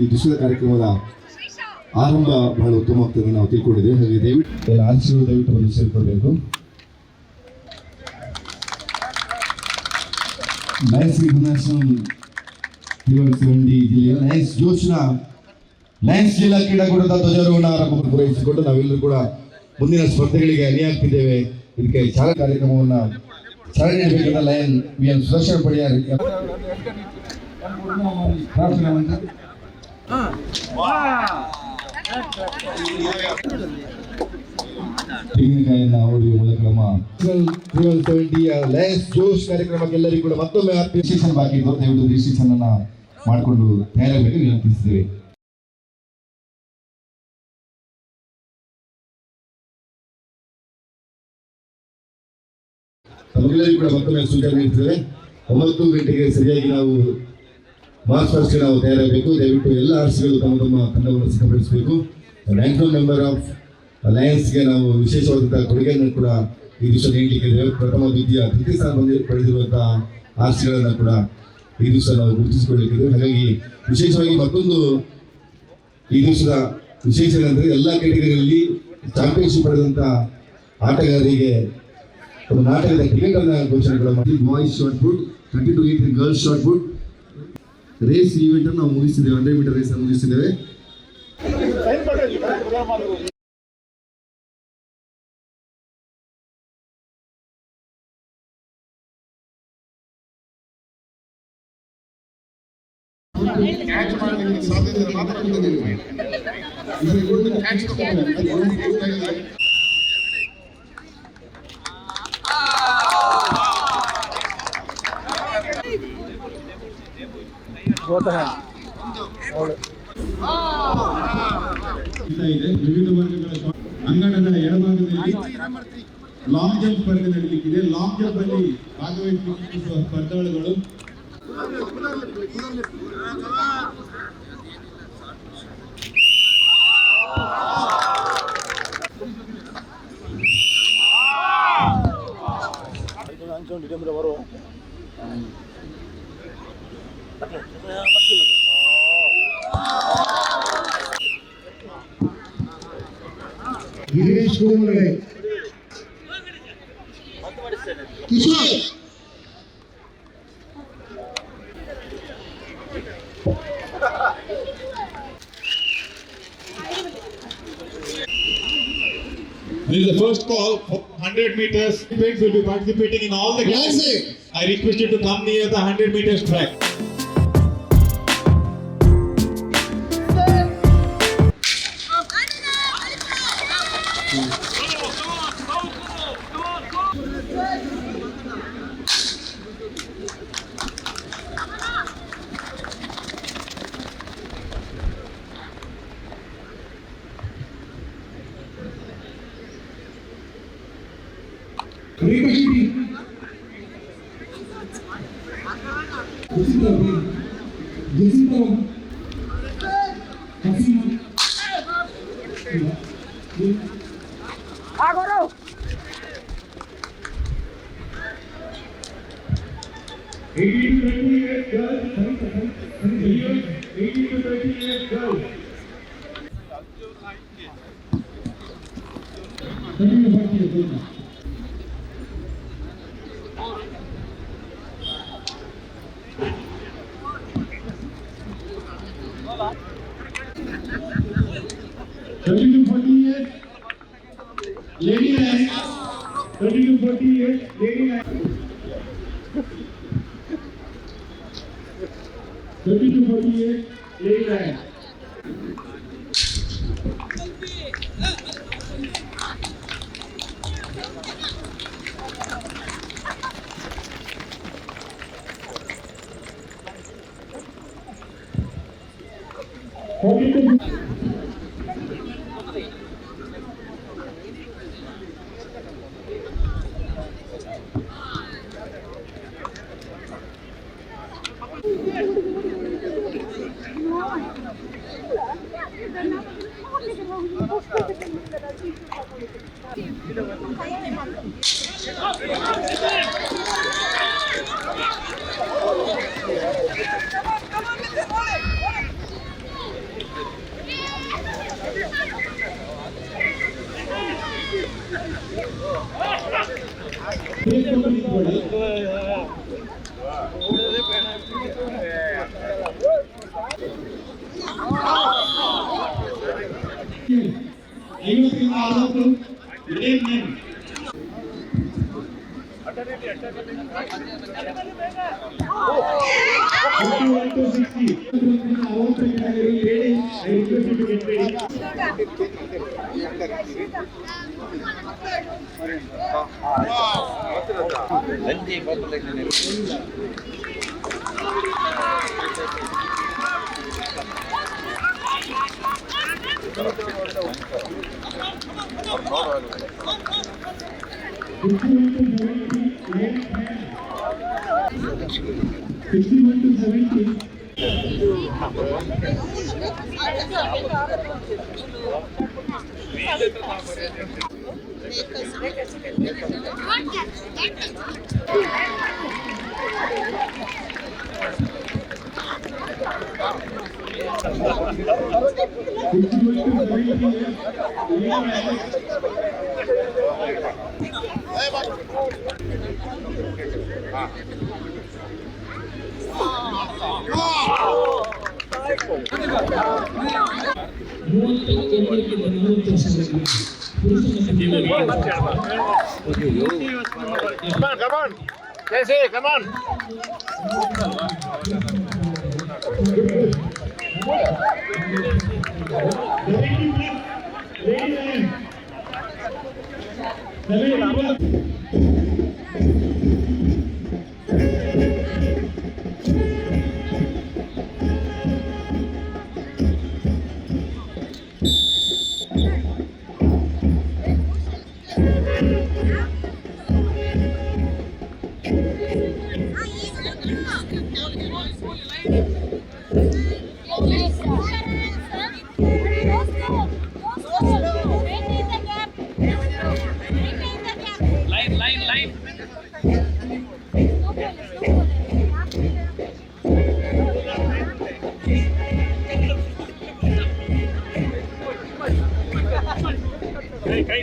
ಈ ದಿವಸದ ಕಾರ್ಯಕ್ರಮದ ಆರಂಭ ಬಹಳ ಉತ್ತಮವಾಗ್ತದೆ ನಾವು ತಿಳ್ಕೊಂಡಿದ್ದೇವೆ. ಹಾಗೆ ದಯವಿಟ್ಟು ಎಲ್ಲ ಆರ್ಸಿಗಳು ದಯವಿಟ್ಟು ಬಂದು ಸೇರಿಕೊಳ್ಬೇಕು. ಲಯನ್ಸ್ ಇಂಟರ್ನ್ಯಾಷನಲ್ ತಿರುವನಂತಪುರ ಜಿಲ್ಲೆಯ ಲಯನ್ಸ್ ಜೋಶ್ನ ಲಯನ್ಸ್ ಜಿಲ್ಲಾ ಕ್ರೀಡಾಕೂಟದ ಧ್ವಜಾರೋಹಣ ಪೂರೈಸಿಕೊಂಡು ನಾವೆಲ್ಲರೂ ಕೂಡ ಮುಂದಿನ ಸ್ಪರ್ಧೆಗಳಿಗೆ ಅಣಿಯಾಗ್ತಿದ್ದೇವೆ. ಇದಕ್ಕೆ ಚಾಲನಾ ಕಾರ್ಯಕ್ರಮವನ್ನು ಚಾಲನೆ ನೀಡಬೇಕಂತ ಲಯನ್ ವಿ.ಎನ್. ಸುದರ್ಶನ್ ಪಡಿಯಾರ್ ತೆಂಗಿನಕಾಯಿಯನ್ನು ಅವರಿಗೆ ಮೂಲಕ ನಮ್ಮ 370 ಲಯನ್ಸ್ ಜೋಶ್ ಕಾರ್ಯಕ್ರಮಕ್ಕೆ ಎಲ್ಲರಿಗೂ ಕೂಡ ಮತ್ತೊಮ್ಮೆ ರಿಜಿಸ್ಟ್ರೇಷನ್ ಬಾಕಿ ಇದ್ದು ದಯವಿಟ್ಟು ರಿಜಿಸ್ಟ್ರೇಷನ್ ಅನ್ನ ಮಾಡಿಕೊಂಡು ತಯಾರಾಗಬೇಕು ವಿನಂತಿಸಿದ್ದೇವೆ. ತಮಗೆಲ್ಲರಿಗೂ ಕೂಡ ಮತ್ತೊಮ್ಮೆ ಸೂಚನೆ ನೀಡ್ತೇವೆ. 9 ಗಂಟೆಗೆ ಸರಿಯಾಗಿ ನಾವು ಮಾರ್ಚ್ ಫಸ್ಟ್ಗೆ ನಾವು ತಯಾರಾಗಬೇಕು. ದಯವಿಟ್ಟು ಎಲ್ಲ ಆರ್ಸಿಗಳು ತಮ್ಮ ತಮ್ಮ ತಂಡವನ್ನು ಸಿದ್ಧಪಡಿಸಬೇಕು. ನ್ಯಾಷನಲ್ ಮೆಂಬರ್ ಆಫ್ ಲಯನ್ಸ್ಗೆ ನಾವು ವಿಶೇಷವಾದಂತಹ ಕೊಡುಗೆಯನ್ನು ಕೂಡ ಈ ದಿವಸ ನೀಡಲಿಕ್ಕೆ ಪ್ರಥಮ ದ್ವಿತೀಯ ತೃತೀಯ ಸ್ಥಾನ ಪಡೆದಿರುವಂತಹ ಆರ್ಸಿಗಳನ್ನು ಕೂಡ ಈ ದಿವಸ ನಾವು ಗುರುತಿಸಿಕೊಳ್ಳಲಿಕ್ಕಿದ್ದೇವೆ. ಹಾಗಾಗಿ ವಿಶೇಷವಾಗಿ ಮತ್ತೊಂದು ಈ ದಿವಸದ ವಿಶೇಷ ಏನಂದರೆ ಎಲ್ಲ ಕ್ಯಾಟಗರಿಯಲ್ಲಿ ಚಾಂಪಿಯನ್ಶಿಪ್ ಪಡೆದಂತಹ ಆಟಗಾರರಿಗೆ ಒಂದು ನಾಟಕದ ಟಿಕೆಟ್ ಅನ್ನು ಘೋಷಣೆ ಕೂಡ ಮಾಡಿ boys shot put 32 metre girls shot put race event ಅನ್ನು ನಾವು ಮುಗಿಸಿದ್ದೇವೆ. 100 ಮೀಟರ್ ರೇಸ್ ಅನ್ನು ಮುಗಿಸಿದ್ದೇವೆ. ವಿವಿಧ ವರ್ಗಗಳ ಅಂಗಣದ ಎಡಭಾಗದಲ್ಲಿ ಲಾಂಗ್ ಜಂಪ್ ಸ್ಪರ್ಧೆ ನಡೆಯಲಿಕ್ಕಿದೆ. ಲಾಂಗ್ ಜಂಪ್ ಅಲ್ಲಿ ಭಾಗವಹಿಸುವ ಸ್ಪರ್ಧಾಳುಗಳು Girish Kumar Kishore This is the first call for 100 meters. Participants will be participating in all the classes. I request you to come near the 100 meters track. Lady line, 32-48, lady line. 32-48, lady line. Come on. Jesse, come on.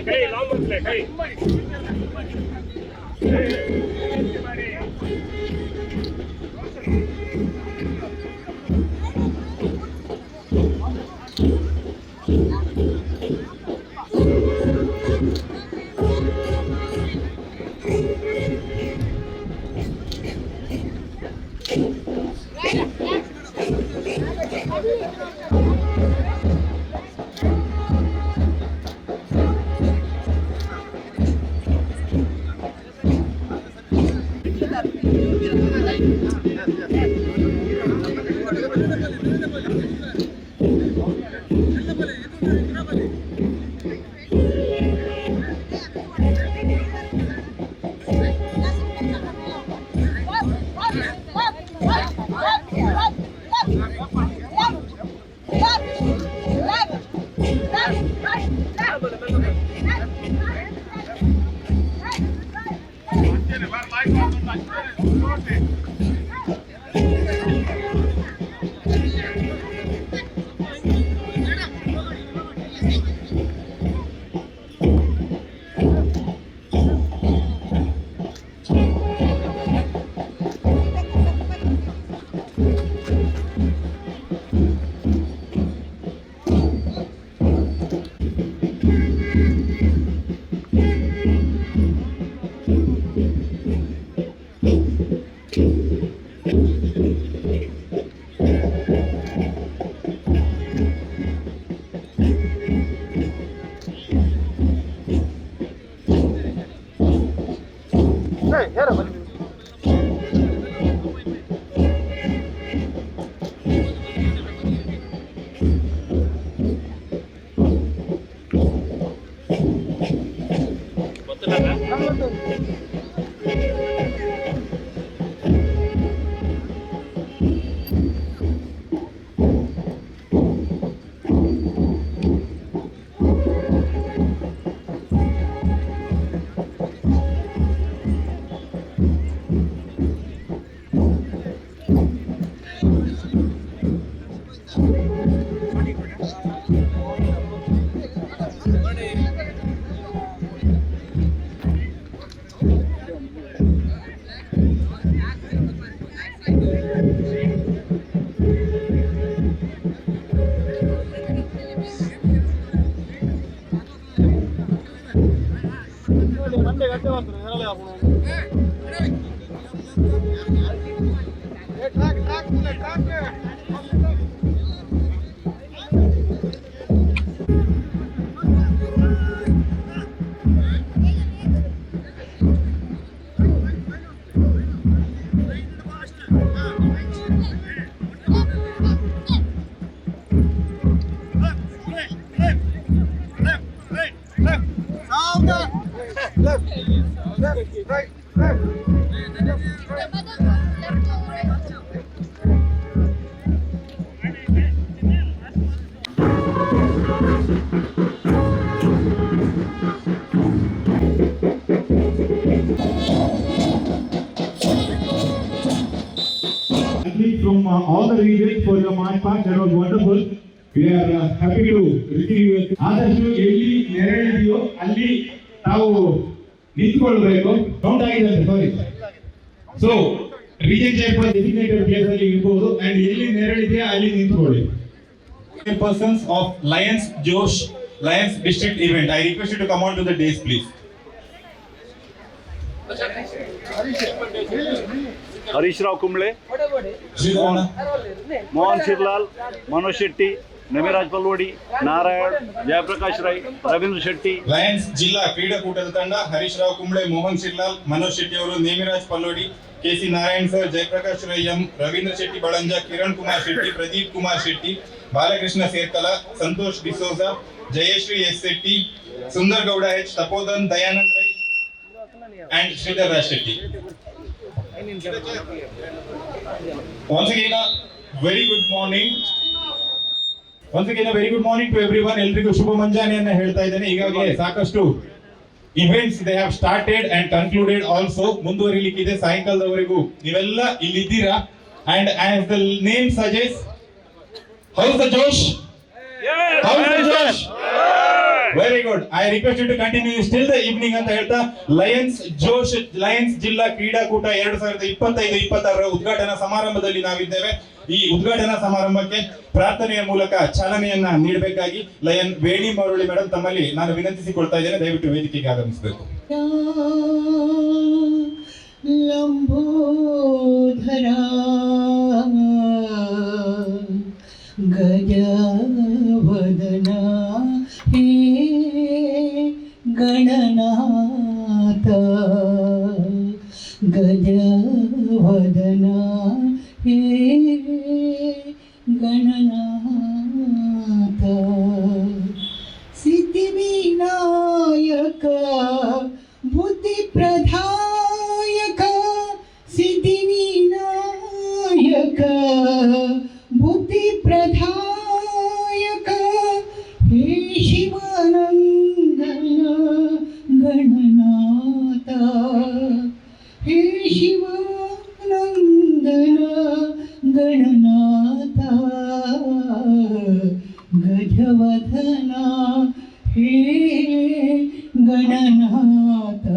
Hey, long one play. Hey. Athletes from all the regions for your march past. That was wonderful. We are happy to receive you. ಆದಷ್ಟು ಎಲ್ಲಿ ನೆರಳಿದೆಯೋ ಅಲ್ಲಿ ತಾವು ನಿಂತ್ಕೊಳ್ಬೇಕು. Count ಆಗಿದೆ sorry. So region chairman designated place ಅಲ್ಲಿ ಇರಬಹುದು and ಎಲ್ಲಿ ನೆರಳಿದೆಯೋ ಅಲ್ಲಿ ನಿಂತ್ಕೊಳ್ಳಿ. Persons of Lions Josh Lions district event. I request you to come on to the dais please. Harishrao Kumble, Mohan Shirlal, Manoj Shetty, Namiraj Palavadi, Narayan, Jayaprakash Rai, Ravindra Shetty. Lions ಜಿಲ್ಲಾ ಕ್ರೀಡಾಕೂಟದ ತಂಡ ಹರೀಶ್ ರಾವ್ ಕುಂಬ್ಳೆ, ಮೋಹನ್ ಶಿರ್ಲಾಲ್, ಮನೋಜ್ ಶೆಟ್ಟಿ ಅವರು, Nemiraj Pallodi, KC Narayan sir, Jayaprakash Rai M, Ravindra Shetty Balanja, Kiran Kumar Shetty, Pradeep Kumar Shetty, Balakrishna Serkala, Santosh D'Souza, Jayashree S Shetty, Sundar Gowda H, Tapodhan Dayanand Rai and Sridhar Raj Shetty. Once again a very good morning. Once again a very good morning to everyone. ಎಲ್ರಿಗೂ ಶುಭ ಮುಂಜಾನೆಯನ್ನ ಹೇಳ್ತಾ ಇದ್ದೇನೆ. ಈಗಾಗಲೇ ಸಾಕಷ್ಟು events they have started and concluded also. ಮುಂದುವರಿಲಿಕ್ಕಿದೆ ಸಾಯಂಕಾಲದವರೆಗೂ. ನೀವೆಲ್ಲ ಇಲ್ಲಿದ್ದೀರಾ and as the name suggests, how's the Josh? How's the Josh? Very good. I request you to continue still the evening ಅಂತ ಹೇಳ್ತಾ Lions ಜೋಶ್ Lions ಜಿಲ್ಲಾ ಕ್ರೀಡಾಕೂಟ 2025-26 ಉದ್ಘಾಟನಾ ಸಮಾರಂಭದಲ್ಲಿ ನಾವಿದ್ದೇವೆ. ಈ ಉದ್ಘಾಟನಾ ಸಮಾರಂಭಕ್ಕೆ ಪ್ರಾರ್ಥನೆಯ ಮೂಲಕ ಚಾಲನೆಯನ್ನ ನೀಡಬೇಕಾಗಿ ಲಯನ್ ವೇಣಿ ಮರಳಿ ಮೇಡಮ್ ತಮ್ಮಲ್ಲಿ ನಾನು ವಿನಂತಿಸಿಕೊಳ್ತಾ ಇದ್ದೇನೆ. ದಯವಿಟ್ಟು ವೇದಿಕೆಗೆ ಆಗಮಿಸಬೇಕು. ಲಂಬೋಧರಾ ಗಜವದನಾ ಹೇ ಗಣನಾಥ ಗಜವದನಾ ಹೇ ಗಣನಾಥ ಸಿದ್ಧಿವಿನಾಯಕ ಬುದ್ಧಿಪ್ರದಾಯಕ ಸಿದ್ಧಿವಿನಾಯಕ ಬುದ್ಧಿಪ್ರದಾಯಕ ಹೇ ಶಿವಾನಂದನ ಗಣನಾಥ ಹೇ ಶಿವಾನಂದನ ಗಣನಾಥ ಗಜವದನ ಹೇ ಗಣನಾಥ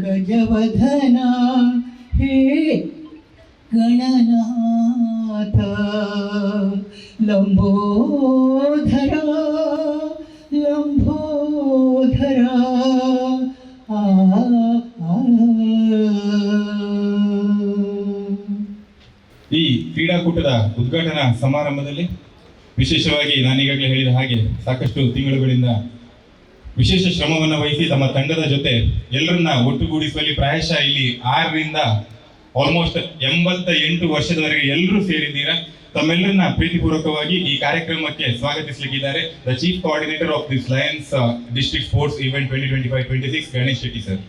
ಗಜವದನ ಹೇ ಗಣನಾಥ ಲಂಬೋಧರ ಲಂಬೋಧರ ಈ ಕ್ರೀಡಾಕೂಟದ ಉದ್ಘಾಟನಾ ಸಮಾರಂಭದಲ್ಲಿ ವಿಶೇಷವಾಗಿ ನಾನೀಗಾಗಲೇ ಹೇಳಿದ ಹಾಗೆ ಸಾಕಷ್ಟು ತಿಂಗಳುಗಳಿಂದ ವಿಶೇಷ ಶ್ರಮವನ್ನು ವಹಿಸಿ ತಮ್ಮ ತಂಡದ ಜೊತೆ ಎಲ್ಲರನ್ನ ಒಟ್ಟುಗೂಡಿಸುವಲ್ಲಿ ಪ್ರಾಯಶಃ ಇಲ್ಲಿ 6ರಿಂದ ಆಲ್ಮೋಸ್ಟ್ 88 ವರ್ಷದವರೆಗೆ ಎಲ್ಲರೂ ಸೇರಿದ್ದೀರಾ. ತಮ್ಮೆಲ್ಲರನ್ನ ಪ್ರೀತಿಪೂರ್ವಕವಾಗಿ ಈ ಕಾರ್ಯಕ್ರಮಕ್ಕೆ ಸ್ವಾಗತಿಸಲಿಕ್ಕಿದ್ದಾರೆ the chief coordinator of this Lions district sports event 2025-26 Ganesh Shetty sir.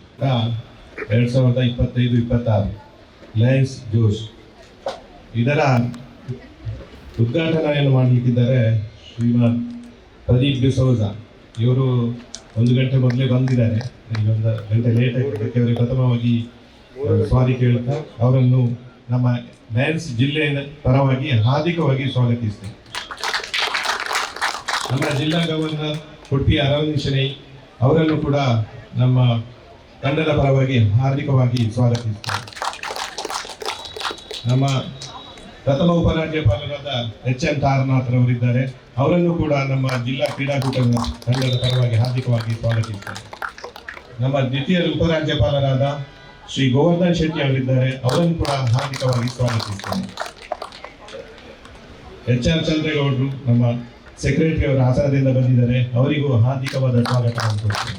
2025-26 Lions ಜೋಶ್ ಇದರ ಉದ್ಘಾಟನೆಯನ್ನು ಮಾಡಲಿಕ್ಕಿದ್ದಾರೆ ಶ್ರೀಮಾನ್ ಪ್ರದೀಪ್ ಡಿಸೋಜ. ಇವರು 1 ಗಂಟೆ ಮೊದಲೇ ಬಂದಿದ್ದಾರೆ. ಈಗ 1 ಗಂಟೆ ಲೇಟ್ ಆಗಿದ್ದಕ್ಕೆ ಅವರಿಗೆ ಪ್ರಥಮವಾಗಿ ಸ್ವಾಗತ ಕೇಳ್ತಾ ಅವರನ್ನು ನಮ್ಮ ಲಯನ್ಸ್ ಜಿಲ್ಲೆಯ ಪರವಾಗಿ ಹಾರ್ದಿಕವಾಗಿ ಸ್ವಾಗತಿಸ್ತೇನೆ. ನಮ್ಮ ಜಿಲ್ಲಾ ಗವರ್ನರ್ ಕೊಟ್ಟಿ ಅರವಿಂದ್ ಶೆಣೈ ಅವರನ್ನು ಕೂಡ ನಮ್ಮ ತಂಡದ ಪರವಾಗಿ ಹಾರ್ದಿಕವಾಗಿ ಸ್ವಾಗತಿಸ್ತೇನೆ. ನಮ್ಮ ಪ್ರಥಮ ಉಪರಾಜ್ಯಪಾಲರಾದ HN ತಾರನಾಥ್ ರವರಿದ್ದಾರೆ. ಅವರನ್ನು ಕೂಡ ನಮ್ಮ ಜಿಲ್ಲಾ ಕ್ರೀಡಾಕೂಟದ ತಂಡದ ಪರವಾಗಿ ಹಾರ್ದಿಕವಾಗಿ ಸ್ವಾಗತಿಸುತ್ತೇನೆ. ನಮ್ಮ ದ್ವಿತೀಯ ಉಪರಾಜ್ಯಪಾಲರಾದ ಶ್ರೀ ಗೋವರ್ಧನ್ ಶೆಟ್ಟಿ ಅವರಿದ್ದಾರೆ. ಅವರನ್ನು ಕೂಡ ಹಾರ್ದಿಕವಾಗಿ ಸ್ವಾಗತಿಸುತ್ತೇನೆ. HR ಚಂದ್ರೇಗೌಡರು ನಮ್ಮ ಸೆಕ್ರೆಟರಿ ಅವರ ಹಾಸನದಿಂದ ಬಂದಿದ್ದಾರೆ. ಅವರಿಗೂ ಹಾರ್ದಿಕವಾದ ಸ್ವಾಗತವನ್ನು ಕೊಡ್ತೇನೆ.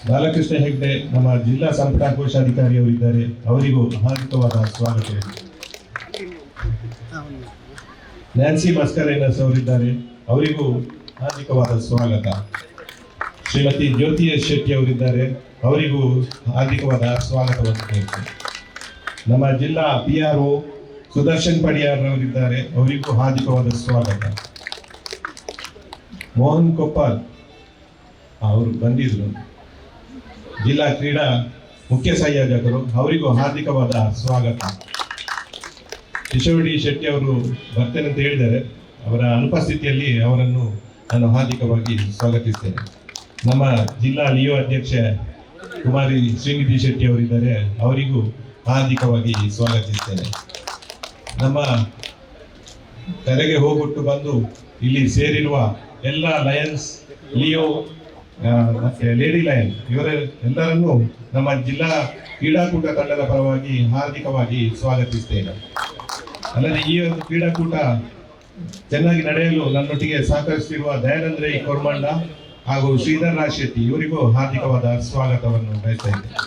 ಬಾಲಕೃಷ್ಣ ಹೆಗ್ಡೆ ನಮ್ಮ ಜಿಲ್ಲಾ ಸಂಪುಟ ಕೋಶಾಧಿಕಾರಿ ಅವರಿದ್ದಾರೆ. ಅವರಿಗೂ ಹಾರ್ದಿಕವಾದ ಸ್ವಾಗತ. ನ್ಯಾನ್ಸಿ ಮಸ್ಕರೇನಸ್ ಅವರಿದ್ದಾರೆ. ಅವರಿಗೂ ಹಾರ್ದಿಕವಾದ ಸ್ವಾಗತ. ಶ್ರೀಮತಿ ಜ್ಯೋತಿ ಎಸ್ ಶೆಟ್ಟಿ ಅವರಿದ್ದಾರೆ. ಅವರಿಗೂ ಹಾರ್ದಿಕವಾದ ಸ್ವಾಗತವನ್ನು ಕೋರುತ್ತೇನೆ. ನಮ್ಮ ಜಿಲ್ಲಾ PRO ಸುದರ್ಶನ್ ಪಡಿಯಾರ್ ಅವರಿದ್ದಾರೆ. ಅವರಿಗೂ ಹಾರ್ದಿಕವಾದ ಸ್ವಾಗತ. ಮೋಹನ್ ಕೊಪ್ಪಾಲ್ ಅವರು ಬಂದಿದ್ರು, ಜಿಲ್ಲಾ ಕ್ರೀಡಾ ಮುಖ್ಯ ಸಂಯೋಜಕರು. ಅವರಿಗೂ ಹಾರ್ದಿಕವಾದ ಸ್ವಾಗತ. ಕಿಶೋರ್ ಡಿ ಶೆಟ್ಟಿ ಅವರು ಬರ್ತೇನೆ ಅಂತ ಹೇಳಿದ್ದಾರೆ. ಅವರ ಅನುಪಸ್ಥಿತಿಯಲ್ಲಿ ಅವರನ್ನು ನಾನು ಹಾರ್ದಿಕವಾಗಿ ಸ್ವಾಗತಿಸ್ತೇನೆ. ನಮ್ಮ ಜಿಲ್ಲಾ ಲಿಯೋ ಅಧ್ಯಕ್ಷೆ ಕುಮಾರಿ ಶ್ರೀನಿಧಿ ಶೆಟ್ಟಿ ಅವರಿದ್ದಾರೆ. ಅವರಿಗೂ ಹಾರ್ದಿಕವಾಗಿ ಸ್ವಾಗತಿಸ್ತೇನೆ. ನಮ್ಮ ಕರೆಗೆ ಹೋಗ್ಬಿಟ್ಟು ಬಂದು ಇಲ್ಲಿ ಸೇರಿರುವ ಎಲ್ಲ ಲಯನ್ಸ್, ಲಿಯೋ ಮತ್ತೆ ಲೇಡಿ ಲಯನ್ ಇವರ ಎಲ್ಲರನ್ನೂ ನಮ್ಮ ಜಿಲ್ಲಾ ಕ್ರೀಡಾಕೂಟ ತಂಡದ ಪರವಾಗಿ ಹಾರ್ದಿಕವಾಗಿ ಸ್ವಾಗತಿಸ್ತೇನೆ. ಅಲ್ಲದೆ ಈ ಒಂದು ಕ್ರೀಡಾಕೂಟ ಚೆನ್ನಾಗಿ ನಡೆಯಲು ನನ್ನೊಟ್ಟಿಗೆ ಸಹಕರಿಸುತ್ತಿರುವ ದಯಾನಂದ್ ರೈ ಕೊರ್ಮಂಡ ಹಾಗೂ ಶ್ರೀಧರ್ ರಾಜ್ ಶೆಟ್ಟಿ ಇವರಿಗೂ ಹಾರ್ದಿಕವಾದ ಸ್ವಾಗತವನ್ನು ಬಯಸ್ತಾ ಇದ್ದೇನೆ.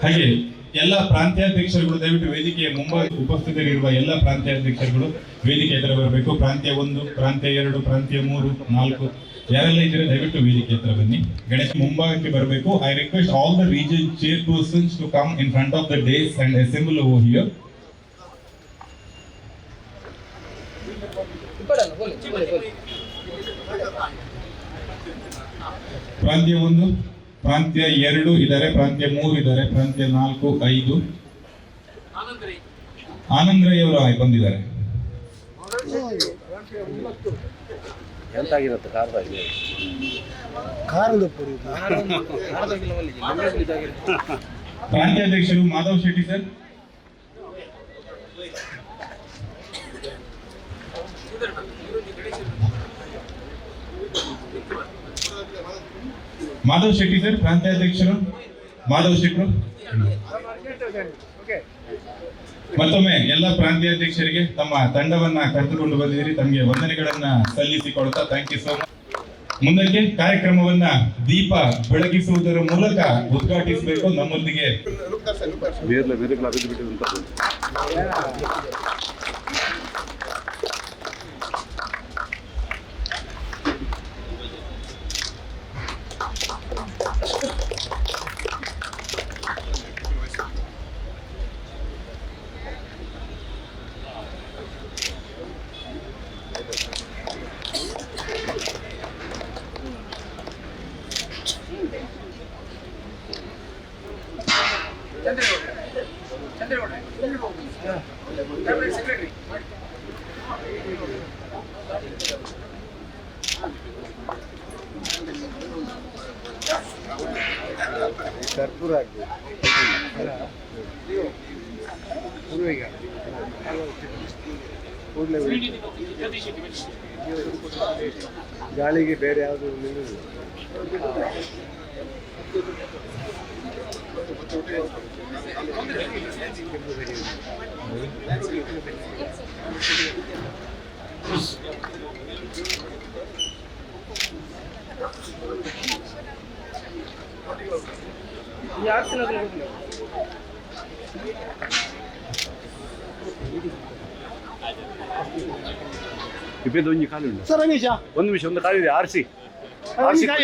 ಹಾಗೆ ಎಲ್ಲ ಪ್ರಾಂತ್ಯಾಧ್ಯಕ್ಷರುಗಳು ದಯವಿಟ್ಟು ವೇದಿಕೆಯ ಮುಂಭಾಗ ಉಪಸ್ಥಿತರಿರುವ ಎಲ್ಲ ಪ್ರಾಂತ್ಯಾಧ್ಯಕ್ಷರುಗಳು ವೇದಿಕೆ ಹತ್ರ ಬರಬೇಕು. ಪ್ರಾಂತ್ಯ 1, ಪ್ರಾಂತ್ಯ 2, ಪ್ರಾಂತ್ಯ 3, 4 ಯಾರೆಲ್ಲ ಇದ್ರೆ ದಯವಿಟ್ಟು ವೇದಿಕೆ ಹತ್ರ ಬನ್ನಿ. ಗಣೇಶ ಮುಂಭಾಗಕ್ಕೆ ಬರಬೇಕು. I request all the region chairpersons to come in front of the dais and assemble over here. ಪ್ರಾಂತ್ಯ 1, ಪ್ರಾಂತ್ಯ 2 ಇದ್ದಾರೆ, ಪ್ರಾಂತ್ಯ 3 ಇದ್ದಾರೆ, ಪ್ರಾಂತ್ಯ 4, 5 ಆನಂದ್ ರೈ ಅವರು ಬಂದಿದ್ದಾರೆ. ಪ್ರಾಂತ್ಯಾಧ್ಯಕ್ಷರು ಮಾಧವ್ ಶೆಟ್ಟಿ ಸರ್. ಮಾಧವ್ ಶೆಟ್ಟಿ ಸರ್ ಪ್ರಾಂತ್ಯಾಧ್ಯಕ್ಷರು. ಮಾಧವ್ ಶೆಟ್ರು. ಮತ್ತೊಮ್ಮೆ ಎಲ್ಲ ಪ್ರಾಂತ್ಯಾಧ್ಯಕ್ಷರಿಗೆ ತಮ್ಮ ತಂಡವನ್ನ ಕರೆದುಕೊಂಡು ಬಂದಿದ್ದೀರಿ. ತಮಗೆ ವಂದನೆಗಳನ್ನ ಸಲ್ಲಿಸಿಕೊಡ್ತಾ ಥ್ಯಾಂಕ್ ಯು ಸೋ ಮಚ್. ಮುಂದಕ್ಕೆ ಕಾರ್ಯಕ್ರಮವನ್ನ ದೀಪ ಬೆಳಗಿಸುವುದರ ಮೂಲಕ ಉದ್ಘಾಟಿಸಬೇಕು. ನಮ್ಮೊಂದಿಗೆ ಗಾಳಿಗೆ ಬೇರೆ ಯಾವುದು ನಿಲ್ಲುವುದು. ಒಂಜಿ ಕಾಲುಂಡು ಸರ್ ರಮೇಶ ಒಂದು ನಿಮಿಷ, ಒಂದು ಕಾಲಿದೆ ಆರಿಸಿ.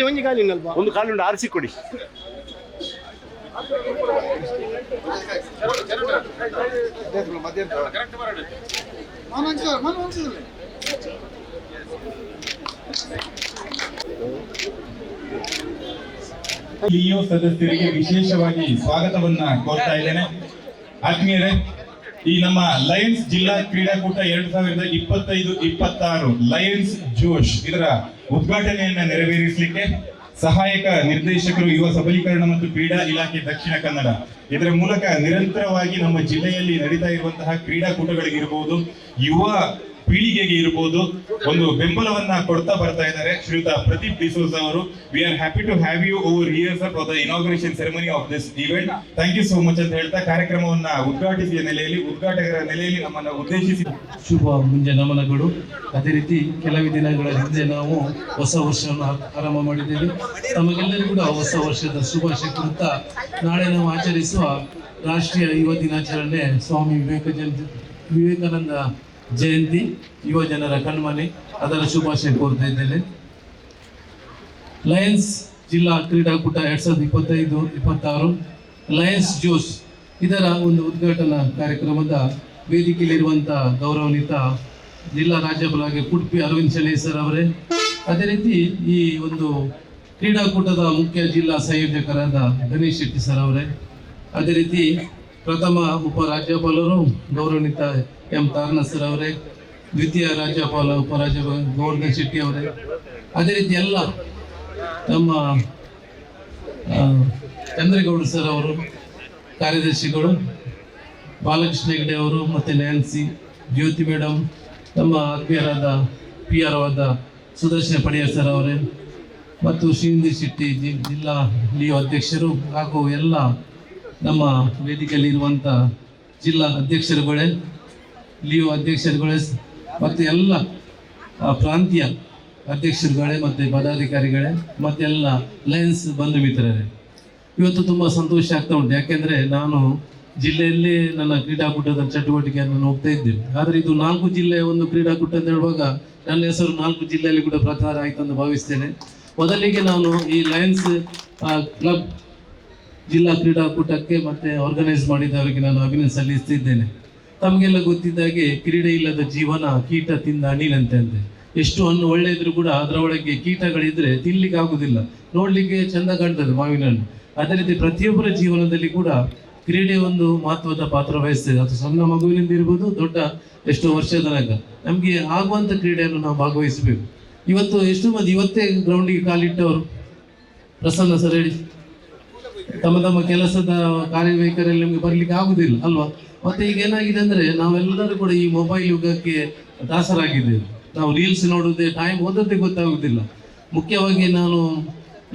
ಒಂಜಿ ಕಾಲಿ ಉಂಟಲ್ವಾ? ಒಂದು ಕಾಲುಂಡು ಆರಿಸಿ ಕೊಡಿ. ಲಿಯೋ ಸದಸ್ಯರಿಗೆ ವಿಶೇಷವಾಗಿ ಸ್ವಾಗತವನ್ನ ಕೋರ್ತಾ ಇದ್ದೇನೆ. ಆತ್ಮೀಯರೇ, ಈ ನಮ್ಮ ಲಯನ್ಸ್ ಜಿಲ್ಲಾ ಕ್ರೀಡಾಕೂಟ 2025-26 ಲಯನ್ಸ್ ಜೋಶ್ ಇದರ ಉದ್ಘಾಟನೆಯನ್ನ ನೆರವೇರಿಸಲಿಕ್ಕೆ ಸಹಾಯಕ ನಿರ್ದೇಶಕರು ಯುವ ಸಬಲೀಕರಣ ಮತ್ತು ಕ್ರೀಡಾ ಇಲಾಖೆ ದಕ್ಷಿಣ ಕನ್ನಡ. ಇದರ ಮೂಲಕ ನಿರಂತರವಾಗಿ ನಮ್ಮ ಜಿಲ್ಲೆಯಲ್ಲಿ ನಡೀತಾ ಇರುವಂತಹ ಕ್ರೀಡಾಕೂಟಗಳಿಗಿರ್ಬೋದು, ಯುವ ಪೀಳಿಗೆಗೆ ಇರ್ಬೋದು, ಒಂದು ಬೆಂಬಲವನ್ನ ಕೊಡ್ತಾ ಬರ್ತಾ ಇದ್ದಾರೆ ಶ್ರೀಯುತ ಪ್ರದೀಪ್ ಡಿಸೋಜಾ ಅವರು. We are happy to have you over here sir for the inauguration ceremony of this event. Thank you so much ಅಂತ ಹೇಳ್ತಾ ಕಾರ್ಯಕ್ರಮವನ್ನ ಉದ್ಘಾಟಕರ ನೆಲೆಯಲ್ಲಿ ನಮ್ಮನ್ನ ಉದ್ದೇಶಿಸಿ ಶುಭ ಮುಂಜಾನೆ ನಮನಗಳು. ಅದೇ ರೀತಿ ಕೆಲವೇ ದಿನಗಳ ಹಿಂದೆ ನಾವು ಹೊಸ ವರ್ಷವನ್ನು ಆರಂಭ ಮಾಡಿದ್ದೇವೆ. ತಮಗೆಲ್ಲರಿಗೂ ಕೂಡ ಹೊಸ ವರ್ಷದ ಶುಭಾಶಯ ಕೊಡುತ್ತಾ ನಾಳೆ ನಾವು ಆಚರಿಸುವ ರಾಷ್ಟ್ರೀಯ ಯುವ ದಿನಾಚರಣೆ ಸ್ವಾಮಿ ವಿವೇಕಾನಂದ ಜಯಂತಿ, ಯುವ ಜನರ ಕಣ್ಮನೆ, ಅದರ ಶುಭಾಶಯ ಕೋರ್ತಾ ಇದ್ದೇನೆ. ಲಯನ್ಸ್ ಜಿಲ್ಲಾ ಕ್ರೀಡಾಕೂಟ 2025-26 ಲಯನ್ಸ್ ಜೋಶ್ ಇದರ ಒಂದು ಉದ್ಘಾಟನಾ ಕಾರ್ಯಕ್ರಮದ ವೇದಿಕೆಯಲ್ಲಿರುವಂತಹ ಗೌರವಾನ್ವಿತ ಜಿಲ್ಲಾ ರಾಜ್ಯಪಾಲರಾಗಿ ಉಡುಪಿ ಅರವಿಂದ್ ಶೆಣೈ ಸರ್ ಅವರೇ, ಅದೇ ರೀತಿ ಈ ಒಂದು ಕ್ರೀಡಾಕೂಟದ ಮುಖ್ಯ ಜಿಲ್ಲಾ ಸಂಯೋಜಕರಾದ ಗಣೇಶ್ ಶೆಟ್ಟಿ ಸರ್ ಅವರೇ, ಅದೇ ರೀತಿ ಪ್ರಥಮ ಉಪರಾಜ್ಯಪಾಲರು ಗೌರವಾನ್ವಿತ ಎಂ ತಾರಣ ಸರ್ ಅವರೇ, ದ್ವಿತೀಯ ರಾಜ್ಯಪಾಲ ಉಪರಾಜ್ಯಪಾಲ ಗೋವರ್ಧನ್ ಶೆಟ್ಟಿ ಅವರೇ, ಅದೇ ರೀತಿ ಎಲ್ಲ ನಮ್ಮ ಚಂದ್ರೇಗೌಡ ಸರ್ ಅವರು, ಕಾರ್ಯದರ್ಶಿಗಳು ಬಾಲಕೃಷ್ಣ ಹೆಗಡೆ ಅವರು, ಮತ್ತು ನ್ಯಾನ್ಸಿ, ಜ್ಯೋತಿ ಮೇಡಮ್, ನಮ್ಮ ಆತ್ಮೀಯರಾದ PR ಆದ ಸುದರ್ಶನ ಪಡಿಯಾರ್ ಸರ್ ಅವರೇ, ಮತ್ತು ಶ್ರೀನಿಧಿ ಶೆಟ್ಟಿ ಜಿಲ್ಲಾ ಲಿಯೋ ಅಧ್ಯಕ್ಷರು, ಹಾಗೂ ಎಲ್ಲ ನಮ್ಮ ವೇದಿಕೆಯಲ್ಲಿರುವಂಥ ಜಿಲ್ಲಾ ಅಧ್ಯಕ್ಷರುಗಳೇ, ಲಿಯೋ ಅಧ್ಯಕ್ಷರುಗಳೇ, ಮತ್ತು ಎಲ್ಲ ಪ್ರಾಂತೀಯ ಅಧ್ಯಕ್ಷರುಗಳೇ, ಮತ್ತು ಪದಾಧಿಕಾರಿಗಳೇ, ಮತ್ತೆಲ್ಲ ಲಯನ್ಸ್ ಬಂಧು ಮಿತ್ರರೇ, ಇವತ್ತು ತುಂಬ ಸಂತೋಷ ಆಗ್ತಾ ಉಂಟು. ಯಾಕೆಂದರೆ ನಾನು ಜಿಲ್ಲೆಯಲ್ಲೇ ನನ್ನ ಕ್ರೀಡಾಕೂಟದ ಚಟುವಟಿಕೆಯನ್ನು ಹೋಗ್ತಾ ಇದ್ದೇನೆ. ಆದರೆ ಇದು 4 ಜಿಲ್ಲೆಯ ಒಂದು ಕ್ರೀಡಾಕೂಟ ಅಂತ ಹೇಳುವಾಗ ನನ್ನ ಹೆಸರು 4 ಜಿಲ್ಲೆಯಲ್ಲಿ ಕೂಡ ಪ್ರಚಾರ ಆಯಿತು ಅಂತ ಭಾವಿಸ್ತೇನೆ. ಮೊದಲಿಗೆ ನಾನು ಈ ಲಯನ್ಸ್ ಕ್ಲಬ್ ಜಿಲ್ಲಾ ಕ್ರೀಡಾಕೂಟಕ್ಕೆ ಮತ್ತು ಆರ್ಗನೈಸ್ ಮಾಡಿದವರಿಗೆ ನಾನು ಅಭಿನಂದನೆ ಸಲ್ಲಿಸ್ತಿದ್ದೇನೆ. ತಮಗೆಲ್ಲ ಗೊತ್ತಿದ್ದಾಗೆ ಕ್ರೀಡೆ ಇಲ್ಲದ ಜೀವನ ಕೀಟ ತಿಂದ ಅಣಿಲಂತೆ ಅಂತೆ. ಎಷ್ಟು ಹಣ್ಣು ಒಳ್ಳೆ ಇದ್ರೂ ಕೂಡ ಅದರ ಒಳಗೆ ಕೀಟಗಳಿದ್ರೆ ತಿನ್ಲಿಕ್ಕೆ ಆಗುದಿಲ್ಲ, ನೋಡ್ಲಿಕ್ಕೆ ಚಂದ ಕಾಣ್ತದೆ ಮಾವಿನ ಹಣ್ಣು. ಅದೇ ರೀತಿ ಪ್ರತಿಯೊಬ್ಬರ ಜೀವನದಲ್ಲಿ ಕೂಡ ಕ್ರೀಡೆ ಒಂದು ಮಹತ್ವದ ಪಾತ್ರ ವಹಿಸ್ತದೆ. ಅದು ಸಣ್ಣ ಮಗುವಿನಿಂದ ಇರ್ಬೋದು, ದೊಡ್ಡ ಎಷ್ಟೋ ವರ್ಷದ ತನಕ ನಮಗೆ ಆಗುವಂಥ ಕ್ರೀಡೆಯನ್ನು ನಾವು ಭಾಗವಹಿಸಬೇಕು. ಇವತ್ತು ಎಷ್ಟು ಮಂದಿ ಇವತ್ತೇ ಗ್ರೌಂಡಿಗೆ ಕಾಲಿಟ್ಟವರು ಪ್ರಸನ್ನ ಸರ್ ಹೇಳಿ, ತಮ್ಮ ಕೆಲಸದ ಕಾರ್ಯವೈಖರಿಯಲ್ಲಿ ನಮಗೆ ಬರಲಿಕ್ಕೆ ಆಗುದಿಲ್ಲ ಅಲ್ವಾ? ಮತ್ತೆ ಈಗ ಏನಾಗಿದೆ ಅಂದರೆ ನಾವೆಲ್ಲರೂ ಕೂಡ ಈ ಮೊಬೈಲ್ ಯುಗಕ್ಕೆ ದಾಸರಾಗಿದ್ದೇವೆ. ನಾವು ರೀಲ್ಸ್ ನೋಡೋದೇ, ಟೈಮ್ ಓದೋದೇ ಗೊತ್ತಾಗುವುದಿಲ್ಲ. ಮುಖ್ಯವಾಗಿ ನಾನು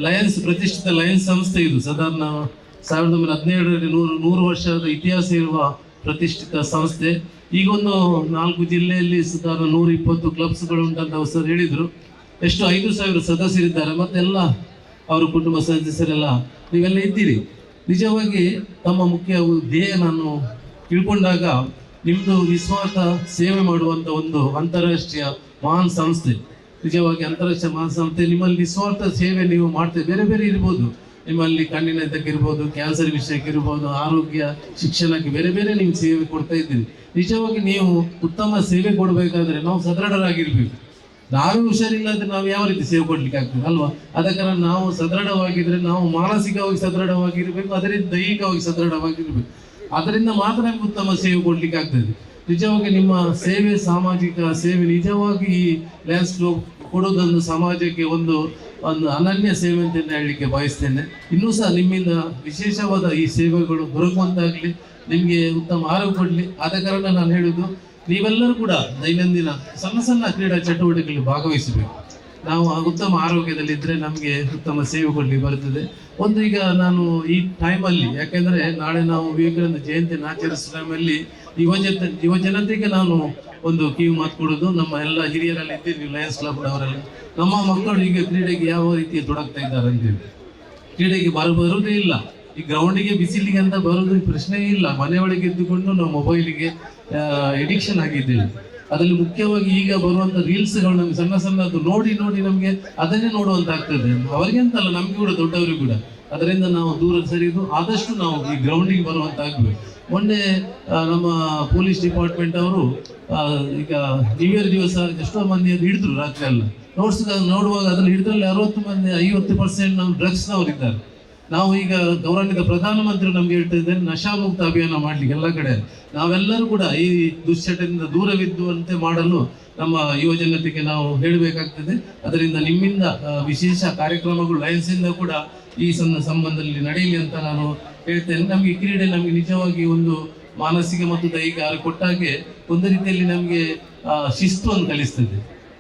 ಲಯನ್ಸ್, ಪ್ರತಿಷ್ಠಿತ ಲಯನ್ಸ್ ಸಂಸ್ಥೆ ಇದು, ಸಾಧಾರಣ 1917ರಲ್ಲಿ 100 ವರ್ಷದ ಇತಿಹಾಸ ಇರುವ ಪ್ರತಿಷ್ಠಿತ ಸಂಸ್ಥೆ. ಈಗೊಂದು 4 ಜಿಲ್ಲೆಯಲ್ಲಿ ಸುಮಾರು 120 ಕ್ಲಬ್ಸ್ಗಳು ಉಂಟಂತ ಸರ್ ಹೇಳಿದರು. ಎಷ್ಟು 5,000 ಸದಸ್ಯರಿದ್ದಾರೆ, ಮತ್ತೆಲ್ಲ ಅವರ ಕುಟುಂಬ ಸದಸ್ಯರೆಲ್ಲ ನೀವೆಲ್ಲ ಇದ್ದೀರಿ. ನಿಜವಾಗಿ ತಮ್ಮ ಮುಖ್ಯ ಧ್ಯೇಯ ನಾನು ತಿಳ್ಕೊಂಡಾಗ, ನಿಮ್ಮದು ನಿಸ್ವಾರ್ಥ ಸೇವೆ ಮಾಡುವಂಥ ಒಂದು ಅಂತಾರಾಷ್ಟ್ರೀಯ ಮಹಾನ್ ಸಂಸ್ಥೆ, ನಿಜವಾಗಿ ಅಂತಾರಾಷ್ಟ್ರೀಯ ಮಹಾನ್ ಸಂಸ್ಥೆ. ನಿಮ್ಮಲ್ಲಿ ನಿಸ್ವಾರ್ಥ ಸೇವೆ ನೀವು ಮಾಡ್ತೇವೆ, ಬೇರೆ ಬೇರೆ ಇರ್ಬೋದು, ನಿಮ್ಮಲ್ಲಿ ಕಣ್ಣಿನ ಇದಕ್ಕಿರ್ಬೋದು, ಕ್ಯಾನ್ಸರ್ ವಿಷಯಕ್ಕೆ ಇರ್ಬೋದು, ಆರೋಗ್ಯ ಶಿಕ್ಷಣಕ್ಕೆ ಬೇರೆ ಬೇರೆ ನೀವು ಸೇವೆ ಕೊಡ್ತಾ ಇದ್ದೀರಿ. ನಿಜವಾಗಿ ನೀವು ಉತ್ತಮ ಸೇವೆ ಕೊಡಬೇಕಾದ್ರೆ ನಾವು ಸದೃಢರಾಗಿರ್ಬೇಕು. ನಾವೇ ಹುಷಾರಿಲ್ಲದ್ರೆ ನಾವು ಯಾವ ರೀತಿ ಸೇವೆ ಕೊಡ್ಲಿಕ್ಕೆ ಆಗ್ತದೆ ಅಲ್ವಾ? ಅದ ಕಾರಣ ನಾವು ಸದೃಢವಾಗಿದ್ರೆ ನಾವು ಮಾನಸಿಕವಾಗಿ ಸದೃಢವಾಗಿರ್ಬೇಕು, ಅದೇ ರೀತಿ ದೈಹಿಕವಾಗಿ ಸದೃಢವಾಗಿರ್ಬೇಕು. ಅದರಿಂದ ಮಾತ್ರ ನಮ್ಗೆ ಉತ್ತಮ ಸೇವೆ ಕೊಡ್ಲಿಕ್ಕೆ ಆಗ್ತದೆ. ನಿಜವಾಗಿ ನಿಮ್ಮ ಸೇವೆ, ಸಾಮಾಜಿಕ ಸೇವೆ, ನಿಜವಾಗಿ ಈ ಲಯನ್ಸ್ ಕ್ಲಬ್ ಕೊಡೋದೊಂದು ಸಮಾಜಕ್ಕೆ ಒಂದು ಅನನ್ಯ ಸೇವೆ ಅಂತ ಹೇಳಲಿಕ್ಕೆ ಬಯಸ್ತೇನೆ. ಇನ್ನೂ ಸಹ ನಿಮ್ಮಿಂದ ವಿಶೇಷವಾದ ಈ ಸೇವೆಗಳು ದೊರಕುವಂತಾಗಲಿ, ನಿಮಗೆ ಉತ್ತಮ ಆರೋಗ್ಯ ಕೊಡಲಿ. ಆದ ಕಾರಣ ನಾನು ಹೇಳುವುದು, ನೀವೆಲ್ಲರೂ ಕೂಡ ದೈನಂದಿನ ಸಣ್ಣ ಸಣ್ಣ ಕ್ರೀಡಾ ಚಟುವಟಿಕೆಗಳಲ್ಲಿ ಭಾಗವಹಿಸಬೇಕು. ನಾವು ಉತ್ತಮ ಆರೋಗ್ಯದಲ್ಲಿದ್ದರೆ ನಮಗೆ ಉತ್ತಮ ಸೇವೆ ಕೊಡಲಿಕ್ಕೆ ಬರ್ತದೆ. ಒಂದು ಈಗ ನಾನು ಈ ಟೈಮಲ್ಲಿ, ಯಾಕೆಂದರೆ ನಾಳೆ ನಾವು ವಿವೇಕಾನಂದ ಜಯಂತಿಯನ್ನು ಆಚರಿಸುವ ಟೈಮಲ್ಲಿ ಯುವ ಜನತೆಗೆ ನಾನು ಒಂದು ಕಿವಿ ಮಾತು ಕೊಡೋದು, ನಮ್ಮ ಎಲ್ಲ ಹಿರಿಯರಲ್ಲಿ ಇದ್ದೀವಿ ಲಯನ್ಸ್ ಕ್ಲಬ್ನವರೆಲ್ಲ, ನಮ್ಮ ಮಕ್ಕಳು ಈಗ ಕ್ರೀಡೆಗೆ ಯಾವ ರೀತಿ ತೊಡಗ್ತಾ ಇದ್ದಾರೆ ಅಂತೇಳಿ. ಕ್ರೀಡೆಗೆ ಬರುವುದೇ ಇಲ್ಲ, ಈ ಗ್ರೌಂಡಿಗೆ ಬಿಸಿಲಿಗೆ ಅಂತ ಬರೋದು ಪ್ರಶ್ನೆಯೇ ಇಲ್ಲ. ಮನೆಯೊಳಗೆ ಇದ್ದುಕೊಂಡು ನಾವು ಮೊಬೈಲಿಗೆ ಎಡಿಕ್ಷನ್ ಆಗಿದ್ದೇವೆ. ಅದರಲ್ಲಿ ಮುಖ್ಯವಾಗಿ ಈಗ ಬರುವಂಥ ರೀಲ್ಸ್ಗಳು ನಮಗೆ ಸಣ್ಣ ಸಣ್ಣದು ನೋಡಿ ನೋಡಿ ನಮಗೆ ಅದನ್ನೇ ನೋಡುವಂತ ಆಗ್ತದೆ. ಅವರಿಗೆ ಅಂತಲ್ಲ, ನಮ್ಗೆ ಕೂಡ, ದೊಡ್ಡವರಿಗೂ ಕೂಡ. ಅದರಿಂದ ನಾವು ದೂರ ಸರಿದು ಆದಷ್ಟು ನಾವು ಈ ಗ್ರೌಂಡಿಗೆ ಬರುವಂತ ಆಗಬೇಕು. ಮೊನ್ನೆ ನಮ್ಮ ಪೊಲೀಸ್ ಡಿಪಾರ್ಟ್ಮೆಂಟ್ ಅವರು ಈಗ ನ್ಯೂ ಇಯರ್ ದಿವಸ ಎಷ್ಟೋ ಮಂದಿ ಅದು ಹಿಡಿದ್ರು, ರಾತ್ರಿ ಎಲ್ಲ ನೋಡುವಾಗ ಅದರಲ್ಲಿ ಹಿಡಿದ್ರಲ್ಲಿ 60 ಮಂದಿ 50% ನಾವು ಡ್ರಗ್ಸ್ನವ್ರು ಇದ್ದಾರೆ. ನಾವು ಈಗ ಗೌರವಾನ್ವಿತ ಪ್ರಧಾನಮಂತ್ರಿ ನಮ್ಗೆ ಹೇಳ್ತಾ ಇದ್ದಾರೆ ನಶಾಮುಕ್ತ ಅಭಿಯಾನ ಮಾಡ್ಲಿಕ್ಕೆ ಎಲ್ಲ ಕಡೆ. ನಾವೆಲ್ಲರೂ ಕೂಡ ಈ ದುಶ್ಚಟದಿಂದ ದೂರವಿದ್ದುವಂತೆ ಮಾಡಲು ನಮ್ಮ ಯುವ ಜನತೆಗೆ ನಾವು ಹೇಳಬೇಕಾಗ್ತದೆ. ಅದರಿಂದ ನಿಮ್ಮಿಂದ ವಿಶೇಷ ಕಾರ್ಯಕ್ರಮಗಳು ಲಯನ್ಸಿಂದ ಕೂಡ ಈ ಸಂಬಂಧದಲ್ಲಿ ನಡೆಯಲಿ ಅಂತ ನಾನು ಹೇಳ್ತೇನೆ. ನಮಗೆ ಕ್ರೀಡೆ ನಮಗೆ ನಿಜವಾಗಿ ಒಂದು ಮಾನಸಿಕ ಮತ್ತು ದೈಹಿಕ ಕೊಟ್ಟಾಗೆ ಒಂದು ರೀತಿಯಲ್ಲಿ ನಮಗೆ ಶಿಸ್ತುವನ್ನು ಕಲಿಸ್ತದೆ.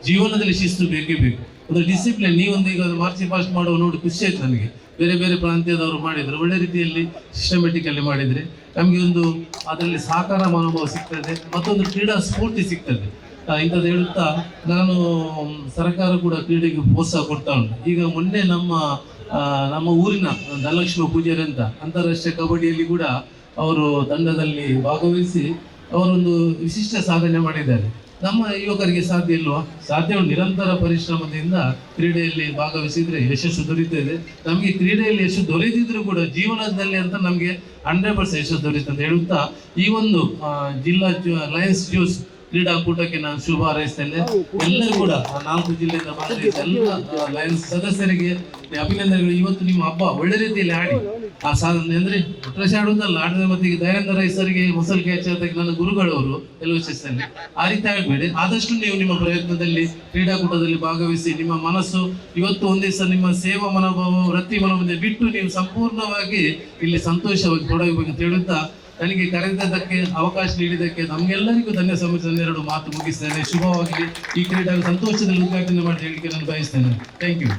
ಜೀವನದಲ್ಲಿ ಶಿಸ್ತು ಬೇಕೇ ಬೇಕು, ಒಂದು ಡಿಸಿಪ್ಲಿನ್. ನೀವೊಂದು ಈಗ ಮಾರ್ಚ್ ಪಾಸ್ಟ್ ಮಾಡುವ ನೋಡಿ ಖುಷಿ ಆಯ್ತು ನನಗೆ. ಬೇರೆ ಬೇರೆ ಪ್ರಾಂತ್ಯದವರು ಮಾಡಿದ್ರು, ಒಳ್ಳೆ ರೀತಿಯಲ್ಲಿ ಸಿಸ್ಟಮೆಟಿಕಲ್ಲಿ ಮಾಡಿದರೆ ನಮಗೆ ಒಂದು ಅದರಲ್ಲಿ ಸಹಕಾರ ಮನೋಭಾವ ಸಿಗ್ತದೆ, ಮತ್ತೊಂದು ಕ್ರೀಡಾ ಸ್ಫೂರ್ತಿ ಸಿಗ್ತದೆ. ಇಂಥದ್ದು ಹೇಳುತ್ತಾ ನಾನು ಸರ್ಕಾರ ಕೂಡ ಕ್ರೀಡೆಗೆ ಪ್ರೋತ್ಸಾಹ ಕೊಡ್ತಾ ಉಂಟು. ಈಗ ಮೊನ್ನೆ ನಮ್ಮ ಊರಿನ ಧನಲಕ್ಷ್ಮಿ ಪೂಜಾರಿ ಅಂತ ಅಂತಾರಾಷ್ಟ್ರೀಯ ಕಬಡ್ಡಿಯಲ್ಲಿ ಕೂಡ ಅವರು ತಂಡದಲ್ಲಿ ಭಾಗವಹಿಸಿ ಅವರೊಂದು ವಿಶಿಷ್ಟ ಸಾಧನೆ ಮಾಡಿದ್ದಾರೆ. ನಮ್ಮ ಯುವಕರಿಗೆ ಸಾಧ್ಯ ಇಲ್ವಾ? ಸಾಧ್ಯ. ನಿರಂತರ ಪರಿಶ್ರಮದಿಂದ ಕ್ರೀಡೆಯಲ್ಲಿ ಭಾಗವಹಿಸಿದ್ರೆ ಯಶಸ್ಸು ದೊರೀತದೆ. ನಮಗೆ ಕ್ರೀಡೆಯಲ್ಲಿ ಯಶಸ್ಸು ದೊರೆತಿದ್ರು ಕೂಡ ಜೀವನದಲ್ಲಿ ಅಂತ ನಮಗೆ 100% ಯಶಸ್ಸು ದೊರೀತದೆ ಅಂತ ಹೇಳುತ್ತಾ ಈ ಒಂದು ಜಿಲ್ಲಾ ಲಯನ್ಸ್ ಜ್ಯೂಸ್ ಕ್ರೀಡಾಕೂಟಕ್ಕೆ ನಾನು ಶುಭ ಹಾರೈಸ್ತೇನೆ. ಎಲ್ಲರೂ ಕೂಡ 4 ಜಿಲ್ಲೆಯಿಂದ ಭಾಗವಹಿಸಿದ ಎಲ್ಲ ಲಯನ್ಸ್ ಸದಸ್ಯರಿಗೆ ಅಭಿನಂದನೆಗಳು. ಇವತ್ತು ನಿಮ್ಮ ಹಬ್ಬ ಒಳ್ಳೆ ರೀತಿಯಲ್ಲಿ ಆಡಿ ಆ ಸಾಧನೆ ಅಂದ್ರೆ ಒಟ್ರಾಶ ಆಡುವುದಲ್ಲ, ಆಡಿದ ಮತ್ತೆ ಈಗ ದಯಾನಂದ ರೈ ಸರ್ಗೆ ಮಸಲ್ ಕ್ಯಾಚ್ ಆದಾಗ ನನ್ನ ಗುರುಗಳವರು LOSSಲ್ಲಿ ಆ ರೀತಿ ಆಗಬೇಡಿ. ಆದಷ್ಟು ನೀವು ನಿಮ್ಮ ಪ್ರಯತ್ನದಲ್ಲಿ ಕ್ರೀಡಾಕೂಟದಲ್ಲಿ ಭಾಗವಹಿಸಿ ನಿಮ್ಮ ಮನಸ್ಸು ಇವತ್ತು ಒಂದೇ ದಿವಸ ನಿಮ್ಮ ಸೇವಾ ಮನೋಭಾವ ವೃತ್ತಿ ಮನೋಭಾವ ಬಿಟ್ಟು ನೀವು ಸಂಪೂರ್ಣವಾಗಿ ಇಲ್ಲಿ ಸಂತೋಷವಾಗಿ ತೊಡಗಬೇಕಂತ ಹೇಳುತ್ತಾ ನನಗೆ ಕರೆದದ್ದಕ್ಕೆ ಅವಕಾಶ ನೀಡಿದ್ದಕ್ಕೆ ನಮಗೆಲ್ಲರಿಗೂ ಧನ್ಯ ಸಲ್ಲಿಸಿ 2 ಮಾತು ಮುಗಿಸ್ತೇನೆ. ಶುಭವಾಗಲಿ. ಈ ಕ್ರೀಡಾ ಸಂತೋಷದಲ್ಲಿ ಉದ್ಘಾಟನೆ ಮಾಡಿ ಹೇಳಿಕೆ ನಾನು ಬಯಸ್ತೇನೆ. Thank you.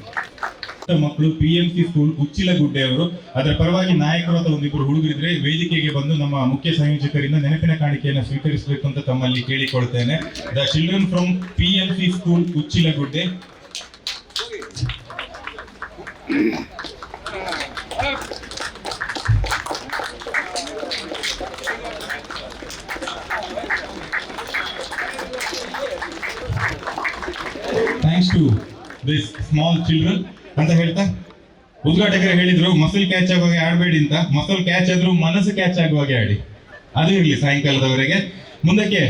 ಮಕ್ಕಳು PMC ಸ್ಕೂಲ್ ಉಚ್ಚಿಲಗುಡ್ಡೆ ಅವರು ಅದರ ಪರವಾಗಿ ನಾಯಕರಾದ ಒಂದಿಬ್ಬರು ಹುಡುಗರಿದ್ರೆ ವೇದಿಕೆಗೆ ಬಂದು ನಮ್ಮ ಮುಖ್ಯ ಸಂಯೋಜಕರಿಂದ ನೆನಪಿನ ಕಾಣಿಕೆಯನ್ನು ಸ್ವೀಕರಿಸಬೇಕು ಅಂತ ತಮ್ಮಲ್ಲಿ ಕೇಳಿಕೊಳ್ತೇನೆ. The children from PMC school Uchilagudde. Thanks to this small children ಅಂತ ಹೇಳ್ತಾ ಉದ್ಘಾಟಕರು ಹೇಳಿದ್ರು ಮಸಲ್ ಕ್ಯಾಚ್ ಆಗುವಾಗೆ ಆಡಬೇಡಿ ಅಂತ. ಮಸಲ್ ಕ್ಯಾಚ್ ಆದ್ರೂ ಮನಸ್ಸು ಕ್ಯಾಚ್ ಆಗುವಾಗೆ ಆಡಿ. ಅದು ಇರಲಿ ಸಾಯಂಕಾಲದವರೆಗೆ. ಮುಂದಕ್ಕೆ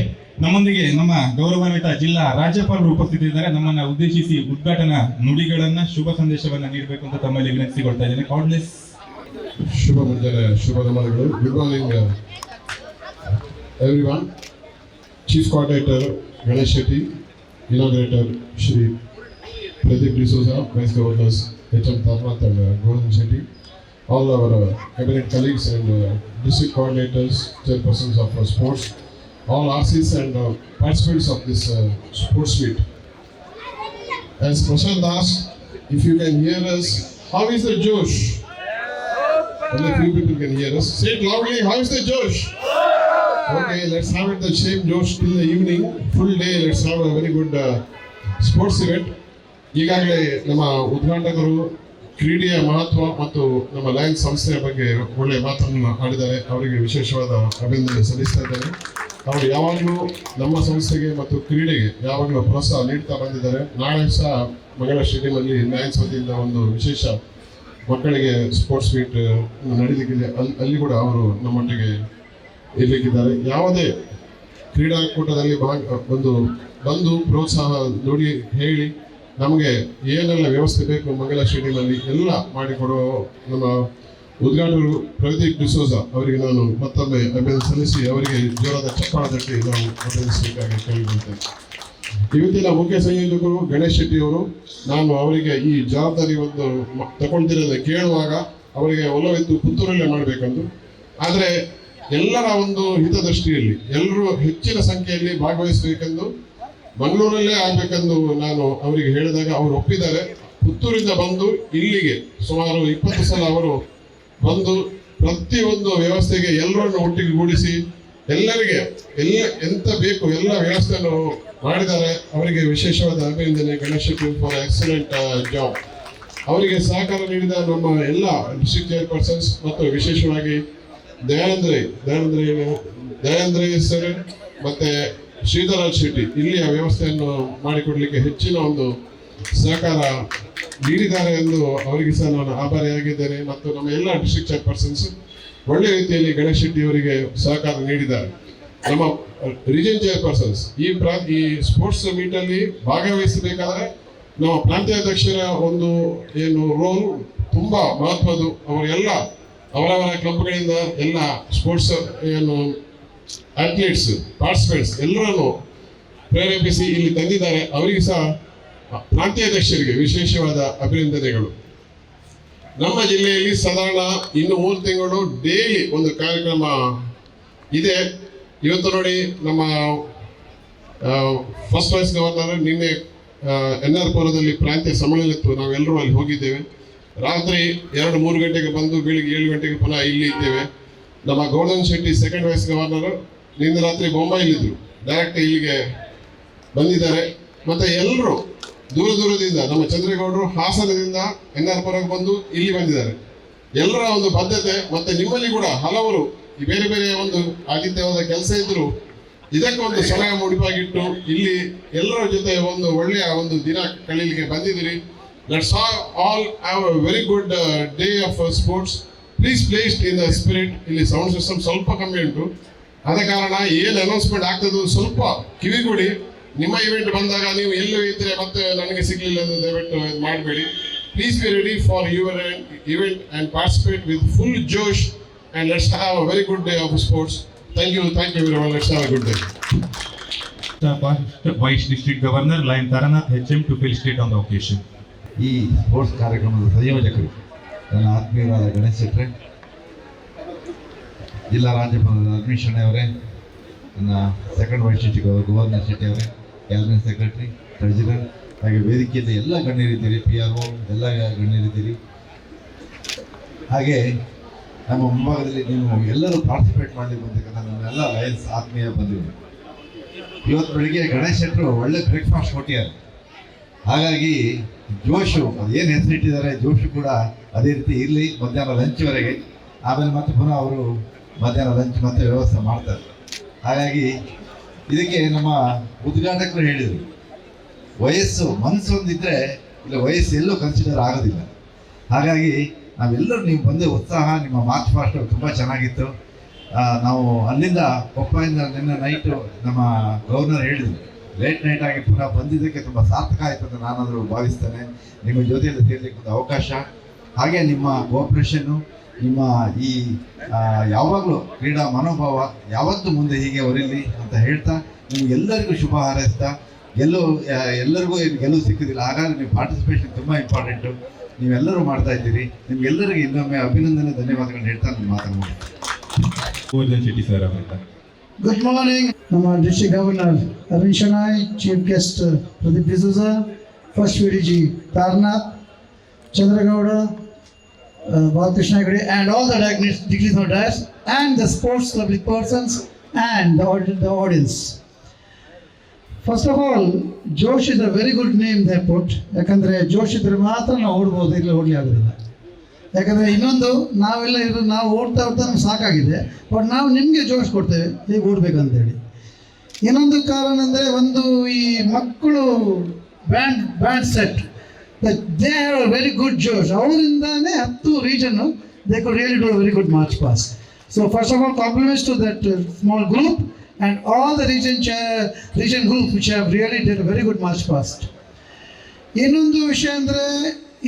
ನಮ್ಮೊಂದಿಗೆ ನಮ್ಮ ಗೌರವಾನ್ವಿತ ಜಿಲ್ಲಾ ರಾಜ್ಯಪಾಲರು ಉಪಸ್ಥಿತಿದ್ದಾರೆ. ನಮ್ಮನ್ನ ಉದ್ದೇಶಿಸಿ ಉದ್ಘಾಟನಾ ನುಡಿಗಳನ್ನ ಶುಭ ಸಂದೇಶವನ್ನ ನೀಡಬೇಕು ಅಂತ ತಮ್ಮಲ್ಲಿ ವಿನಂತಿಸಿಕೊಳ್ತಾ ಇದ್ದೇನೆ. ಕಾಡ್ಲೆಸ್. ಶುಭ ಮುಂಜಾನೆ, ಶುಭ ನಮನಗಳು. Good morning everyone. Chief coordinator Ganesh Shetty, inaugurator Shri Pradeep D'Souza, Vice Governors HM Tarnath and Govind Shetty, all our cabinet colleagues and district coordinators, chairpersons of sports, all RCs and participants of this sports meet. As Prashant asked, if you can hear us, how is the Josh? Only few people can hear us. Say it loudly, how is the Josh? Okay, let's have it the same Josh till the evening, full day. Let's have a very good sports event. ಈಗಾಗಲೇ ನಮ್ಮ ಉದ್ಘಾಟಕರು ಕ್ರೀಡೆಯ ಮಹತ್ವ ಮತ್ತು ನಮ್ಮ Lions ಸಂಸ್ಥೆಯ ಬಗ್ಗೆ ಒಳ್ಳೆಯ ಮಾತನ್ನು ಆಡಿದ್ದಾರೆ. ಅವರಿಗೆ ವಿಶೇಷವಾದ ಅಭಿನಂದನೆ ಸಲ್ಲಿಸ್ತಾ ಇದ್ದಾರೆ. ಅವರು ಯಾವಾಗಲೂ ನಮ್ಮ ಸಂಸ್ಥೆಗೆ ಮತ್ತು ಕ್ರೀಡೆಗೆ ಯಾವಾಗಲೂ ಪ್ರೋತ್ಸಾಹ ನೀಡ್ತಾ ಬಂದಿದ್ದಾರೆ. ನಾಳೆ ಸಹ ಮಂಗಳ ಸ್ಟೇಡಿಯಂನಲ್ಲಿ ಲಯನ್ಸ್ ವತಿಯಿಂದ ಒಂದು ವಿಶೇಷ ಮಕ್ಕಳಿಗೆ ಸ್ಪೋರ್ಟ್ಸ್ ಮೀಟ್ ನಡೀಲಿಕ್ಕಿದೆ. ಅಲ್ಲಿ ಕೂಡ ಅವರು ನಮ್ಮೊಟ್ಟಿಗೆ ಇರಲಿಕ್ಕಿದ್ದಾರೆ. ಯಾವುದೇ ಕ್ರೀಡಾಕೂಟದಲ್ಲಿ ಬಂದು ಪ್ರೋತ್ಸಾಹ ನೋಡಿ ಹೇಳಿ ನಮಗೆ ಏನೆಲ್ಲ ವ್ಯವಸ್ಥೆ ಬೇಕು ಮಂಗಲ ಸ್ಟೇಡಿಯಂನಲ್ಲಿ ಎಲ್ಲ ಮಾಡಿಕೊಡುವ ನಮ್ಮ ಉದ್ಘಾಟಕರು ಪ್ರದೀಪ್ ಡಿಸೋಜಾ ಅವರಿಗೆ ನಾನು ಮತ್ತೊಮ್ಮೆ ಅಭಿನಂದನೆ ಸಲ್ಲಿಸಿ ಅವರಿಗೆ ಜೋರಾದ ಚಪ್ಪಾಳ ತಟ್ಟಿ ನಾವು ಅಭಿನಂದಿಸಬೇಕಾಗಿ ಕೇಳಿಕೊಳ್ತೇನೆ. ಇವತ್ತಿನ ಮುಖ್ಯ ಸಂಯೋಜಕರು ಗಣೇಶ್ ಶೆಟ್ಟಿ ಅವರು, ನಾನು ಅವರಿಗೆ ಈ ಜವಾಬ್ದಾರಿ ಒಂದು ತಗೊಳ್ತಿರೋದನ್ನ ಕೇಳುವಾಗ ಅವರಿಗೆ ಒಲವಿತ್ತು ಪುತ್ತೂರಲ್ಲೇ ಮಾಡಬೇಕಂದು. ಆದರೆ ಎಲ್ಲರ ಒಂದು ಹಿತದೃಷ್ಟಿಯಲ್ಲಿ ಎಲ್ಲರೂ ಹೆಚ್ಚಿನ ಸಂಖ್ಯೆಯಲ್ಲಿ ಭಾಗವಹಿಸಬೇಕೆಂದು ಮಂಗಳೂರಲ್ಲೇ ಆಗ್ಬೇಕೆಂದು ನಾನು ಅವರಿಗೆ ಹೇಳಿದಾಗ ಅವರು ಒಪ್ಪಿದ್ದಾರೆ. ಪುತ್ತೂರಿಂದ ಬಂದು ಇಲ್ಲಿಗೆ ಸುಮಾರು 20 ಸಲ ಅವರು ಬಂದು ಪ್ರತಿಯೊಂದು ವ್ಯವಸ್ಥೆಗೆ ಎಲ್ಲರನ್ನು ಒಟ್ಟಿಗೆ ಗೂಡಿಸಿ ಎಲ್ಲರಿಗೆ ಎಂತ ಬೇಕು ಎಲ್ಲ ವ್ಯವಸ್ಥೆಯನ್ನು ಮಾಡಿದ್ದಾರೆ. ಅವರಿಗೆ ವಿಶೇಷವಾದ ಅಭಿನಂದನೆ. Ganesh Shetty for excellent job. ಅವರಿಗೆ ಸಹಕಾರ ನೀಡಿದ ನಮ್ಮ ಎಲ್ಲ ಡಿಸ್ಟ್ರಿಕ್ಟ್ ಚೇರ್ಪರ್ಸನ್ಸ್ ಮತ್ತು ವಿಶೇಷವಾಗಿ ದಯಾನಂದ್ರ ಸರ್ ಮತ್ತೆ ಶ್ರೀಧರಾಜ್ ಶೆಟ್ಟಿ ಇಲ್ಲಿಯ ವ್ಯವಸ್ಥೆಯನ್ನು ಮಾಡಿಕೊಡ್ಲಿಕ್ಕೆ ಹೆಚ್ಚಿನ ಒಂದು ಸಹಕಾರ ನೀಡಿದ್ದಾರೆ ಎಂದು ಅವರಿಗೆ ಸಹ ನಾನು ಆಭಾರಿಯಾಗಿದ್ದೇನೆ. ಮತ್ತು ನಮ್ಮ ಎಲ್ಲ ಡಿಸ್ಟ್ರಿಕ್ಟ್ ಚೇರ್ಪರ್ಸನ್ಸ್ ಒಳ್ಳೆ ರೀತಿಯಲ್ಲಿ ಗಣೇಶ್ ಶೆಟ್ಟಿ ಅವರಿಗೆ ಸಹಕಾರ ನೀಡಿದ್ದಾರೆ. ನಮ್ಮ ರೀಜನ್ ಚೇರ್ಪರ್ಸನ್ಸ್ ಈ ಸ್ಪೋರ್ಟ್ಸ್ ಮೀಟಲ್ಲಿ ಭಾಗವಹಿಸಬೇಕಾದ್ರೆ ನಮ್ಮ ಪ್ರಾಂತ್ಯಾಧ್ಯಕ್ಷರ ಒಂದು ಏನು ರೋಲ್ ತುಂಬಾ ಮಹತ್ವದ್ದು. ಅವರೆಲ್ಲ ಅವರವರ ಕ್ಲಬ್ಗಳಿಂದ ಎಲ್ಲ ಸ್ಪೋರ್ಟ್ಸ್ ಏನು ಅಥ್ಲೀಟ್ಸ್ ಪಾರ್ಟಿಸಿಪೆಂಟ್ಸ್ ಎಲ್ಲರನ್ನು ಪ್ರೇರೇಪಿಸಿ ಇಲ್ಲಿ ತಂದಿದ್ದಾರೆ. ಅವರಿಗೆ ಸಹ ಪ್ರಾಂತೀಯ ಅಧ್ಯಕ್ಷರಿಗೆ ವಿಶೇಷವಾದ ಅಭಿನಂದನೆಗಳು. ನಮ್ಮ ಜಿಲ್ಲೆಯಲ್ಲಿ ಸಾಧಾರಣ ಇನ್ನು 3 ತಿಂಗಳು ಡೈಲಿ ಒಂದು ಕಾರ್ಯಕ್ರಮ ಇದೆ. ಇವತ್ತು ನೋಡಿ ನಮ್ಮ ಫಸ್ಟ್ ವೈಸ್ ಗವರ್ನರ್ ನಿನ್ನೆ NR ಪುರದಲ್ಲಿ ಪ್ರಾಂತ್ಯ ಸಮ್ಮೇಳನ ಇತ್ತು, ನಾವೆಲ್ಲರೂ ಅಲ್ಲಿ ಹೋಗಿದ್ದೇವೆ. ರಾತ್ರಿ 2-3 ಗಂಟೆಗೆ ಬಂದು ಬೆಳಿಗ್ಗೆ 7 ಗಂಟೆಗೆ ಪುನಃ ಇಲ್ಲಿ ಇದ್ದೇವೆ. ನಮ್ಮ Gordhan Shetty second wise governor ನಿನ್ನೆ ರಾತ್ರಿ ಬೊಂಬೈಲಿದ್ದರು, ಡೈರೆಕ್ಟ್ ಇಲ್ಲಿಗೆ ಬಂದಿದ್ದಾರೆ. ಮತ್ತೆ ಎಲ್ಲರೂ ದೂರ ದೂರದಿಂದ ನಮ್ಮ ಚಂದ್ರೇಗೌಡರು ಹಾಸನದಿಂದ NR ಪುರಕ್ಕೆ ಬಂದು ಇಲ್ಲಿ ಬಂದಿದ್ದಾರೆ. ಎಲ್ಲರ ಒಂದು ಬದ್ಧತೆ ಮತ್ತೆ ನಿಮ್ಮಲ್ಲಿ ಕೂಡ ಹಲವರು ಈ ಬೇರೆ ಬೇರೆ ಒಂದು ಆತಿಥ್ಯವಾದ ಕೆಲಸ ಇದ್ರು ಇದಕ್ಕೊಂದು ಸಮಯ ಮುಡಿಪಾಗಿಟ್ಟು ಇಲ್ಲಿ ಎಲ್ಲರ ಜೊತೆ ಒಂದು ಒಳ್ಳೆಯ ಒಂದು ದಿನ ಕಳೀಲಿಕ್ಕೆ ಬಂದಿದ್ದೀರಿ. Let's all have a very good day of sports. Please placed in the spirit. ಇಲ್ಲಿ ಸೌಂಡ್ ಸಿಸ್ಟಮ್ ಸ್ವಲ್ಪ ಕಮ್ಮಿ ಉಂಟು, ಆದ ಕಾರಣ ಏನು ಅನೌನ್ಸ್ಮೆಂಟ್ ಆಗ್ತದೆ ಸ್ವಲ್ಪ ಕಿವಿಗೊಡಿ. ನಿಮ್ಮ ಇವೆಂಟ್ ಬಂದಾಗ ನೀವು ಎಲ್ಲೂ ಇದ್ರೆ ಮತ್ತೆ ನನಗೆ ಸಿಗಲಿಲ್ಲ ಅಂತ ದಯವಿಟ್ಟು ಮಾಡಬೇಡಿ. Please be ready for your event and participate with full Josh and let's have a very good day of sports. Thank you everyone. Let's have a good day. Vice District Governor Lion Taranath HM to felicitate on the occasion. ಈ sports ಕಾರ್ಯಕ್ರಮದ ಸಂಯೋಜಕರು ನನ್ನ ಆತ್ಮೀಯರಾದ ಗಣೇಶ್ ಶೆಟ್ರೆ, ಜಿಲ್ಲಾ ರಾಜ್ಯಪಾಲರ ಅರ್ವಿಂದ್ ಶೆಣೈ ಅವರೇ, ನನ್ನ second vice district governor Shetty ಅವರೇ, cabinet secretary, treasurer, ಹಾಗೆ ವೇದಿಕೆಯಲ್ಲಿ ಎಲ್ಲ ಗಣ್ಯರಿದ್ದೀರಿ, PRO ಎಲ್ಲ ಗಣ್ಯರಿದ್ದೀರಿ. ಹಾಗೆ ನಮ್ಮ ಮುಂಭಾಗದಲ್ಲಿ ನೀವು ಎಲ್ಲರೂ ಪಾರ್ಟಿಸಿಪೇಟ್ ಮಾಡಲಿಕ್ಕೆ ಬಂದಿರ್ತಕ್ಕಂಥ ನಮ್ಮೆಲ್ಲ ಲಯನ್ಸ್ ಆತ್ಮೀಯ ಬಂದಿದೆ. ಇವತ್ತು ಬೆಳಿಗ್ಗೆ ಗಣೇಶ್ ಶೆಟ್ಟರು ಒಳ್ಳೆ ಬ್ರೇಕ್ಫಾಸ್ಟ್ ಕೊಟ್ಟಿದ್ದಾರೆ. ಹಾಗಾಗಿ ಜೋಶು ಅದೇನು ಹೆಸರಿಟ್ಟಿದ್ದಾರೆ ಜೋಶು ಕೂಡ ಅದೇ ರೀತಿ ಇರಲಿ ಮಧ್ಯಾಹ್ನ ಲಂಚ್ವರೆಗೆ. ಆಮೇಲೆ ಮತ್ತೆ ಪುನಃ ಅವರು ಮಧ್ಯಾಹ್ನ ಲಂಚ್ ಮತ್ತೆ ವ್ಯವಸ್ಥೆ ಮಾಡ್ತಾರೆ. ಹಾಗಾಗಿ ಇದಕ್ಕೆ ನಮ್ಮ ಉದ್ಘಾಟಕರು ಹೇಳಿದರು, ವಯಸ್ಸು ಮನಸ್ಸೊಂದಿದ್ರೆ ಇಲ್ಲ ವಯಸ್ಸು ಎಲ್ಲೂ ಕನ್ಸಿಡರ್ ಆಗೋದಿಲ್ಲ. ಹಾಗಾಗಿ ನಾವೆಲ್ಲರೂ ನೀವು ಬಂದು ಉತ್ಸಾಹ, ನಿಮ್ಮ ಮಾರ್ಚ್ ಪಾಸ್ಟ್ ತುಂಬ ಚೆನ್ನಾಗಿತ್ತು. ನಾವು ಅಲ್ಲಿಂದ ಕೊಪ್ಪದಿಂದ ನಿನ್ನೆ ನೈಟು ನಮ್ಮ ಗವರ್ನರ್ ಹೇಳಿದರು, ಲೇಟ್ ನೈಟ್ ಆಗಿ ಪುನಃ ಬಂದಿದ್ದಕ್ಕೆ ತುಂಬ ಸಾರ್ಥಕ ಆಯಿತು ಅಂತ ನಾನಾದರೂ ಭಾವಿಸ್ತೇನೆ. ನಿಮ್ಮ ಜೊತೆಯಲ್ಲಿ ಸೇರಲಿಕ್ಕೆ ಒಂದು ಅವಕಾಶ, ಹಾಗೆ ನಿಮ್ಮ ಕೋಆಪ್ರೇಷನ್ನು, ನಿಮ್ಮ ಈ ಯಾವಾಗಲೂ ಕ್ರೀಡಾ ಮನೋಭಾವ ಯಾವತ್ತೂ ಮುಂದೆ ಹೀಗೆ ಹೊರಲಿ ಅಂತ ಹೇಳ್ತಾ ನಿಮಗೆಲ್ಲರಿಗೂ ಶುಭ ಹಾರೈಸ್ತಾ, ಎಲ್ಲರಿಗೂ ಗೆಲುವು ಸಿಕ್ಕಿದಿಲ್ಲ, ಹಾಗಾಗಿ ನೀವು ಪಾರ್ಟಿಸಿಪೇಷನ್ ತುಂಬ ಇಂಪಾರ್ಟೆಂಟು. ನೀವೆಲ್ಲರೂ ಮಾಡ್ತಾ ಇದ್ದೀರಿ. ನಿಮ್ಗೆಲ್ಲರಿಗೂ ಇನ್ನೊಮ್ಮೆ ಅಭಿನಂದನೆ, ಧನ್ಯವಾದಗಳನ್ನ ಹೇಳ್ತಾ ನಾನು ಮಾತನಾಡ್ತೀನಿ. Gordhan Shetty sir ಅವರಿಂದ. Good morning. ನಮ್ಮ district governor Aravind Shenoy, chief guest Pradeep D'Souza, first VDG Taranath, Chandragowda, Balakrishna Hegde, and all the dignitaries of dais and the sports public persons and the audience. First of all, Josh is a very good name they put. ಯಾಕಂದರೆ ಜೋಶ್ ಇದ್ರೆ ಮಾತ್ರ ನಾವು ಓಡ್ಬೋದು, ಇಲ್ಲ ಓಡಲಿ ಆಗೋದಿಲ್ಲ. ಯಾಕಂದರೆ ಇನ್ನೊಂದು ನಾವೆಲ್ಲ ನಾವು ಓಡ್ತಾ ನಮ್ಗೆ ಸಾಕಾಗಿದೆ, ಬಟ್ ನಾವು ನಿಮಗೆ ಜೋಶ್ ಕೊಡ್ತೇವೆ ಹೇಗೆ ಓಡಬೇಕಂತೇಳಿ. ಇನ್ನೊಂದು ಕಾರಣ ಅಂದರೆ ಒಂದು ಈ ಮಕ್ಕಳು band set, they have a very good ಜೋಶ್. ಅವರಿಂದಾನೇ 10 region they could really do a very good march past. So first of all compliments to that small group and all the region group which have really did a very good march past. ಇನ್ನೊಂದು ವಿಷಯ ಅಂದರೆ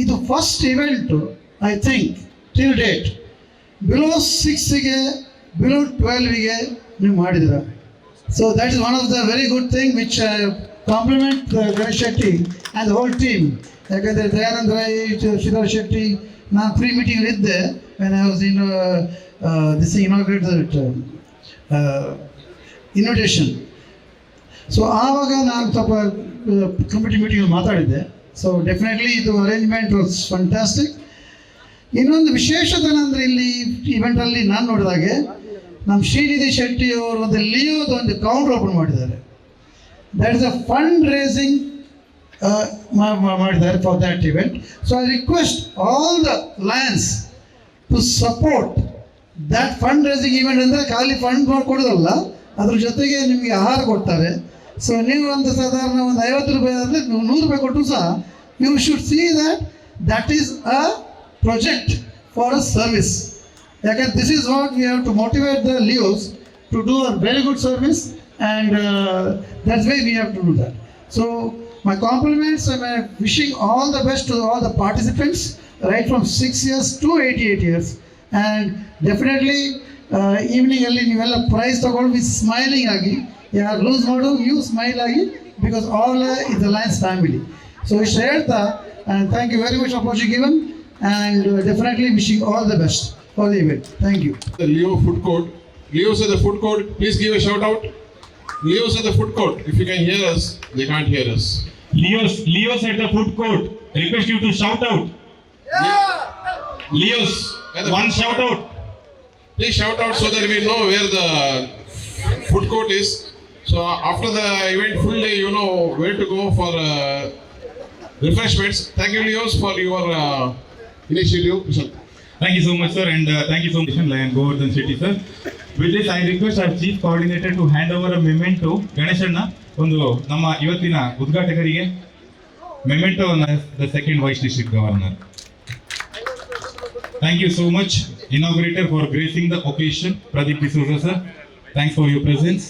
ಇದು first event I think till date below 6ಗೆ below 12ಗೆ ನೀವು ಮಾಡಿದ್ದೀರ. So that is one of the very good thing which compliment Ganesh Shetty and the whole team. ಯಾಕಂದರೆ ದಯಾನಂದ ರೈ, ಶ್ರೀಧರ್ ಶೆಟ್ಟಿ, ನಾನು ಪ್ರೀ ಮೀಟಿಂಗ್ ಇದ್ದೆ when I was in this inaugurated invitation. So ಆವಾಗ ನಾನು ಸ್ವಲ್ಪ ಕಮಿಟಿ ಮೀಟಿಂಗ್ ಮಾತಾಡಿದ್ದೆ. ಸೊ ಡೆಫಿನೆಟ್ಲಿ ಇದು ಅರೇಂಜ್ಮೆಂಟ್ ವಾಸ್ ಫಂಟಾಸ್ಟಿಕ್. ಇನ್ನೊಂದು ವಿಶೇಷತೆ ಅಂದರೆ ಇಲ್ಲಿ ಇವೆಂಟಲ್ಲಿ ನಾನು ನೋಡಿದಾಗೆ ನಮ್ಮ ಶ್ರೀನಿಧಿ ಶೆಟ್ಟಿ ಅವರು ಒಂದು ಲಿಯೋದ ಒಂದು ಕೌಂಟರ್ ಓಪನ್ ಮಾಡಿದ್ದಾರೆ. That is a fund raising ಮಾಡಿದ್ದಾರೆ for that event. So I request all the Lions to support that fund raising event. ಅಂದರೆ ಖಾಲಿ ಫಂಡ್ ಮಾಡಿಕೊಡೋದಲ್ಲ, ಅದ್ರ ಜೊತೆಗೆ ನಿಮಗೆ ಆಹಾರ ಕೊಡ್ತಾರೆ. ಸೊ ನೀವು ಒಂದು ಸಾಧಾರಣ ಒಂದು 50 ರೂಪಾಯಿ ಅಂದರೆ 100 ರೂಪಾಯಿ ಕೊಟ್ಟರು ಸಹ you should see that is a project for a service. ಯಾಕಂದ್ರೆ this is what we have to motivate the Leos to do a very good service and that's why we have to do that. So my compliments, I am wishing all the best to all the participants right from 6 years to 88 years. And definitely evening ಅಲ್ಲಿ ನೀವೆಲ್ಲ price ತಗೊಂಡು V smiling ಆಗಿ ಯಾರು loose ಮಾಡು ನೀವು smile ಆಗಿ because all is the Lions family. So ಇಷ್ಟು ಹೇಳ್ತಾ and thank you very much for opportunity given and definitely wishing all the best for the event. Thank you. The Leo Food Court. Leo's at the food court. Please give a shout out. Leo's at the food court. If you can hear us, they can't hear us. Leo's at the food court. Request you to shout out. Leo's, one shout out. Please shout out so that we know where the food court is. So after the event full day, you know where to go for refreshments. Thank you, Leo's, for your initiative. Thank you so much, sir, and thank you so much, Lion Govardhan Shetty, sir. With this, I request our chief coordinator to hand over a memento. ಗಣೇಶಣ್ಣ ಒಂದು ನಮ್ಮ ಇವತ್ತಿನ ಉದ್ಘಾಟಕರಿಗೆ memento the second vice district governor. Thank you so much, inaugurator, for gracing the occasion. Pradeep D'Souza, sir, thanks for your presence.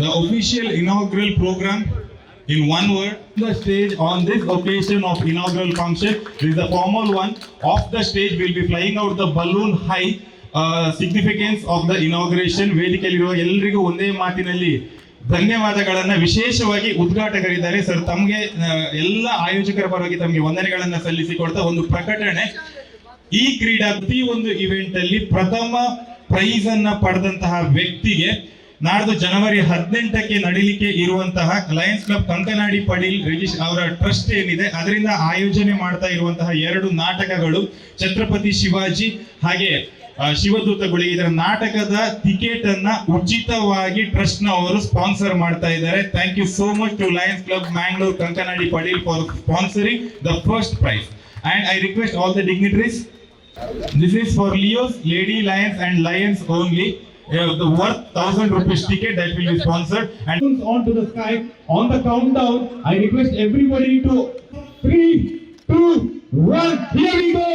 The official inaugural program, in one word, the stage on this occasion of inaugural function. This is the formal one. Off the stage, we'll be flying out the balloon high. Significance of the inauguration. ವೇದಿಕೆಯಲ್ಲಿರುವ ಎಲ್ಲರಿಗೂ ಒಂದೇ ಮಾತಿನಲ್ಲಿ ಧನ್ಯವಾದಗಳನ್ನ ವಿಶೇಷವಾಗಿ ಉದ್ಘಾಟಕರಿದ್ದಾರೆ sir, ತಮಗೆ ಎಲ್ಲ ಆಯೋಜಕರ ಪರವಾಗಿ ತಮಗೆ ವಂದನೆಗಳನ್ನ ಸಲ್ಲಿಸಿಕೊಡ್ತಾ ಒಂದು ಪ್ರಕಟಣೆ. ಈ ಕ್ರೀಡಾ ಪ್ರತಿಯೊಂದು ಇವೆಂಟ್ ಅಲ್ಲಿ ಪ್ರಥಮ ಪ್ರೈಸ್ ಅನ್ನ ಪಡೆದಂತಹ ವ್ಯಕ್ತಿಗೆ ನಾಡ್ದು ಜನವರಿ 18ಕ್ಕೆ ನಡೀಲಿಕ್ಕೆ ಇರುವಂತಹ ಲಯನ್ಸ್ ಕ್ಲಬ್ ಕಂಕನಾಡಿ ಪಡೀಲ್ ಅವರ ಟ್ರಸ್ಟ್ ಏನಿದೆ ಅದರಿಂದ ಆಯೋಜನೆ ಮಾಡ್ತಾ ಇರುವಂತಹ 2 ನಾಟಕಗಳು ಛತ್ರಪತಿ ಶಿವಾಜಿ ಹಾಗೆ ಶಿವದೂತಗಳು, ಇದರ ನಾಟಕದ ಟಿಕೆಟ್ ಅನ್ನ ಉಚಿತವಾಗಿ ಟ್ರಸ್ಟ್ ನವರು ಸ್ಪಾನ್ಸರ್ ಮಾಡ್ತಾ ಇದ್ದಾರೆ. Thank you so much to Lions Club Mangalore Kankanady Padil for sponsoring the first prize. And I request all the dignitaries, this is for Leo's, Lady Lions and Lions only. The worth 1,000 rupees ticket that will be sponsored and on to the sky. On the countdown, I request everybody to 3, 2, 1. Here we go.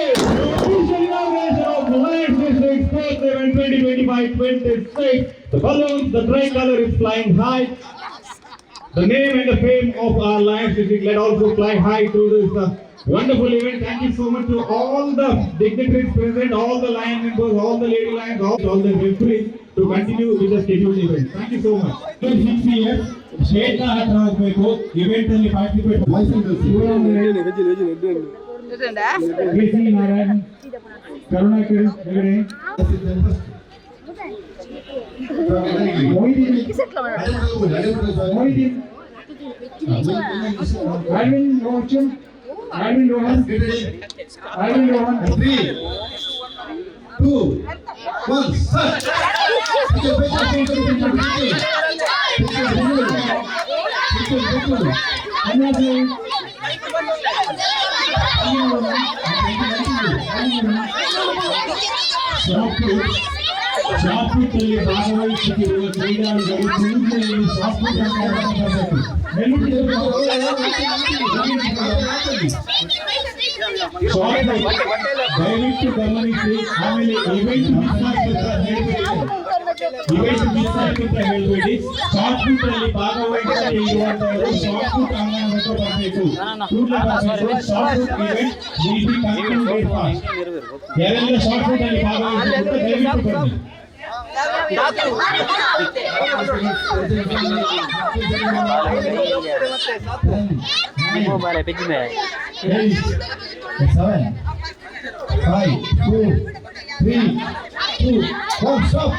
Official inauguration of Lions District Sports Event 2025-26. The balloons, the tricolor is flying high. The name and the fame of our Lions District let also fly high through this wonderful event. Thank you so much to all the dignitaries present, all the Lion members, all the Lady Lions, all the referees to continue with the scheduled event. Thank you so much. 6 years, state na hatra hoಗಬೇಕು, event ಅಲ್ಲಿ participate KC Narayan, Karunakar Hegde, Moideen, Alvin Rohan, Alvin Rohan, 3, 2, 1, start. ಶಾಟ್ಪುಟ್ಟಲ್ಲಿ ಭಾಗವಹಿಸುತ್ತಿರುವ ಕ್ರೀಡಾಳುಗಳು ಕೂಡಲೇ shot put ಅಂತ ಮಾಡಬೇಕು. ದಯವಿಟ್ಟು ಗಮನಿಸಿ. ಆಮೇಲೆ event miss ಆಯ್ತು ಅಂತ ಹೇಳ್ಬೇಡಿ. ಶಾಟ್ಪುಟ್ ಅಲ್ಲಿ ಭಾಗವಹಿಸಿ ಇರುವಂತವರು ಶಾಟ್ಪುಟ್ ಅಂಗಣಕ್ಕೆ ಬರಬೇಕು. Shot put event will be concluded fast. ಯಾರೆಲ್ಲ ಶಾಟ್ಪುಟ್ ಅಲ್ಲಿ ಭಾಗವಹಿಸುತ್ತಾರೆ ದಯವಿಟ್ಟು ಬನ್ನಿ. Mobile page में 7, 5, 4, 3, 2, 1, stop.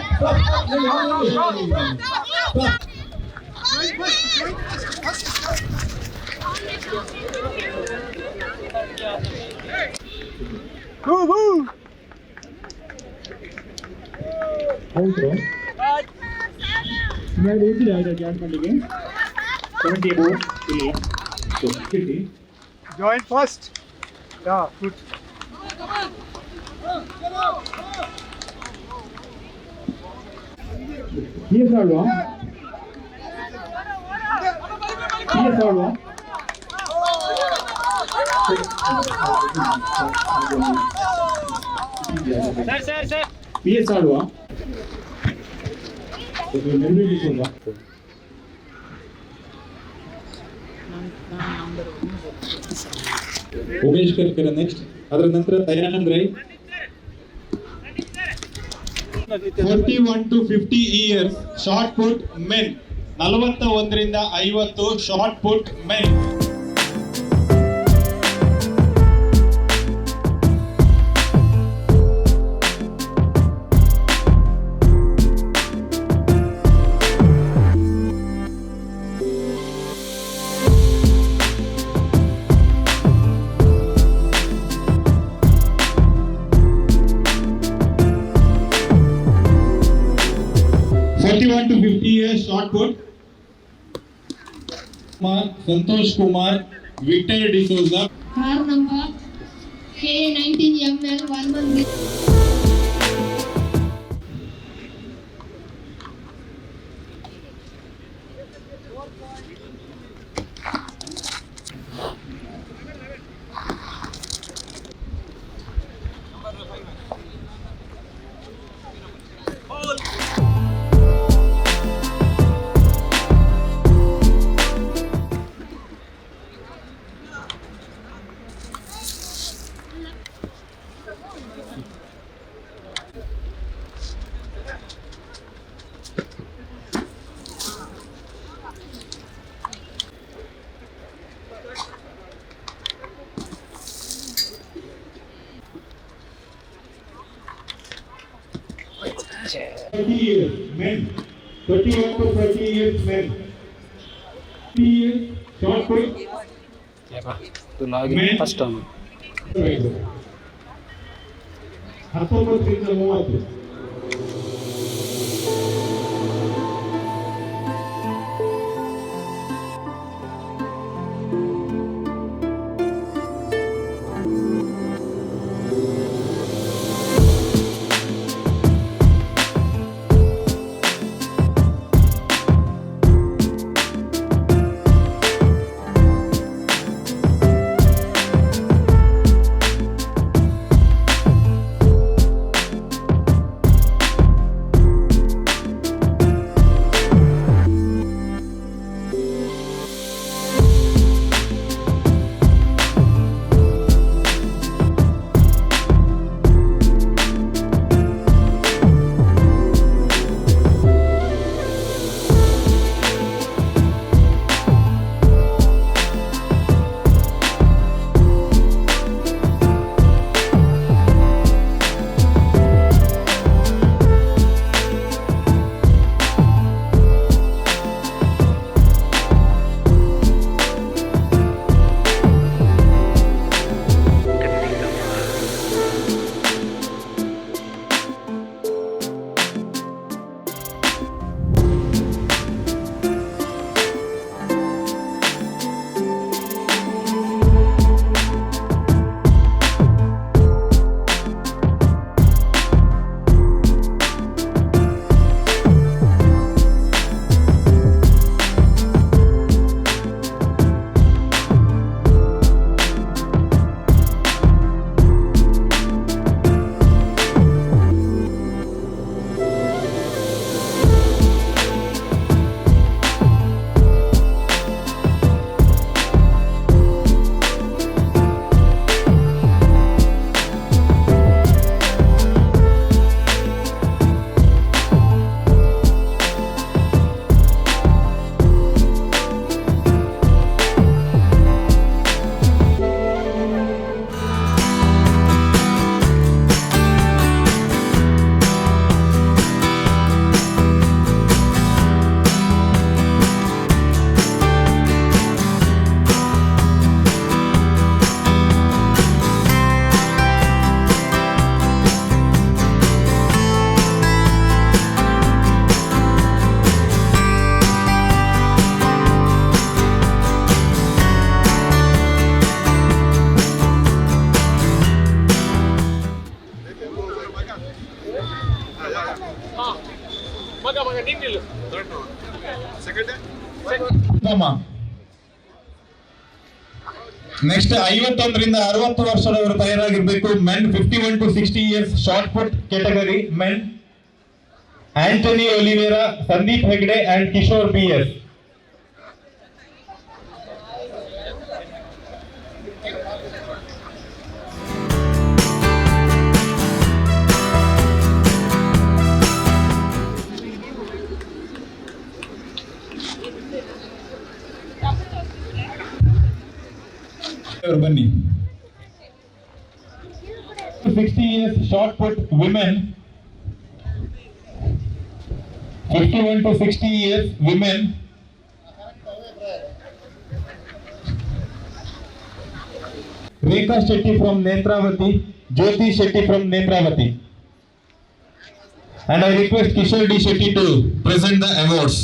join first. Yeah, good. Yes, Alva. Yes, Alva. Sir. Yes, Alva. Umesh Karkera next. ಅದರ ನಂತರ Dayanand Rai. 41 to 50 years short put men. 41 ರಿಂದ 50 short put men. to 50 years shot put. Santosh Kumar, Victor D'Souza. Car number K19ML 113. Men. 31 to 30 years men. 30 years short put. First time 19 ರಿಂದ 30. Next 51 ರಿಂದ 60 ವರ್ಷದವರು ತಯಾರಾಗಿರ್ಬೇಕು. Men 51 to 60 years short put category men. Anthony Olivera, Sandeep Hegde and Kishore BS. Bani. 60 years shot put women. 51 to 60 years women. Rekha Shetty from Netravati, Jyoti Shetty from Netravati. And I request Kishore D. Shetty to present the awards.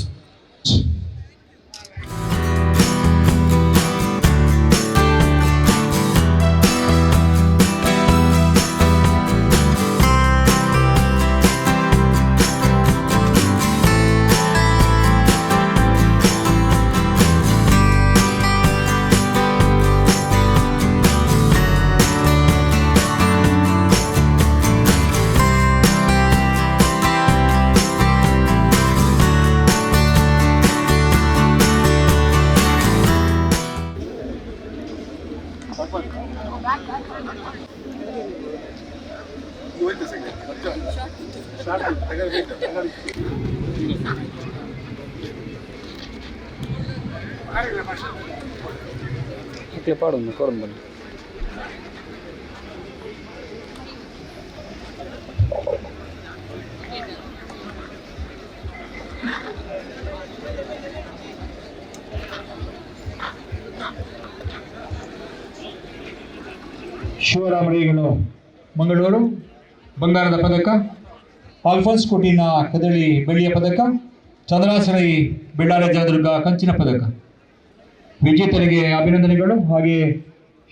Shivarama ರೇಗಳು ಮಂಗಳೂರು ಬಂಗಾರದ ಪದಕ, Alphonse ಕೋಟಿನ ಕದಳಿ ಬೆಳ್ಳಿಯ ಪದಕ, ಚಂದ್ರಾಸರೈ ಬೆಳ್ಳಾರಿ ಜಯದುರ್ಗ ಕಂಚಿನ ಪದಕ. ವಿಜೇತರಿಗೆ ಅಭಿನಂದನೆಗಳು. ಹಾಗೆ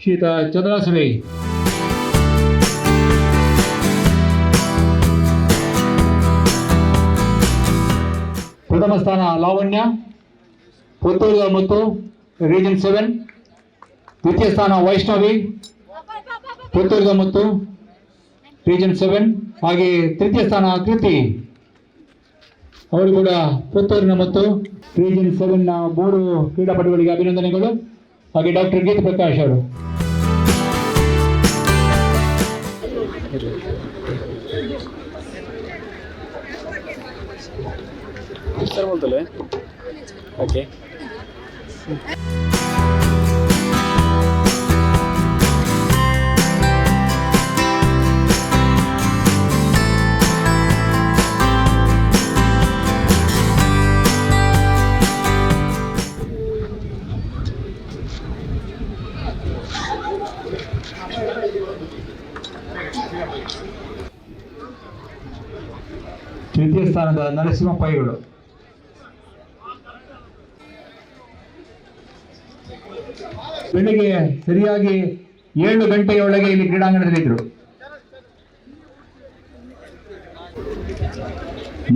ಶ್ರೀಯುತ ಚಂದ್ರಾಸರೈ ಪ್ರಥಮ ಸ್ಥಾನ ಲಾವಣ್ಯ ಪುತ್ತೂರು ಮತ್ತು ರೀಜನ್ 7, ದ್ವಿತೀಯ ಸ್ಥಾನ ವೈಷ್ಣವಿ ಪುತ್ತೂರು ಮತ್ತು ರೀಜನ್ 7, ಹಾಗೆ ತೃತೀಯ ಸ್ಥಾನ ಕೃತಿ ಅವರು ಕೂಡ ಪುತ್ತೂರಿನ ಮತ್ತು ರೀಜನ್ 7ನ 3 ಕ್ರೀಡಾಪಟುಗಳಿಗೆ ಅಭಿನಂದನೆಗಳು. ಹಾಗೆ ಡಾಕ್ಟರ್ ಗೀತಾ ಪ್ರಕಾಶ್ ಅವರು. ಓಕೆ, ತೃತೀಯ ಸ್ಥಾನದ ನರಸಿಂಹ ಪೈಗಳು. ಬೆಳಿಗ್ಗೆ ಸರಿಯಾಗಿ 7 ಗಂಟೆಯೊಳಗೆ ಇಲ್ಲಿ ಕ್ರೀಡಾಂಗಣದಲ್ಲಿದ್ದರು.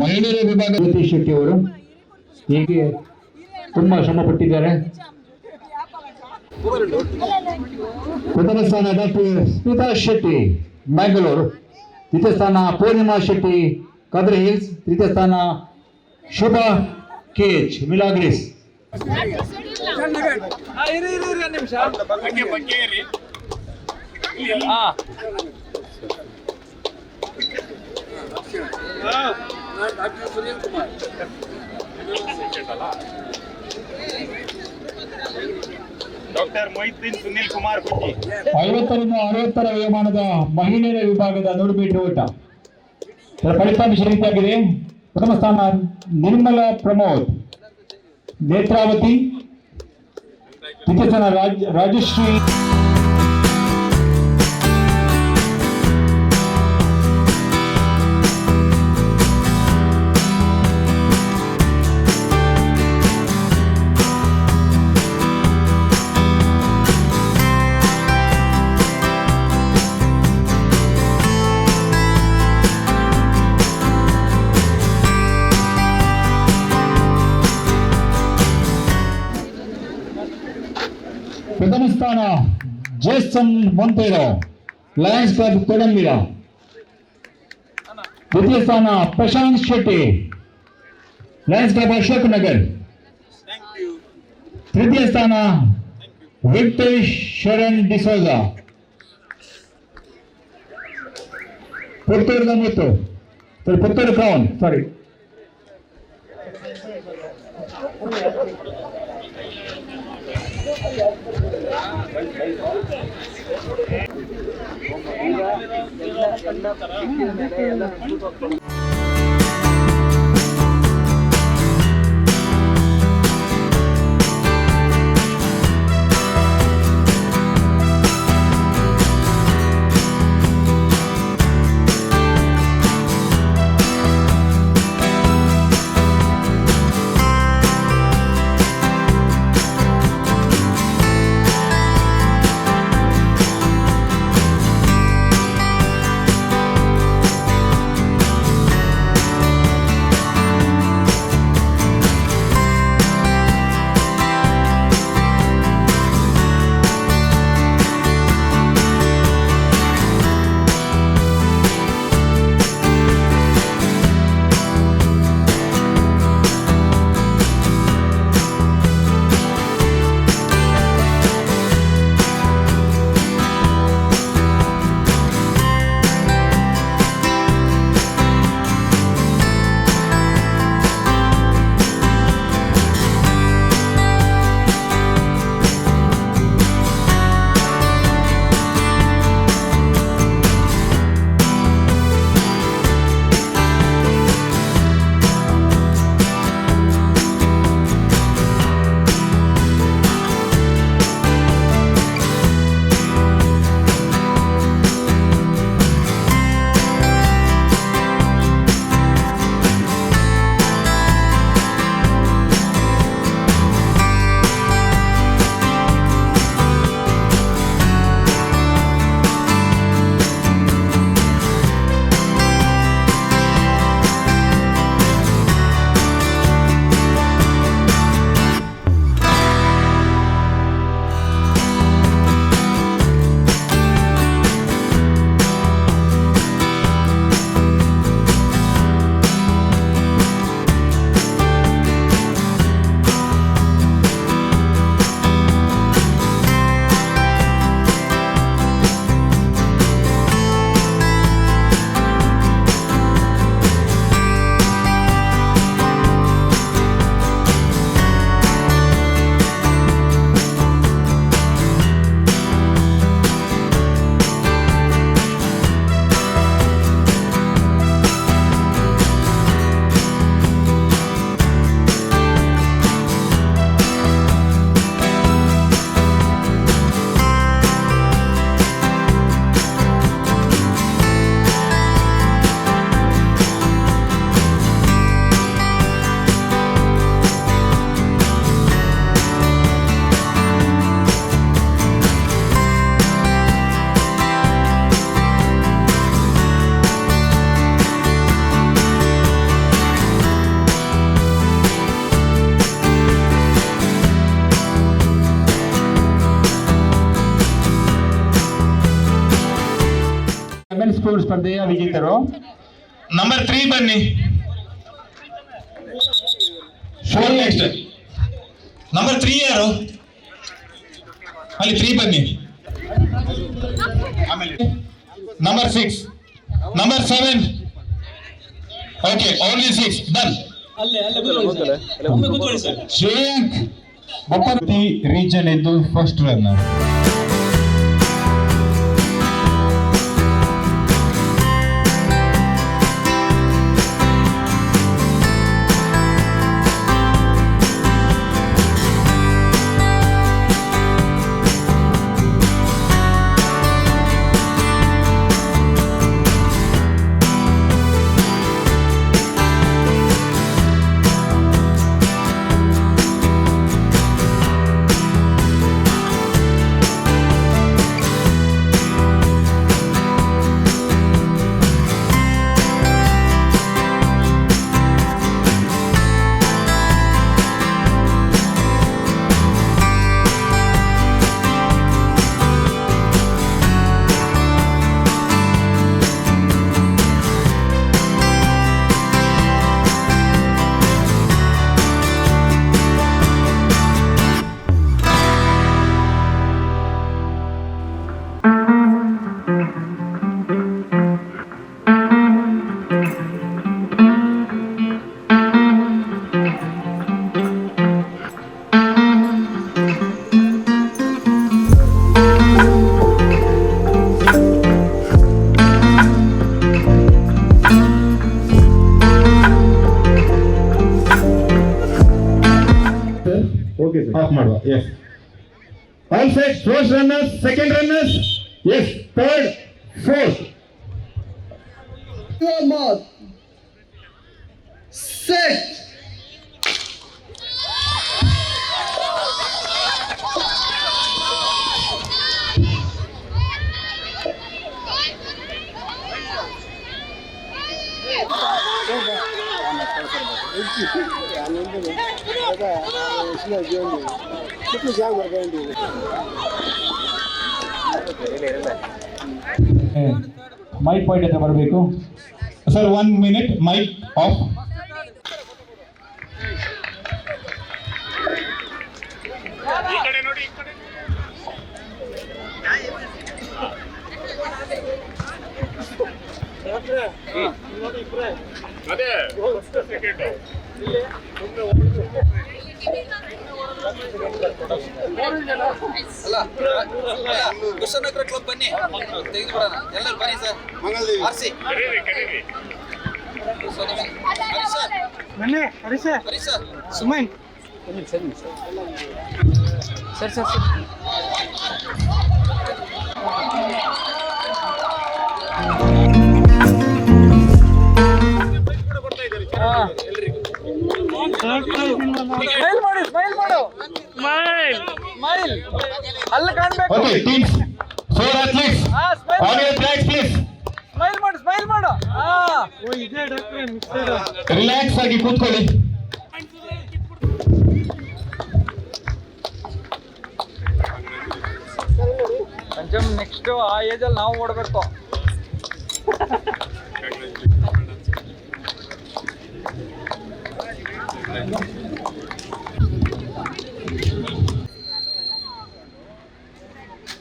ಮಹಿಳೆಯರ ವಿಭಾಗ ಜ್ಯೋತಿ ಶೆಟ್ಟಿ ಅವರು ಹೀಗೆ ತುಂಬಾ ಶ್ರಮ ಪಟ್ಟಿದ್ದಾರೆ. ಪ್ರಥಮ ಸ್ಥಾನ ಡಾಕ್ಟರ್ ಸ್ಮಿತಾ ಶೆಟ್ಟಿ ಮ್ಯಾಂಗಳೂರು, ದ್ವಿತೀಯ ಸ್ಥಾನ ಪೂರ್ಣಿಮಾ ಶೆಟ್ಟಿ ಕದ್ರಿ ಹಿಲ್ಸ್, ತೃತೀಯ ಸ್ಥಾನ ಶುಭಾ ಕೆಎಚ್ ಮಿಲಾಗ್ರಿಸ್. ಡಾಕ್ಟರ್ ಮೊಹಿದ್ದೀನ್ ಸುನಿಲ್ ಕುಮಾರ್ ಕುಟ್ಟಿ. 50ರಿಂದ 60ರ ವಯೋಮಾನದ ಮಹಿಳೆಯರ ವಿಭಾಗದ 100 ಮೀಟರ್ ಓಟ ಫಲಿತಾಂಶ ರೀತಿಯಾಗಿದೆ. ಪ್ರಥಮ ಸ್ಥಾನ ನಿರ್ಮಲಾ ಪ್ರಮೋದ್ ನೇತ್ರಾವತಿ, ದ್ವಿತೀಯ ಸ್ಥಾನ ರಾಜಶ್ರೀ ಪ್ರಥಮ ಸ್ಥಾನ ಜೇಸನ್ ಮೊಂಟೇರೋ ಲಯನ್ಸ್ ಕ್ಲಬ್ ಕೊಡಂಬಿರ, द्वितीय स्थान प्रशांत शेट्टी, लयन्स क्लब अशोक नगर. तृतीय स्थान ವೆಂಕಟೇಶ್ ಶರಣ್ ಡಿಸೋಜ, ಪುತ್ತೂರು ಮುತ್ತು, ಪುತ್ತೂರು ಕ್ರೌನ್, ಸಾರಿ. ಸ್ಕೂಲ್ ಸ್ಪರ್ಧೆಯ ವಿಜೇತರು. ನಂಬರ್ 3 ಬನ್ನಿ. ನೆಕ್ಸ್ಟ್ ನಂಬರ್ 3 ಯಾರು? ಅಲ್ಲಿ 3 ಬನ್ನಿ. Number 6, number 7. Okay, only 6 done. Shreyank Bappatti region ಇದ್ದು first runner. Yes. All set. First runners, second runners. Yes. Third, fourth. Your mark. Set. Mic point ಹತ್ರ ಬರಬೇಕು ಸರ್. 1 minute mic of. ಈ ಕಡೆ ನೋಡಿ, ಈ ಕಡೆ. ಅದೇ ಸೆಕೆಂಡ್ ಕುಶನಗರ ಕ್ಲಬ್ ಬನ್ನಿ, ತೆಗೆದುಬಿಡೋಣ. ಎಲ್ಲರೂ ಬನ್ನಿ ಸರ್. ಆರ್ಸಿ ಕರೀರಿ. ಬನ್ನಿ ಹರಿ ಸರ್, ಬನ್ನಿ sir. Suman sir sir sir smile ಮಾಡು, ಸ್ಮೈಲ್ ಮಾಡು, ಸ್ಮೈಲ್ ಅಲ್ಲಿ ಕಾಣ್ಬೇಕು. Okay, teams. 4 athletes. Smile On your tracks, please. Smile ಮಾಡು, ಸ್ಮೈಲ್ ಮಾಡು. ಓ ಇದೆ ಡಾಕ್ಟ್ರೆ ಮಿಸ್ಟರ್. ರಿಲ್ಯಾಕ್ಸ್ ಆಗಿ ಕೂತ್ಕೊಳ್ಳಿ. ಪಂಚಮ್ ನೆಕ್ಸ್ಟ್ ಆ ಏಜ್ ಅಲ್ಲಿ ನಾವು ಓಡಬೇಕು.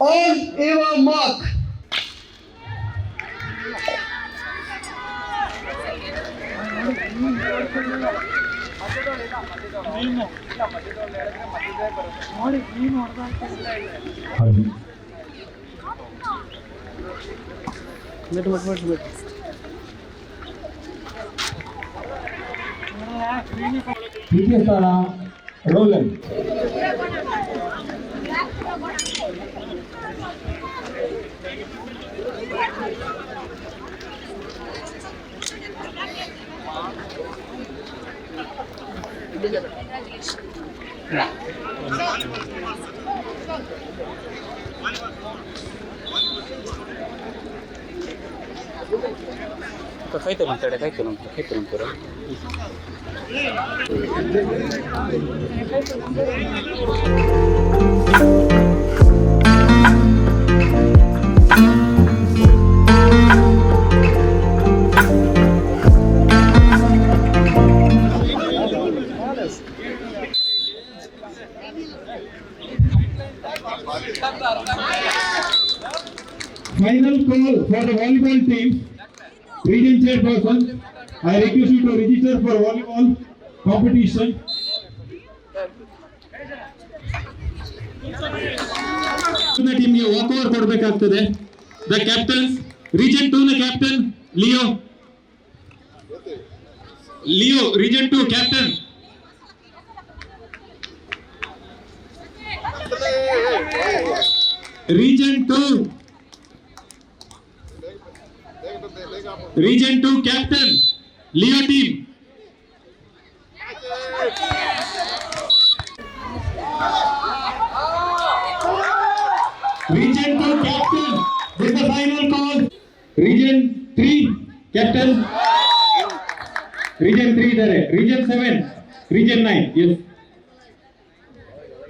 On your mark. ನೋಡಿ ನೀನು ಹೊಡೆದ ದ್ವಿತೀಯ ಸ್ಥಾನ ರೋಲನ್. ಕೈತು ಮಾತಾಡೆ, ಕೈತು ನಂತರ Final call for the volleyball team. Region chairperson, I request you to register for volleyball competition. ಟೀಮ್ಗೆ ವಾಕ್ ಓವರ್ ಕೊಡಬೇಕಾಗ್ತದೆ. The captains, Region 2 ನ captain Leo, Region 2 captain. Region 2 captain Leo team. Region 2 captain, this is the final call. Region 3 captain, Region 3 idare, Region 7, Region 9, yes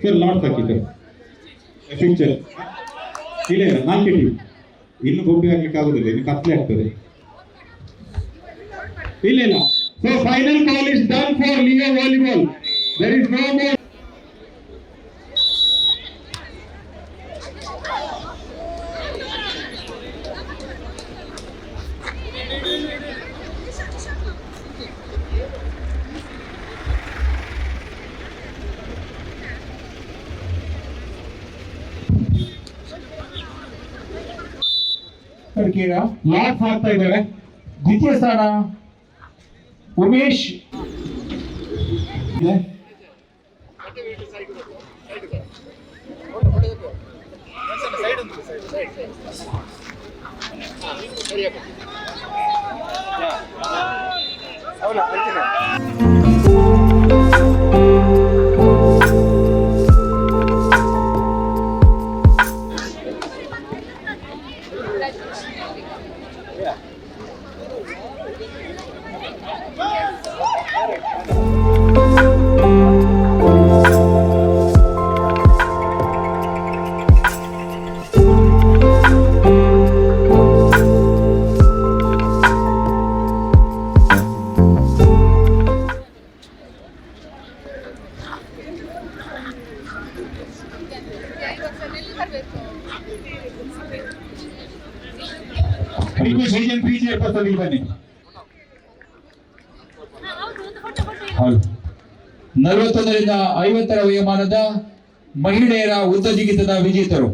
sir. Lord Sakita future ಇಲ್ಲ ನಾಲ್ಕು team ಇನ್ನು ಗೊಂಬೆ ಆಗ್ಲಿಕ್ಕೆ ಆಗುದಿಲ್ಲ, ಇನ್ನು ಕತ್ಲೆ ಆಗ್ತದೆ. ಇಲ್ಲ so final call is done for Leo volleyball. There is no more. Lots ಆಗ್ತಾ ಇದ್ದಾರೆ. ದ್ವಿತೀಯ ಸ್ಥಾನ ಉಮೇಶ್. ರಿಕ್ವೆಸ್ಟ್ ರೀಜನ್ 3 ಚೇರ್ಪರ್ಸನ್ ಇಲ್ಲಿ ಬನ್ನಿ. 41ರಿಂದ 50ರ ವಯೋಮಾನದ ಮಹಿಳೆಯರ ಉದ್ದ ಜಿಗಿತದ ವಿಜೇತರು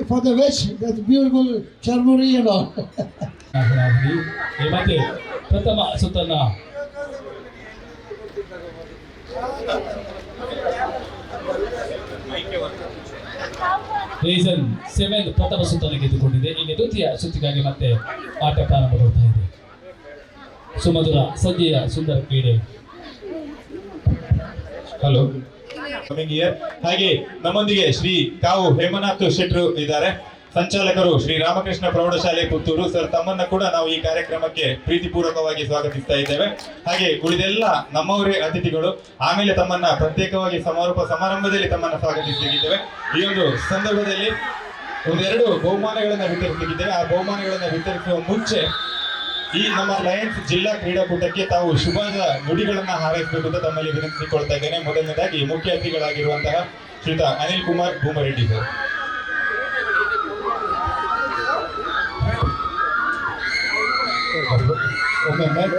For the wish, that beautiful ceremony and all. ಮತ್ತೆ ಪ್ರಥಮ ಸುತ್ತನ್ನ ರೀಸನ್ 7 ಪ್ರಥಮ ಸುತ್ತನ್ನು ಗೆದ್ದುಕೊಂಡಿದೆ. ಇನ್ನು ದ್ವಿತೀಯ ಸುತ್ತಿಗಾಗಿ ಮತ್ತೆ ಆಟ ಪ್ರಾರಂಭಗೊಳ್ತಾ ಇದೆ. ಸುಮಧುರ ಸದ್ಯ ಸುಂದರ ಕ್ರೀಡೆ. Hello coming year. ಹಾಗೆ ನಮ್ಮೊಂದಿಗೆ ಶ್ರೀ ಕಾವು ಹೇಮನಾಥ್ ಶೆಟ್ರು ಇದ್ದಾರೆ, ಸಂಚಾಲಕರು ಶ್ರೀ ರಾಮಕೃಷ್ಣ ಪ್ರೌಢಶಾಲೆ ಪುತ್ತೂರು. ಸರ್, ತಮ್ಮನ್ನ ಕೂಡ ನಾವು ಈ ಕಾರ್ಯಕ್ರಮಕ್ಕೆ ಪ್ರೀತಿಪೂರ್ವಕವಾಗಿ ಸ್ವಾಗತಿಸ್ತಾ ಇದ್ದೇವೆ. ಹಾಗೆ ಉಳಿದೆಲ್ಲ ನಮ್ಮವರೇ ಅತಿಥಿಗಳು ಆಮೇಲೆ ತಮ್ಮನ್ನ ಪ್ರತ್ಯೇಕವಾಗಿ ಸಮಾರಂಭದಲ್ಲಿ ತಮ್ಮನ್ನ ಸ್ವಾಗತಿಸಲಿದ್ದೇವೆ. ಈ ಒಂದು ಸಂದರ್ಭದಲ್ಲಿ ಒಂದೆರಡು ಬಹುಮಾನಗಳನ್ನ ವಿತರಿಸಲಿದ್ದೇವೆ. ಆ ಬಹುಮಾನಗಳನ್ನ ವಿತರಿಸುವ ಮುಂಚೆ ಈ ನಮ್ಮ ಲಯನ್ಸ್ ಜಿಲ್ಲಾ ಕ್ರೀಡಾಕೂಟಕ್ಕೆ ತಾವು ಶುಭದ ನುಡಿಗಳನ್ನ ಹಾರೈಸಬೇಕು ಅಂತ ತಮ್ಮಲ್ಲಿ ವಿನಂತಿಸಿಕೊಳ್ತಾ ಇದ್ದೇನೆ. ಮೊದಲನೇದಾಗಿ ಮುಖ್ಯ ಅತಿಥಿಗಳಾಗಿರುವಂತಹ ಶ್ರೀಯುತ ಅನಿಲ್ ಕುಮಾರ್ ಭೂಮರೆಡ್ಡಿ ಸರ್.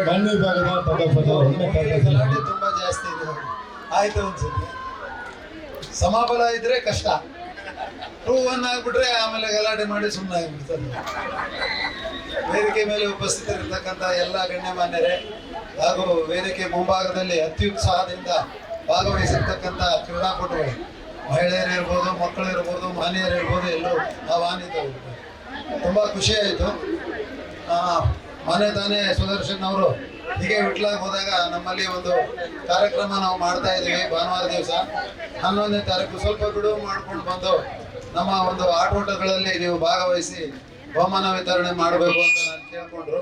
ನನ್ನ ವಿಭಾಗದ ತುಂಬಾ ಜಾಸ್ತಿ ಇದೆ. ಆಯ್ತು ಅನ್ಸುತ್ತೆ. ಸಮಾಬಲ ಇದ್ರೆ ಕಷ್ಟ, 2-1 ಆಗ್ಬಿಟ್ರೆ ಆಮೇಲೆ ಗಲಾಟೆ ಮಾಡಿ ಸುಮ್ಮನೆ ಆಗ್ಬಿಡ್ತಾರೆ. ವೇದಿಕೆ ಮೇಲೆ ಉಪಸ್ಥಿತರಿರ್ತಕ್ಕಂಥ ಎಲ್ಲ ಗಣ್ಯಮಾನ್ಯರೇ ಹಾಗೂ ವೇದಿಕೆ ಮುಂಭಾಗದಲ್ಲಿ ಅತ್ಯುತ್ಸಾಹದಿಂದ ಭಾಗವಹಿಸಿರ್ತಕ್ಕಂಥ ಕ್ರೀಡಾಪಟುಗಳು, ಮಹಿಳೆಯರು ಇರ್ಬೋದು, ಮಕ್ಕಳು ಇರ್ಬೋದು, ಮಾನ್ಯರು ಇರ್ಬೋದು, ಎಲ್ಲರೂ ಆಹ್ವಾನಿತರು. ತುಂಬ ಖುಷಿ ಆಯಿತು. ಮೊನ್ನೆ ತಾನೇ ಸುದರ್ಶನ್ ಅವರು ಹೀಗೆ ವಿಟ್ಲಾಗ್ ಹೋದಾಗ ನಮ್ಮಲ್ಲಿ ಒಂದು ಕಾರ್ಯಕ್ರಮ ನಾವು ಮಾಡ್ತಾ ಇದ್ದೀವಿ. ಭಾನುವಾರ ದಿವಸ 11ನೇ ತಾರೀಕು ಸ್ವಲ್ಪ ಬಿಡುವು ಮಾಡ್ಕೊಂಡು ಬಂದು ನಮ್ಮ ಒಂದು ಆಟೋಟಗಳಲ್ಲಿ ನೀವು ಭಾಗವಹಿಸಿ ಬಹುಮಾನ ವಿತರಣೆ ಮಾಡಬೇಕು ಅಂತ ನಾನು ಕೇಳ್ಕೊಂಡ್ರು.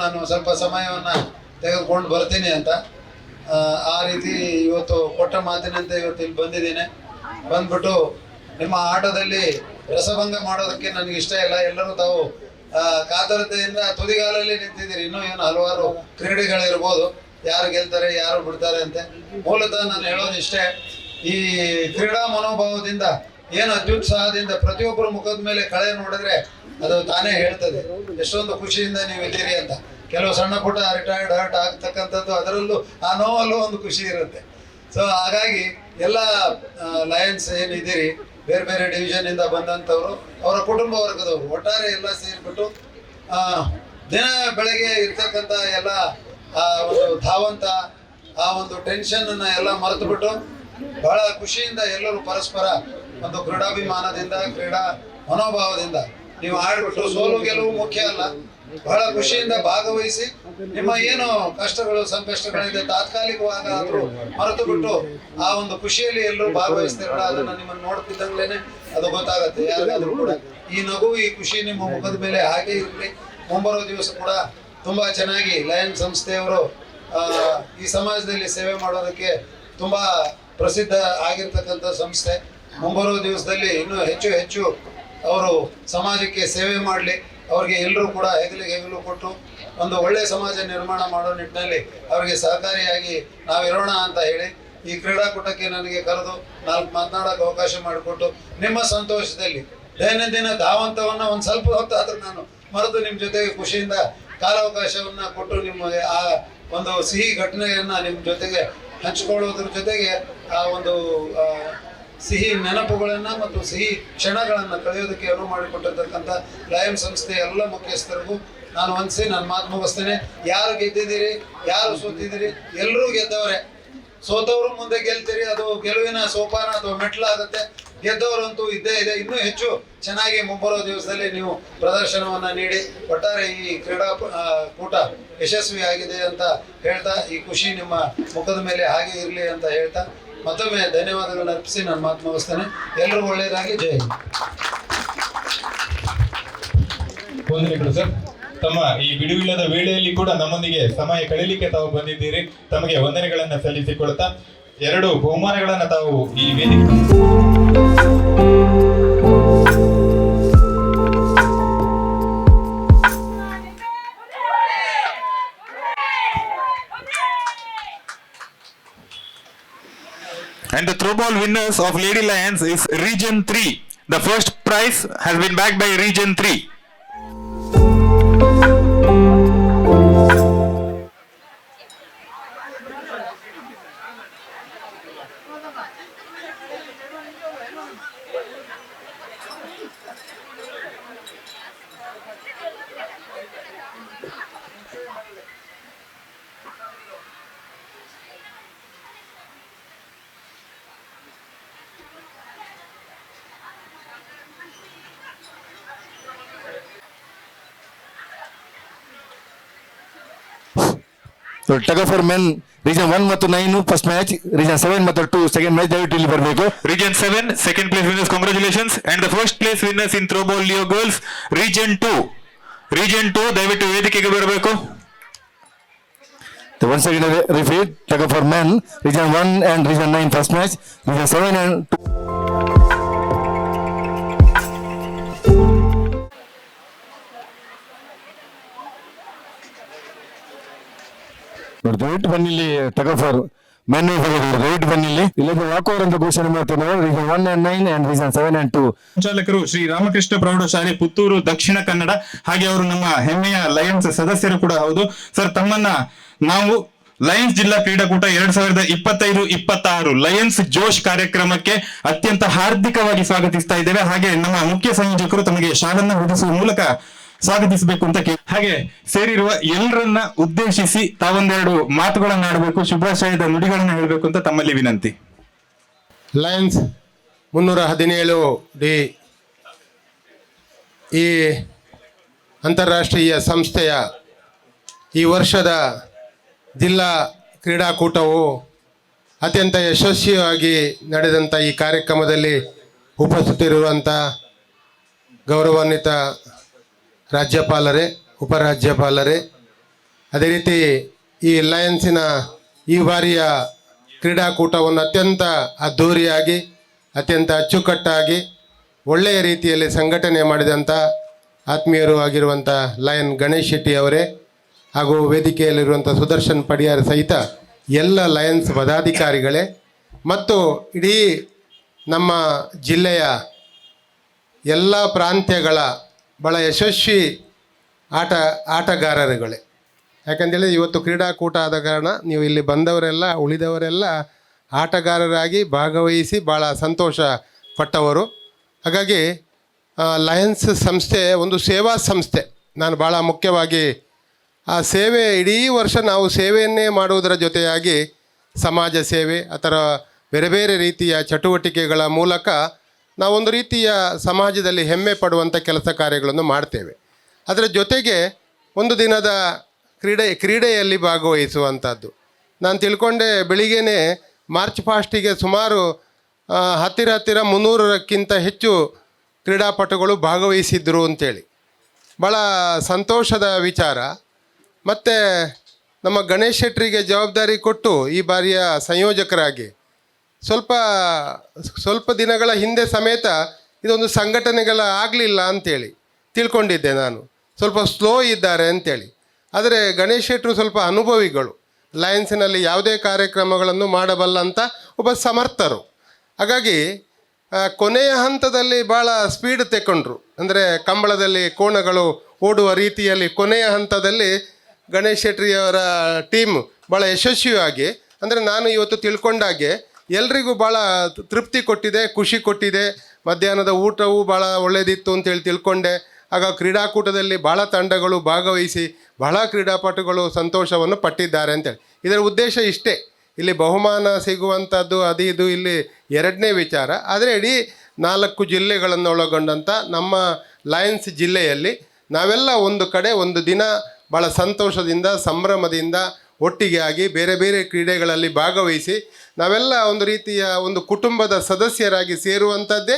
ನಾನು ಸ್ವಲ್ಪ ಸಮಯವನ್ನು ತೆಗೆದುಕೊಂಡು ಬರ್ತೀನಿ ಅಂತ ಆ ರೀತಿ ಇವತ್ತು ಕೊಟ್ಟ ಮಾತಿನಂತೆ ಇವತ್ತು ಇಲ್ಲಿ ಬಂದಿದ್ದೇನೆ. ಬಂದ್ಬಿಟ್ಟು ನಿಮ್ಮ ಆಟದಲ್ಲಿ ರಸಭಂಗ ಮಾಡೋದಕ್ಕೆ ನನಗೆ ಇಷ್ಟ ಇಲ್ಲ. ಎಲ್ಲರೂ ತಾವು ಕಾತರತೆಯಿಂದ ತುದಿಗಾಲಲ್ಲಿ ನಿಂತಿದ್ದೀರಿ. ಇನ್ನೂ ಏನು ಹಲವಾರು ಕ್ರೀಡೆಗಳಿರ್ಬೋದು, ಯಾರು ಗೆಲ್ತಾರೆ ಯಾರು ಬಿಡ್ತಾರೆ ಅಂತ. ಮೂಲತಃ ನಾನು ಹೇಳೋದು ಇಷ್ಟೇ, ಈ ಕ್ರೀಡಾ ಮನೋಭಾವದಿಂದ ಏನು ಅತ್ಯುತ್ಸಾಹದಿಂದ ಪ್ರತಿಯೊಬ್ಬರ ಮುಖದ ಮೇಲೆ ಕಳೆ ನೋಡಿದ್ರೆ ಅದು ತಾನೇ ಹೇಳ್ತದೆ ಎಷ್ಟೊಂದು ಖುಷಿಯಿಂದ ನೀವು ಇದ್ದೀರಿ ಅಂತ. ಕೆಲವು ಸಣ್ಣ ಪುಟ್ಟ ರಿಟೈರ್ಡ್ ಹರ್ಟ್ ಆಗ್ತಕ್ಕಂಥದ್ದು, ಅದರಲ್ಲೂ ಆ ನೋವಲ್ಲೂ ಒಂದು ಖುಷಿ ಇರುತ್ತೆ. ಸೊ ಹಾಗಾಗಿ ಎಲ್ಲ ಲಯನ್ಸ್ ಏನಿದ್ದೀರಿ, ಬೇರೆ ಬೇರೆ ಡಿವಿಷನ್ ಇಂದ ಬಂದಂಥವ್ರು, ಅವರ ಕುಟುಂಬ ವರ್ಗದವರು ಒಟ್ಟಾರೆ ಎಲ್ಲ ಸೇರಿಬಿಟ್ಟು ದಿನ ಬೆಳಗ್ಗೆ ಇರ್ತಕ್ಕಂಥ ಎಲ್ಲ ಒಂದು ಧಾವಂತ, ಆ ಒಂದು ಟೆನ್ಷನ್ ಅನ್ನ ಎಲ್ಲ ಮರೆತುಬಿಟ್ಟು ಬಹಳ ಖುಷಿಯಿಂದ ಎಲ್ಲರೂ ಪರಸ್ಪರ ಒಂದು ಕ್ರೀಡಾಭಿಮಾನದಿಂದ, ಕ್ರೀಡಾ ಮನೋಭಾವದಿಂದ ನೀವು ಆಡ್ಬಿಟ್ಟು, ಸೋಲು ಗೆಲುವು ಮುಖ್ಯ ಅಲ್ಲ, ಬಹಳ ಖುಷಿಯಿಂದ ಭಾಗವಹಿಸಿ ನಿಮ್ಮ ಏನು ಕಷ್ಟಗಳು ಸಂಕಷ್ಟಗಳಿದೆ ತಾತ್ಕಾಲಿಕವಾಗಿ ಆದ್ರೂ ಮರೆತು ಬಿಟ್ಟು ಆ ಒಂದು ಖುಷಿಯಲ್ಲಿ ಎಲ್ಲರೂ ಭಾಗವಹಿಸ್ತಿರಲ್ಲ, ಅದನ್ನ ನಿಮ್ಮನ್ನು ನೋಡ್ತಿದ್ದಂಗ್ಲೇನೆ ಅದು ಗೊತ್ತಾಗತ್ತೆ ಯಾರಿಗಾದ್ರೂ ಕೂಡ. ಈ ನಗು, ಈ ಖುಷಿ ನಿಮ್ಮ ಮುಖದ ಮೇಲೆ ಹಾಗೆ ಇರಲಿ. ಮುಂಬರುವ ದಿವಸ ಕೂಡ ತುಂಬಾ ಚೆನ್ನಾಗಿ ಲಯನ್ ಸಂಸ್ಥೆಯವರು ಈ ಸಮಾಜದಲ್ಲಿ ಸೇವೆ ಮಾಡೋದಕ್ಕೆ ತುಂಬಾ ಪ್ರಸಿದ್ಧ ಆಗಿರ್ತಕ್ಕಂಥ ಸಂಸ್ಥೆ. ಮುಂಬರುವ ದಿವಸದಲ್ಲಿ ಇನ್ನೂ ಹೆಚ್ಚು ಹೆಚ್ಚು ಅವರು ಸಮಾಜಕ್ಕೆ ಸೇವೆ ಮಾಡಲಿ, ಅವ್ರಿಗೆ ಎಲ್ಲರೂ ಕೂಡ ಹೆಗಲು ಕೊಟ್ಟು ಒಂದು ಒಳ್ಳೆಯ ಸಮಾಜ ನಿರ್ಮಾಣ ಮಾಡೋ ನಿಟ್ಟಿನಲ್ಲಿ ಅವರಿಗೆ ಸಹಕಾರಿಯಾಗಿ ನಾವಿರೋಣ ಅಂತ ಹೇಳಿ ಈ ಕ್ರೀಡಾಕೂಟಕ್ಕೆ ನನಗೆ ಕರೆದು 4 ಮಾತನಾಡೋಕೆ ಅವಕಾಶ ಮಾಡಿಕೊಟ್ಟು ನಿಮ್ಮ ಸಂತೋಷದಲ್ಲಿ ದೈನಂದಿನ ಧಾವಂತವನ್ನು ಒಂದು ಸ್ವಲ್ಪ ಹೊತ್ತಾದ್ರೂ ನಾನು ಮರೆತು ನಿಮ್ಮ ಜೊತೆಗೆ ಖುಷಿಯಿಂದ ಕಾಲಾವಕಾಶವನ್ನು ಕೊಟ್ಟು ನಿಮಗೆ ಆ ಒಂದು ಸಿಹಿ ಘಟನೆಯನ್ನು ನಿಮ್ಮ ಜೊತೆಗೆ ಹಂಚಿಕೊಳ್ಳೋದ್ರ ಜೊತೆಗೆ ಆ ಒಂದು ಸಿಹಿ ನೆನಪುಗಳನ್ನು ಮತ್ತು ಸಿಹಿ ಕ್ಷಣಗಳನ್ನು ಕಳೆಯೋದಕ್ಕೆ ಅನುವು ಮಾಡಿಕೊಟ್ಟಿರ್ತಕ್ಕಂಥ ಲಯನ್ ಸಂಸ್ಥೆ ಎಲ್ಲ ಮುಖ್ಯಸ್ಥರಿಗೂ ನಾನು ವಂದಿಸಿ ನನ್ನ ಮಾತು ಮುಗಿಸ್ತೇನೆ. ಯಾರು ಗೆದ್ದಿದ್ದೀರಿ, ಯಾರು ಸೋತಿದ್ದೀರಿ, ಎಲ್ಲರೂ ಗೆದ್ದವರೇ. ಸೋತವರು ಮುಂದೆ ಗೆಲ್ತೀರಿ, ಅದು ಗೆಲುವಿನ ಸೋಪಾನ ಅಥವಾ ಮೆಟ್ಲಾಗುತ್ತೆ. ಗೆದ್ದವರಂತೂ ಇದ್ದೇ ಇದೆ. ಇನ್ನೂ ಹೆಚ್ಚು ಚೆನ್ನಾಗಿ ಮುಂಬರುವ ದಿವಸದಲ್ಲಿ ನೀವು ಪ್ರದರ್ಶನವನ್ನು ನೀಡಿ ಒಟ್ಟಾರೆ ಈ ಕ್ರೀಡಾ ಕೂಟ ಯಶಸ್ವಿಯಾಗಿದೆ ಅಂತ ಹೇಳ್ತಾ, ಈ ಖುಷಿ ನಿಮ್ಮ ಮುಖದ ಮೇಲೆ ಹಾಗೆ ಇರಲಿ ಅಂತ ಹೇಳ್ತಾ ಮತ್ತೊಮ್ಮೆ ಧನ್ಯವಾದಗಳನ್ನ ಅರ್ಪಿಸಿ ನನ್ನ ಮಾತು ಮುಗಿಸ್ತೇನೆ. ಎಲ್ಲರೂ ಒಳ್ಳೆಯದಾಗಿ, ಜೈ ಹಿಂದ್. ವಂದನೆಗಳು ಸರ್. ತಮ್ಮ ಈ ಬಿಡುವಿಲ್ಲದ ವೇಳೆಯಲ್ಲಿ ಕೂಡ ನಮ್ಮೊಂದಿಗೆ ಸಮಯ ಕಳೀಲಿಕ್ಕೆ ತಾವು ಬಂದಿದ್ದೀರಿ. ತಮಗೆ ವಂದನೆಗಳನ್ನ ಸಲ್ಲಿಸಿಕೊಳ್ತಾ 2 ಬಹುಮಾನಗಳನ್ನ ತಾವು ಈ ವೇದಿಕೆ And the throw ball winners of Lady Lions is Region 3. The first prize has been backed by Region 3. So tug for men region 1 ಮತ್ತು 9 ಫಸ್ಟ್ ಮ್ಯಾಚ್, ರೀಜನ್ 7 ಮತ್ತು 2 ಸೆಕೆಂಡ್ ಮ್ಯಾಚ್. ದಯವಿಟ್ಟು ಇಲ್ಲಿ ಬರಬೇಕು. Region 7 second place winners, congratulations, and the first place winners in throw ball Leo girls Region 2 ದಯವಿಟ್ಟು ವೇದಿಕೆಗೆ ಬರಬೇಕು. Once again repeat, tug for men, region 1 and region 9 first match, region 7 and 2. ದಯವಿಟ್ಟು ಬನ್ನಿಲ್ಲಿ tug for men ದಯವಿಟ್ಟು ಬನ್ನಿಲ್ಲಿ. ಇಲ್ಲೊಂದು ವಾಕೋವರ್ ಅಂತ ಘೋಷಣೆ ಮಾಡ್ತಾರೆ. Region 1 and 9 and region 7 and 2. ಸಂಚಾಲಕರು ಶ್ರೀ ರಾಮಕೃಷ್ಣ ಪ್ರೌಢಶಾಲೆ ಪುತ್ತೂರು ದಕ್ಷಿಣ ಕನ್ನಡ, ಹಾಗೆ ಅವರು ನಮ್ಮ ಹೆಮ್ಮೆಯ ಲಯನ್ಸ್ ಸದಸ್ಯರು ಕೂಡ ಹೌದು. ಸರ್, ತಮ್ಮನ್ನ ನಾವು ಲಯನ್ಸ್ ಜಿಲ್ಲಾ ಕ್ರೀಡಾಕೂಟ 2025-26 ಲಯನ್ಸ್ ಜೋಶ್ ಕಾರ್ಯಕ್ರಮಕ್ಕೆ ಅತ್ಯಂತ ಹಾರ್ದಿಕವಾಗಿ ಸ್ವಾಗತಿಸ್ತಾ ಇದ್ದೇವೆ. ಹಾಗೆ ನಮ್ಮ ಮುಖ್ಯ ಸಂಯೋಜಕರು ತಮಗೆ ಶಾಲನ್ನ ಹೊದಿಸುವ ಮೂಲಕ ಸ್ವಾಗತಿಸಬೇಕು ಅಂತ ಹಾಗೆ ಸೇರಿರುವ ಎಲ್ಲರನ್ನ ಉದ್ದೇಶಿಸಿ ತಾವೊಂದೆರಡು ಮಾತುಗಳನ್ನ ಆಡಬೇಕು, ಶುಭಾಶಯದ ನುಡಿಗಳನ್ನ ಹೇಳಬೇಕು ಅಂತ ತಮ್ಮಲ್ಲಿ ವಿನಂತಿ. ಲಯನ್ಸ್ 317 ಈ ಅಂತಾರಾಷ್ಟ್ರೀಯ ಸಂಸ್ಥೆಯ ಈ ವರ್ಷದ ಜಿಲ್ಲಾ ಕ್ರೀಡಾಕೂಟವು ಅತ್ಯಂತ ಯಶಸ್ವಿಯಾಗಿ ನಡೆದಂಥ ಈ ಕಾರ್ಯಕ್ರಮದಲ್ಲಿ ಉಪಸ್ಥಿತರಿರುವಂಥ ಗೌರವಾನ್ವಿತ ರಾಜ್ಯಪಾಲರೇ, ಉಪರಾಜ್ಯಪಾಲರೇ, ಅದೇ ರೀತಿ ಈ ಲಯನ್ಸಿನ ಈ ಬಾರಿಯ ಕ್ರೀಡಾಕೂಟವನ್ನು ಅತ್ಯಂತ ಅದ್ಧೂರಿಯಾಗಿ, ಅತ್ಯಂತ ಅಚ್ಚುಕಟ್ಟಾಗಿ, ಒಳ್ಳೆಯ ರೀತಿಯಲ್ಲಿ ಸಂಘಟನೆ ಮಾಡಿದಂಥ ಆತ್ಮೀಯರು ಆಗಿರುವಂಥ ಲಯನ್ ಗಣೇಶ್ ಶೆಟ್ಟಿ ಅವರೇ, ಹಾಗೂ ವೇದಿಕೆಯಲ್ಲಿರುವಂಥ ಸುದರ್ಶನ್ ಪಡಿಯಾರ್ ಸಹಿತ ಎಲ್ಲ ಲಯನ್ಸ್ ಪದಾಧಿಕಾರಿಗಳೇ, ಮತ್ತು ಇಡೀ ನಮ್ಮ ಜಿಲ್ಲೆಯ ಎಲ್ಲ ಪ್ರಾಂತ್ಯಗಳ ಭಾಳ ಯಶಸ್ವಿ ಆಟಗಾರರುಗಳೇ. ಯಾಕಂತೇಳಿ ಇವತ್ತು ಕ್ರೀಡಾಕೂಟ ಆದ ಕಾರಣ ನೀವು ಇಲ್ಲಿ ಬಂದವರೆಲ್ಲ, ಉಳಿದವರೆಲ್ಲ ಆಟಗಾರರಾಗಿ ಭಾಗವಹಿಸಿ ಭಾಳ ಸಂತೋಷ ಪಟ್ಟವರು. ಹಾಗಾಗಿ ಲಯನ್ಸ್ ಸಂಸ್ಥೆ ಒಂದು ಸೇವಾ ಸಂಸ್ಥೆ. ನಾನು ಭಾಳ ಮುಖ್ಯವಾಗಿ ಆ ಸೇವೆ, ಇಡೀ ವರ್ಷ ನಾವು ಸೇವೆಯನ್ನೇ ಮಾಡುವುದರ ಜೊತೆಯಾಗಿ ಸಮಾಜ ಸೇವೆ ಅಥವಾ ಬೇರೆ ಬೇರೆ ರೀತಿಯ ಚಟುವಟಿಕೆಗಳ ಮೂಲಕ ನಾವೊಂದು ರೀತಿಯ ಸಮಾಜದಲ್ಲಿ ಹೆಮ್ಮೆ ಪಡುವಂಥ ಕೆಲಸ ಕಾರ್ಯಗಳನ್ನು ಮಾಡ್ತೇವೆ. ಅದರ ಜೊತೆಗೆ ಒಂದು ದಿನದ ಕ್ರೀಡೆಯಲ್ಲಿ ಭಾಗವಹಿಸುವಂಥದ್ದು. ನಾನು ತಿಳ್ಕೊಂಡೆ ಬೆಳಿಗ್ಗೆನೇ ಮಾರ್ಚ್ ಫಾಸ್ಟಿಗೆ ಸುಮಾರು ಹತ್ತಿರ 300ಕ್ಕಿಂತ ಹೆಚ್ಚು ಕ್ರೀಡಾಪಟುಗಳು ಭಾಗವಹಿಸಿದ್ರು ಅಂತೇಳಿ ಭಾಳ ಸಂತೋಷದ ವಿಚಾರ. ಮತ್ತು ನಮ್ಮ ಗಣೇಶ್ ಶೆಟ್ಟರಿಗೆ ಜವಾಬ್ದಾರಿ ಕೊಟ್ಟು ಈ ಬಾರಿಯ ಸಂಯೋಜಕರಾಗಿ ಸ್ವಲ್ಪ ದಿನಗಳ ಹಿಂದೆ ಸಮೇತ ಇದೊಂದು ಸಂಘಟನೆಗಳ ಆಗಲಿಲ್ಲ ಅಂಥೇಳಿ ತಿಳ್ಕೊಂಡಿದ್ದೆ ನಾನು, ಸ್ವಲ್ಪ ಸ್ಲೋ ಇದ್ದಾರೆ ಅಂಥೇಳಿ. ಆದರೆ ಗಣೇಶ್ ಶೆಟ್ಟರು ಸ್ವಲ್ಪ ಅನುಭವಿಗಳು, ಲಯನ್ಸಿನಲ್ಲಿ ಯಾವುದೇ ಕಾರ್ಯಕ್ರಮಗಳನ್ನು ಮಾಡಬಲ್ಲಂಥ ಒಬ್ಬ ಸಮರ್ಥರು. ಹಾಗಾಗಿ ಕೊನೆಯ ಹಂತದಲ್ಲಿ ಭಾಳ ಸ್ಪೀಡ್ ತೆಕ್ಕೊಂಡ್ರು. ಅಂದರೆ ಕಂಬಳದಲ್ಲಿ ಕೋಣಗಳು ಓಡುವ ರೀತಿಯಲ್ಲಿ ಕೊನೆಯ ಹಂತದಲ್ಲಿ ಗಣೇಶ್ ಶೆಟ್ಟಿಯವರ ಟೀಮ್ ಭಾಳ ಯಶಸ್ವಿಯಾಗಿ, ಅಂದರೆ ನಾನು ಇವತ್ತು ತಿಳ್ಕೊಂಡಾಗೆ ಎಲ್ರಿಗೂ ಭಾಳ ತೃಪ್ತಿ ಕೊಟ್ಟಿದೆ, ಖುಷಿ ಕೊಟ್ಟಿದೆ. ಮಧ್ಯಾಹ್ನದ ಊಟವೂ ಭಾಳ ಒಳ್ಳೆಯದಿತ್ತು ಅಂತೇಳಿ ತಿಳ್ಕೊಂಡೆ. ಆಗ ಕ್ರೀಡಾಕೂಟದಲ್ಲಿ ಭಾಳ ತಂಡಗಳು ಭಾಗವಹಿಸಿ ಬಹಳ ಕ್ರೀಡಾಪಟುಗಳು ಸಂತೋಷವನ್ನು ಪಟ್ಟಿದ್ದಾರೆ ಅಂತೇಳಿ. ಇದರ ಉದ್ದೇಶ ಇಷ್ಟೇ, ಇಲ್ಲಿ ಬಹುಮಾನ ಸಿಗುವಂಥದ್ದು ಅದು ಇದು ಇಲ್ಲಿ ಎರಡನೇ ವಿಚಾರ. ಆದರೆ ಇಡೀ 4 ಜಿಲ್ಲೆಗಳನ್ನು ಒಳಗೊಂಡಂಥ ನಮ್ಮ ಲಯನ್ಸ್ ಜಿಲ್ಲೆಯಲ್ಲಿ ನಾವೆಲ್ಲ ಒಂದು ಕಡೆ ಒಂದು ದಿನ ಭಾಳ ಸಂತೋಷದಿಂದ, ಸಂಭ್ರಮದಿಂದ ಒಟ್ಟಿಗೆ ಆಗಿ ಬೇರೆ ಬೇರೆ ಕ್ರೀಡೆಗಳಲ್ಲಿ ಭಾಗವಹಿಸಿ ನಾವೆಲ್ಲ ಒಂದು ರೀತಿಯ ಒಂದು ಕುಟುಂಬದ ಸದಸ್ಯರಾಗಿ ಸೇರುವಂಥದ್ದೇ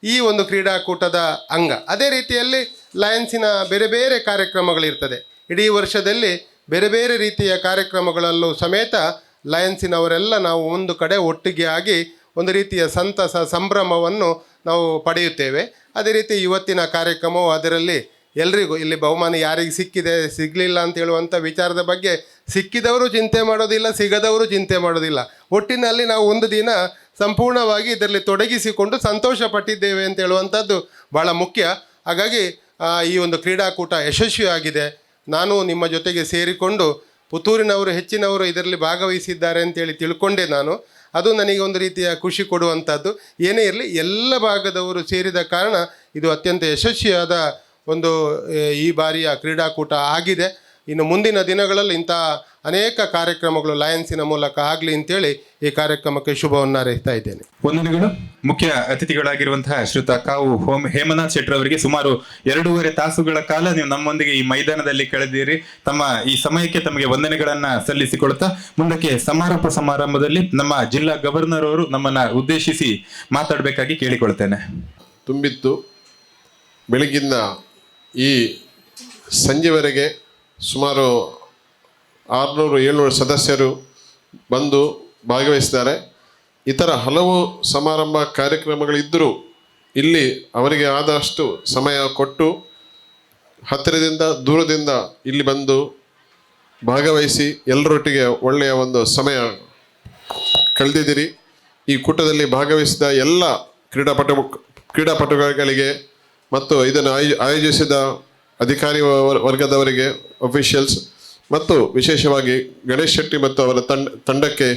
ಈ ಒಂದು ಕ್ರೀಡಾಕೂಟದ ಅಂಗ. ಅದೇ ರೀತಿಯಲ್ಲಿ ಲಯನ್ಸಿನ ಬೇರೆ ಬೇರೆ ಕಾರ್ಯಕ್ರಮಗಳಿರ್ತದೆ. ಇಡೀ ವರ್ಷದಲ್ಲಿ ಬೇರೆ ಬೇರೆ ರೀತಿಯ ಕಾರ್ಯಕ್ರಮಗಳಲ್ಲೂ ಸಮೇತ ಲಯನ್ಸಿನವರೆಲ್ಲ ನಾವು ಒಂದು ಕಡೆ ಒಟ್ಟಿಗೆ ಆಗಿ ಒಂದು ರೀತಿಯ ಸಂತಸ, ಸಂಭ್ರಮವನ್ನು ನಾವು ಪಡೆಯುತ್ತೇವೆ. ಅದೇ ರೀತಿ ಇವತ್ತಿನ ಕಾರ್ಯಕ್ರಮವು ಅದರಲ್ಲಿ ಎಲ್ರಿಗೂ ಇಲ್ಲಿ ಬಹುಮಾನ ಯಾರಿಗೆ ಸಿಕ್ಕಿದೆ ಸಿಗಲಿಲ್ಲ ಅಂತ ಹೇಳುವಂಥ ವಿಚಾರದ ಬಗ್ಗೆ ಸಿಕ್ಕಿದವರು ಚಿಂತೆ ಮಾಡೋದಿಲ್ಲ, ಸಿಗದವರು ಚಿಂತೆ ಮಾಡೋದಿಲ್ಲ. ಒಟ್ಟಿನಲ್ಲಿ ನಾವು ಒಂದು ದಿನ ಸಂಪೂರ್ಣವಾಗಿ ಇದರಲ್ಲಿ ತೊಡಗಿಸಿಕೊಂಡು ಸಂತೋಷ ಪಟ್ಟಿದ್ದೇವೆ ಅಂತ ಹೇಳುವಂಥದ್ದು ಭಾಳ ಮುಖ್ಯ. ಹಾಗಾಗಿ ಈ ಒಂದು ಕ್ರೀಡಾಕೂಟ ಯಶಸ್ವಿಯಾಗಿದೆ. ನಾನು ನಿಮ್ಮ ಜೊತೆಗೆ ಸೇರಿಕೊಂಡು ಪುತ್ತೂರಿನವರು ಹೆಚ್ಚಿನವರು ಇದರಲ್ಲಿ ಭಾಗವಹಿಸಿದ್ದಾರೆ ಅಂತೇಳಿ ತಿಳ್ಕೊಂಡೆ ನಾನು. ಅದು ನನಗೆ ಒಂದು ರೀತಿಯ ಖುಷಿ ಕೊಡುವಂಥದ್ದು. ಏನೇ ಇರಲಿ, ಎಲ್ಲ ಭಾಗದವರು ಸೇರಿದ ಕಾರಣ ಇದು ಅತ್ಯಂತ ಯಶಸ್ವಿಯಾದ ಒಂದು ಈ ಬಾರಿಯ ಕ್ರೀಡಾಕೂಟ ಆಗಿದೆ. ಇನ್ನು ಮುಂದಿನ ದಿನಗಳಲ್ಲಿ ಇಂಥ ಅನೇಕ ಕಾರ್ಯಕ್ರಮಗಳು ಲಯನ್ಸಿನ ಮೂಲಕ ಆಗಲಿ ಅಂತೇಳಿ ಈ ಕಾರ್ಯಕ್ರಮಕ್ಕೆ ಶುಭವನ್ನು ಹಾರೈಸ್ತಾ ಇದ್ದೇನೆ. ವಂದನೆಗಳು. ಮುಖ್ಯ ಅತಿಥಿಗಳಾಗಿರುವಂತಹ ಶ್ರೀಯುತ ಕಾವು ಹೇಮನಾಥ್ ಶೆಟ್ಟರ್ ಅವರಿಗೆ ಸುಮಾರು 2.5 ತಾಸುಗಳ ಕಾಲ ನೀವು ನಮ್ಮೊಂದಿಗೆ ಈ ಮೈದಾನದಲ್ಲಿ ಕಳೆದಿರಿ. ತಮ್ಮ ಈ ಸಮಯಕ್ಕೆ ತಮಗೆ ವಂದನೆಗಳನ್ನ ಸಲ್ಲಿಸಿಕೊಳ್ತಾ ಮುಂದಕ್ಕೆ ಸಮಾರೋಪ ಸಮಾರಂಭದಲ್ಲಿ ನಮ್ಮ ಜಿಲ್ಲಾ ಗವರ್ನರ್ ಅವರು ನಮ್ಮನ್ನ ಉದ್ದೇಶಿಸಿ ಮಾತಾಡಬೇಕಾಗಿ ಕೇಳಿಕೊಳ್ತೇನೆ. ತುಂಬಿತ್ತು. ಬೆಳಗಿಂದ ಈ ಸಂಜೆವರೆಗೆ ಸುಮಾರು 600-700 ಸದಸ್ಯರು ಬಂದು ಭಾಗವಹಿಸಿದ್ದಾರೆ. ಇತರ ಹಲವು ಸಮಾರಂಭ ಕಾರ್ಯಕ್ರಮಗಳಿದ್ದರೂ ಇಲ್ಲಿ ಅವರಿಗೆ ಆದಷ್ಟು ಸಮಯ ಕೊಟ್ಟು ಹತ್ತಿರದಿಂದ ದೂರದಿಂದ ಇಲ್ಲಿ ಬಂದು ಭಾಗವಹಿಸಿ ಎಲ್ಲರೊಟ್ಟಿಗೆ ಒಳ್ಳೆಯ ಒಂದು ಸಮಯ ಕಳೆದಿದ್ದೀರಿ. ಈ ಕೂಟದಲ್ಲಿ ಭಾಗವಹಿಸಿದ ಎಲ್ಲ ಕ್ರೀಡಾಪಟುಗಳಿಗೆ ಮತ್ತು ಇದನ್ನು ಆಯೋಜಿಸಿದ ಅಧಿಕಾರಿ ವರ್ಗದವರಿಗೆ, ಅಫಿಷಿಯಲ್ಸ್ ಮತ್ತು ವಿಶೇಷವಾಗಿ ಗಣೇಶ್ ಶೆಟ್ಟಿ ಮತ್ತು ಅವರ ತಂಡಕ್ಕೆ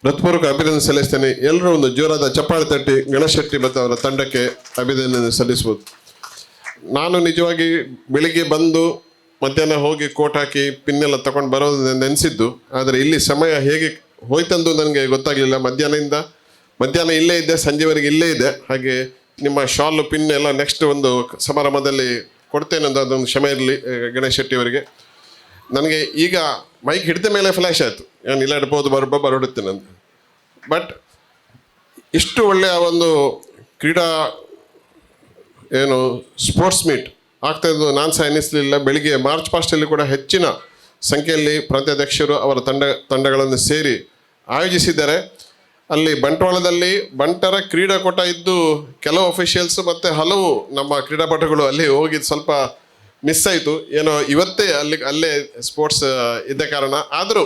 ಹೃತ್ಪೂರ್ವಕ ಅಭಿನಂದನೆ ಸಲ್ಲಿಸ್ತೇನೆ. ಎಲ್ಲರೂ ಒಂದು ಜೋರಾದ ಚಪ್ಪಾಳೆ ತಟ್ಟಿ ಗಣೇಶ್ ಶೆಟ್ಟಿ ಮತ್ತು ಅವರ ತಂಡಕ್ಕೆ ಅಭಿನಂದನೆ ಸಲ್ಲಿಸ್ಬೋದು. ನಾನು ನಿಜವಾಗಿ ಬೆಳಿಗ್ಗೆ ಬಂದು ಮಧ್ಯಾಹ್ನ ಹೋಗಿ ಕೋಟ್ ಹಾಕಿ ಪಿನ್ನೆಲ್ಲ ತಗೊಂಡು ಬರೋದು ನೆನೆಸಿದ್ದು. ಆದರೆ ಇಲ್ಲಿ ಸಮಯ ಹೇಗೆ ಹೋಯ್ತಂದು ನನಗೆ ಗೊತ್ತಾಗಲಿಲ್ಲ. ಮಧ್ಯಾಹ್ನ ಇಲ್ಲೇ ಇದ್ದೆ, ಸಂಜೆವರೆಗೆ ಇಲ್ಲೇ ಇದೆ. ಹಾಗೆ ನಿಮ್ಮ ಶಾಲು ಪಿನ್ ಎಲ್ಲ ನೆಕ್ಸ್ಟ್ ಒಂದು ಸಮಾರಂಭದಲ್ಲಿ ಕೊಡ್ತೇನೆ ಅಂತ ಅದೊಂದು ಕ್ಷಮೆ ಇರಲಿ ಗಣೇಶ್ ಶೆಟ್ಟಿ ಅವರಿಗೆ. ನನಗೆ ಈಗ ಮೈಕ್ ಹಿಡಿದ ಮೇಲೆ ಫ್ಲ್ಯಾಶ್ ಆಯಿತು, ನಾನು ಇಲ್ಲ ಇಡ್ಬೋದು ಬರೋಡುತ್ತೇನೆ ಅಂತ. ಬಟ್ ಇಷ್ಟು ಒಳ್ಳೆಯ ಒಂದು ಕ್ರೀಡಾ ಸ್ಪೋರ್ಟ್ಸ್ ಮೀಟ್ ಆಗ್ತಾಯಿದ್ದು ನಾನು ಸಹ ಎನ್ನಿಸಲಿಲ್ಲ. ಬೆಳಿಗ್ಗೆ ಮಾರ್ಚ್ ಪಾಸ್ಟಲ್ಲಿ ಕೂಡ ಹೆಚ್ಚಿನ ಸಂಖ್ಯೆಯಲ್ಲಿ ಪ್ರಾಂತ್ಯಾಧ್ಯಕ್ಷರು ಅವರ ತಂಡಗಳನ್ನು ಸೇರಿ ಆಯೋಜಿಸಿದ್ದಾರೆ. ಅಲ್ಲಿ ಬಂಟ್ವಾಳದಲ್ಲಿ ಬಂಟರ ಕ್ರೀಡಾಕೂಟ ಇದ್ದು ಕೆಲವು ಅಫಿಷಿಯಲ್ಸ್ ಮತ್ತು ಹಲವು ನಮ್ಮ ಕ್ರೀಡಾಪಟುಗಳು ಅಲ್ಲಿ ಹೋಗಿದ್ದು ಸ್ವಲ್ಪ ಮಿಸ್ ಆಯಿತು. ಏನೋ ಇವತ್ತೇ ಅಲ್ಲೇ ಸ್ಪೋರ್ಟ್ಸ್ ಇದ್ದ ಕಾರಣ. ಆದರೂ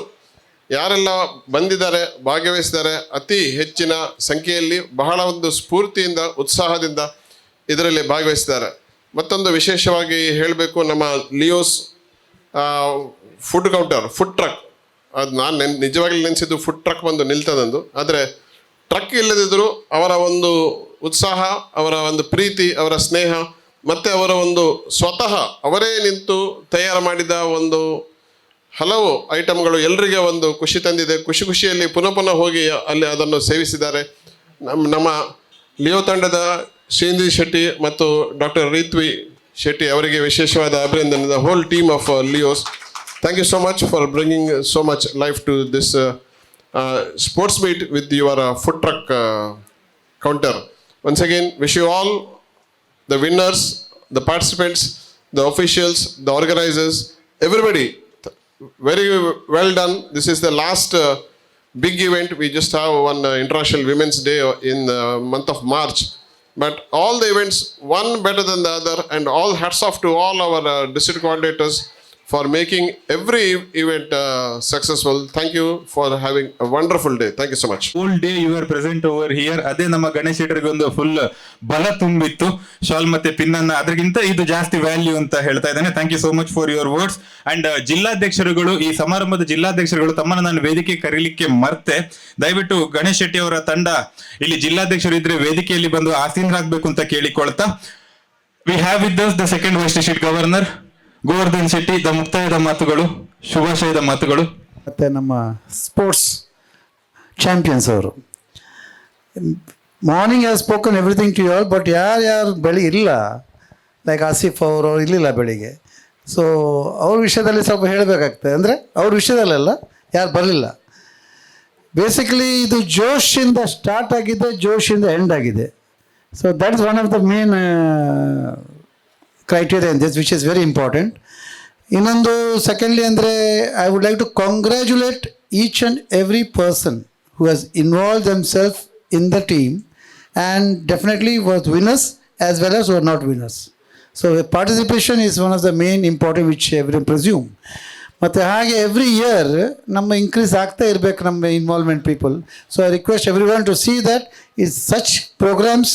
ಯಾರೆಲ್ಲ ಬಂದಿದ್ದಾರೆ, ಭಾಗವಹಿಸಿದ್ದಾರೆ, ಅತಿ ಹೆಚ್ಚಿನ ಸಂಖ್ಯೆಯಲ್ಲಿ ಬಹಳ ಒಂದು ಸ್ಫೂರ್ತಿಯಿಂದ ಉತ್ಸಾಹದಿಂದ ಇದರಲ್ಲಿ ಭಾಗವಹಿಸಿದ್ದಾರೆ. ಮತ್ತೊಂದು ವಿಶೇಷವಾಗಿ ಹೇಳಬೇಕು, ನಮ್ಮ ಲಿಯೋಸ್ ಫುಡ್ ಟ್ರಕ್, ಅದು ನಾನು ನಿಜವಾಗ್ಲೂ ನೆನೆಸಿದ್ದು ಫುಡ್ ಟ್ರಕ್ ಬಂದು ನಿಲ್ತದಂದು. ಆದರೆ ಟ್ರಕ್ ಇಲ್ಲದಿದ್ದರೂ ಅವರ ಒಂದು ಉತ್ಸಾಹ, ಅವರ ಒಂದು ಪ್ರೀತಿ, ಅವರ ಸ್ನೇಹ ಮತ್ತು ಅವರ ಒಂದು ಸ್ವತಃ ಅವರೇ ನಿಂತು ತಯಾರು ಮಾಡಿದ ಒಂದು ಹಲವು ಐಟಮ್ಗಳು ಎಲ್ಲರಿಗೆ ಒಂದು ಖುಷಿ ತಂದಿದೆ. ಖುಷಿಯಲ್ಲಿ ಪುನಃ ಹೋಗಿ ಅಲ್ಲಿ ಅದನ್ನು ಸೇವಿಸಿದ್ದಾರೆ. ನಮ್ಮ ಲಿಯೋ ತಂಡದ ಶ್ರೀಂದ್ರಿ ಶೆಟ್ಟಿ ಮತ್ತು ಡಾಕ್ಟರ್ ರಿತ್ವಿ ಶೆಟ್ಟಿ ಅವರಿಗೆ ವಿಶೇಷವಾದ ಅಭಿನಂದನೆ. The whole team of Leos, thank you so much for bringing so much life to this sports meet with your food truck counter. Once again, wish you all, the winners, the participants, the officials, the organizers, everybody, very well done. This is the last big event. We just have one International Women's Day in the month of March. But all the events, one better than the other, and all hats off to all our district coordinators for making every event successful. Thank you for having a wonderful day. Thank you so much. Whole day you were present over here. ಅದೇ ನಮ್ಮ ಗಣೇಶ್ ಶೆಟ್ಟರ್ಗೆ ಒಂದು full ಬಲ ತುಂಬಿತ್ತು. Shawl ಮತ್ತೆ pin ಅನ್ನ ಅದಕ್ಕಿಂತ ಇದು ಜಾಸ್ತಿ ವ್ಯಾಲ್ಯೂ ಅಂತ ಹೇಳ್ತಾ ಇದ್ದಾನೆ. Thank you so much for your words. And ಜಿಲ್ಲಾಧ್ಯಕ್ಷರುಗಳು, ಈ ಸಮಾರಂಭದ ಜಿಲ್ಲಾಧ್ಯಕ್ಷರುಗಳು ತಮ್ಮನ್ನ ನಾನು ವೇದಿಕೆ ಕರೀಲಿಕ್ಕೆ ಮರ್ತೆ. ದಯವಿಟ್ಟು ಗಣೇಶ್ ಶೆಟ್ಟಿ ಅವರ ತಂಡ ಇಲ್ಲಿ ಜಿಲ್ಲಾಧ್ಯಕ್ಷರು ಇದ್ರೆ ವೇದಿಕೆಯಲ್ಲಿ ಬಂದು ಆಸೀನರಾಗಬೇಕು ಅಂತ ಕೇಳಿಕೊಳ್ತಾ, we have with us the second vice district governor Govardhan Shetty. The ಮುಕ್ತಾಯದ ಮಾತುಗಳು, ಶುಭಾಶಯದ ಮಾತುಗಳು. ಮತ್ತು ನಮ್ಮ ಸ್ಪೋರ್ಟ್ಸ್ ಚಾಂಪಿಯನ್ಸ್ ಅವರು morning have spoken everything to you all. But ಯಾರು ಬೆಳಿಗ್ಗೆ ಇಲ್ಲ, ಲೈಕ್ ಆಸಿಫ್ ಅವರು ಇರಲಿಲ್ಲ ಬೆಳಿಗ್ಗೆ. ಸೊ ಅವ್ರ ವಿಷಯದಲ್ಲಿ ಸ್ವಲ್ಪ ಹೇಳಬೇಕಾಗ್ತದೆ. ಅಂದರೆ ಅವ್ರ ವಿಷಯದಲ್ಲೆಲ್ಲ ಯಾರು ಬರಲಿಲ್ಲ. ಬೇಸಿಕಲಿ ಇದು ಜೋಶಿಂದ ಸ್ಟಾರ್ಟ್ ಆಗಿದೆ, ಜೋಶಿಂದ ಎಂಡ್ ಆಗಿದೆ. So that is one of the main criteria in this, which is very important. Innondu secondly andre, I would like to congratulate each and every person who has involved themselves in the team and definitely was winners as well as were not winners. So participation is one of the main important which everyone presume. ಮತ್ತೆ ಹಾಗೆ every year ನಮ್ಮ increase ಆಗ್ತಾ ಇರಬೇಕು ನಮ್ಮ involvement people. So I request everyone to see that is such programmes,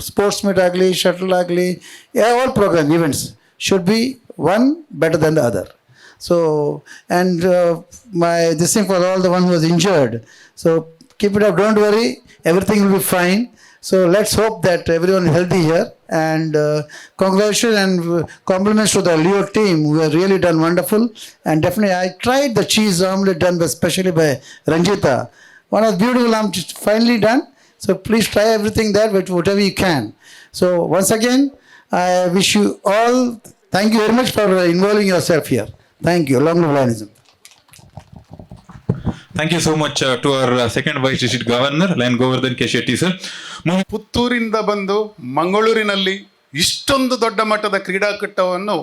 sports meet agli, shuttle agli, all program events should be one better than the other. So and this thing for all the one who was injured, so keep it up, don't worry, everything will be fine. So let's hope that everyone is healthy here. And congratulations and compliments to the Leo team who have really done wonderful. And definitely I tried the cheese omelette done especially by Ranjita. One of the beautiful omelets finally done. So please try everything there with whatever you can. So once again, I wish you all, thank you very much for involving yourself here. Thank you. Long live Lionism. Thank you so much to our second Vice District Governor, Lion Govardhan K. Shetty sir. ಪುತ್ತೂರಿಂದ ಬಂದು ಮಂಗಳೂರಿನಲ್ಲಿ ಇಷ್ಟೊಂದು ದೊಡ್ಡ ಮಟ್ಟದ ಕ್ರೀಡಾಕೂಟವನ್ನು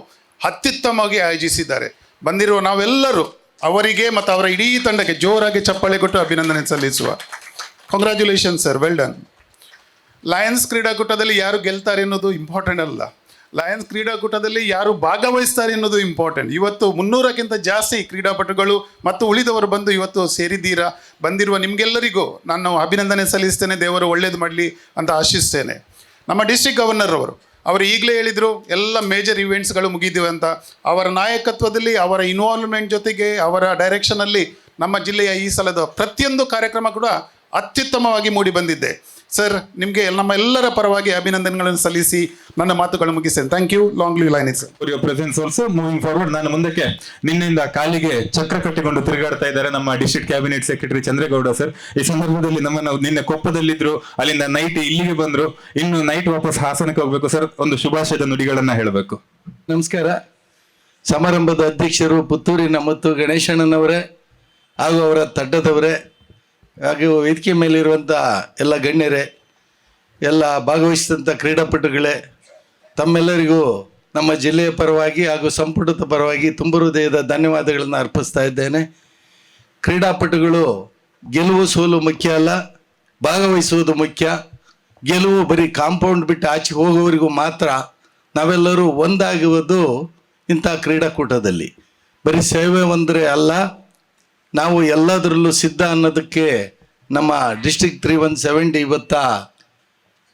ಅತ್ಯುತ್ತಮವಾಗಿ ಆಯೋಜಿಸಿದ್ದಾರೆ. ಬಂದಿರುವ ನಾವೆಲ್ಲರೂ ಅವರಿಗೆ ಮತ್ತು ಅವರ ಇಡೀ ತಂಡಕ್ಕೆ ಜೋರಾಗಿ ಚಪ್ಪಾಳೆ ಕೊಟ್ಟು ಅಭಿನಂದನೆ ಸಲ್ಲಿಸುವ. Congratulation sir, well done. Lions ಕ್ರೀಡಾಕೂಟದಲ್ಲಿ ಯಾರು ಗೆಲ್ತಾರೆ ಅನ್ನೋದು ಇಂಪಾರ್ಟೆಂಟ್ ಅಲ್ಲ, ಲಯನ್ಸ್ ಕ್ರೀಡಾಕೂಟದಲ್ಲಿ ಯಾರು ಭಾಗವಹಿಸ್ತಾರೆ ಅನ್ನೋದು ಇಂಪಾರ್ಟೆಂಟ್. ಇವತ್ತು 300ಕ್ಕಿಂತ ಜಾಸ್ತಿ ಕ್ರೀಡಾಪಟುಗಳು ಮತ್ತು ಉಳಿದವರು ಬಂದು ಇವತ್ತು ಸೇರಿದ್ದೀರಾ. ಬಂದಿರುವ ನಿಮಗೆಲ್ಲರಿಗೂ ನಾನು ಅಭಿನಂದನೆ ಸಲ್ಲಿಸ್ತೇನೆ. ದೇವರು ಒಳ್ಳೇದು ಮಾಡಲಿ ಅಂತ ಆಶಿಸ್ತೇನೆ. ನಮ್ಮ ಡಿಸ್ಟ್ರಿಕ್ಟ್ ಗವರ್ನರ್ ಅವರು ಈಗಲೇ ಹೇಳಿದರು ಎಲ್ಲ ಮೇಜರ್ ಇವೆಂಟ್ಸ್ಗಳು ಮುಗಿದಿವೆ ಅಂತ. ಅವರ ನಾಯಕತ್ವದಲ್ಲಿ, ಅವರ ಇನ್ವಾಲ್ವ್ಮೆಂಟ್ ಜೊತೆಗೆ, ಅವರ ಡೈರೆಕ್ಷನಲ್ಲಿ ನಮ್ಮ ಜಿಲ್ಲೆಯ ಈ ಸಲದ ಪ್ರತಿಯೊಂದು ಕಾರ್ಯಕ್ರಮ ಕೂಡ ಅತ್ಯುತ್ತಮವಾಗಿ ಮೂಡಿ ಬಂದಿದೆ. ಸರ್, ನಿಮಗೆ ನಮ್ಮ ಎಲ್ಲರ ಪರವಾಗಿ ಅಭಿನಂದನೆಗಳನ್ನು ಸಲ್ಲಿಸಿ ನನ್ನ ಮಾತುಗಳು ಮುಗಿಸ್ತೇನೆ. Thank you. Long live Lions sir. For your presence also. Moving forward, ನಾನು ಮುಂದಕ್ಕೆ ನಿನ್ನೆಯಿಂದ ಕಾಲಿಗೆ ಚಕ್ರ ಕಟ್ಟಿಕೊಂಡು ತಿರುಗಾಡ್ತಾ ಇದ್ದಾರೆ ನಮ್ಮ district cabinet secretary Chandregowda sir. ಈ ಸಂದರ್ಭದಲ್ಲಿ ನಮ್ಮನ್ನು ನಿನ್ನೆ ಕೊಪ್ಪದಲ್ಲಿದ್ರು, ಅಲ್ಲಿಂದ ನೈಟ್ ಇಲ್ಲಿಗೆ ಬಂದ್ರು, ಇನ್ನು ನೈಟ್ ವಾಪಸ್ ಹಾಸನಕ್ಕೆ ಹೋಗ್ಬೇಕು ಸರ್. ಒಂದು ಶುಭಾಶಯದ ನುಡಿಗಳನ್ನ ಹೇಳಬೇಕು. ನಮಸ್ಕಾರ. ಸಮಾರಂಭದ ಅಧ್ಯಕ್ಷರು ಪುತ್ತೂರಿನ ಮತ್ತು ಗಣೇಶಣ್ಣನವರೇ ಹಾಗೂ ಅವರ ತಂಡದವರೇ ಹಾಗೂ ವೇದಿಕೆ ಮೇಲಿರುವಂಥ ಎಲ್ಲ ಗಣ್ಯರೇ, ಎಲ್ಲ ಭಾಗವಹಿಸಿದಂಥ ಕ್ರೀಡಾಪಟುಗಳೇ, ತಮ್ಮೆಲ್ಲರಿಗೂ ನಮ್ಮ ಜಿಲ್ಲೆಯ ಪರವಾಗಿ ಹಾಗೂ ಸಂಪುಟದ ಪರವಾಗಿ ತುಂಬ ಹೃದಯದ ಧನ್ಯವಾದಗಳನ್ನು ಅರ್ಪಿಸ್ತಾ ಇದ್ದೇನೆ. ಕ್ರೀಡಾಪಟುಗಳು ಗೆಲುವು ಸೋಲು ಮುಖ್ಯ ಅಲ್ಲ, ಭಾಗವಹಿಸುವುದು ಮುಖ್ಯ. ಗೆಲುವು ಬರೀ ಕಾಂಪೌಂಡ್ ಬಿಟ್ಟು ಆಚೆ ಹೋಗೋವರಿಗೂ ಮಾತ್ರ. ನಾವೆಲ್ಲರೂ ಒಂದಾಗುವುದು ಇಂಥ ಕ್ರೀಡಾಕೂಟದಲ್ಲಿ. ಬರೀ ಸೇವೆ ಒಂದರೆ ಅಲ್ಲ, ನಾವು ಎಲ್ಲದರಲ್ಲೂ ಸಿದ್ಧ ಅನ್ನೋದಕ್ಕೆ ನಮ್ಮ ಡಿಸ್ಟ್ರಿಕ್ಟ್ 3170 ಇವತ್ತ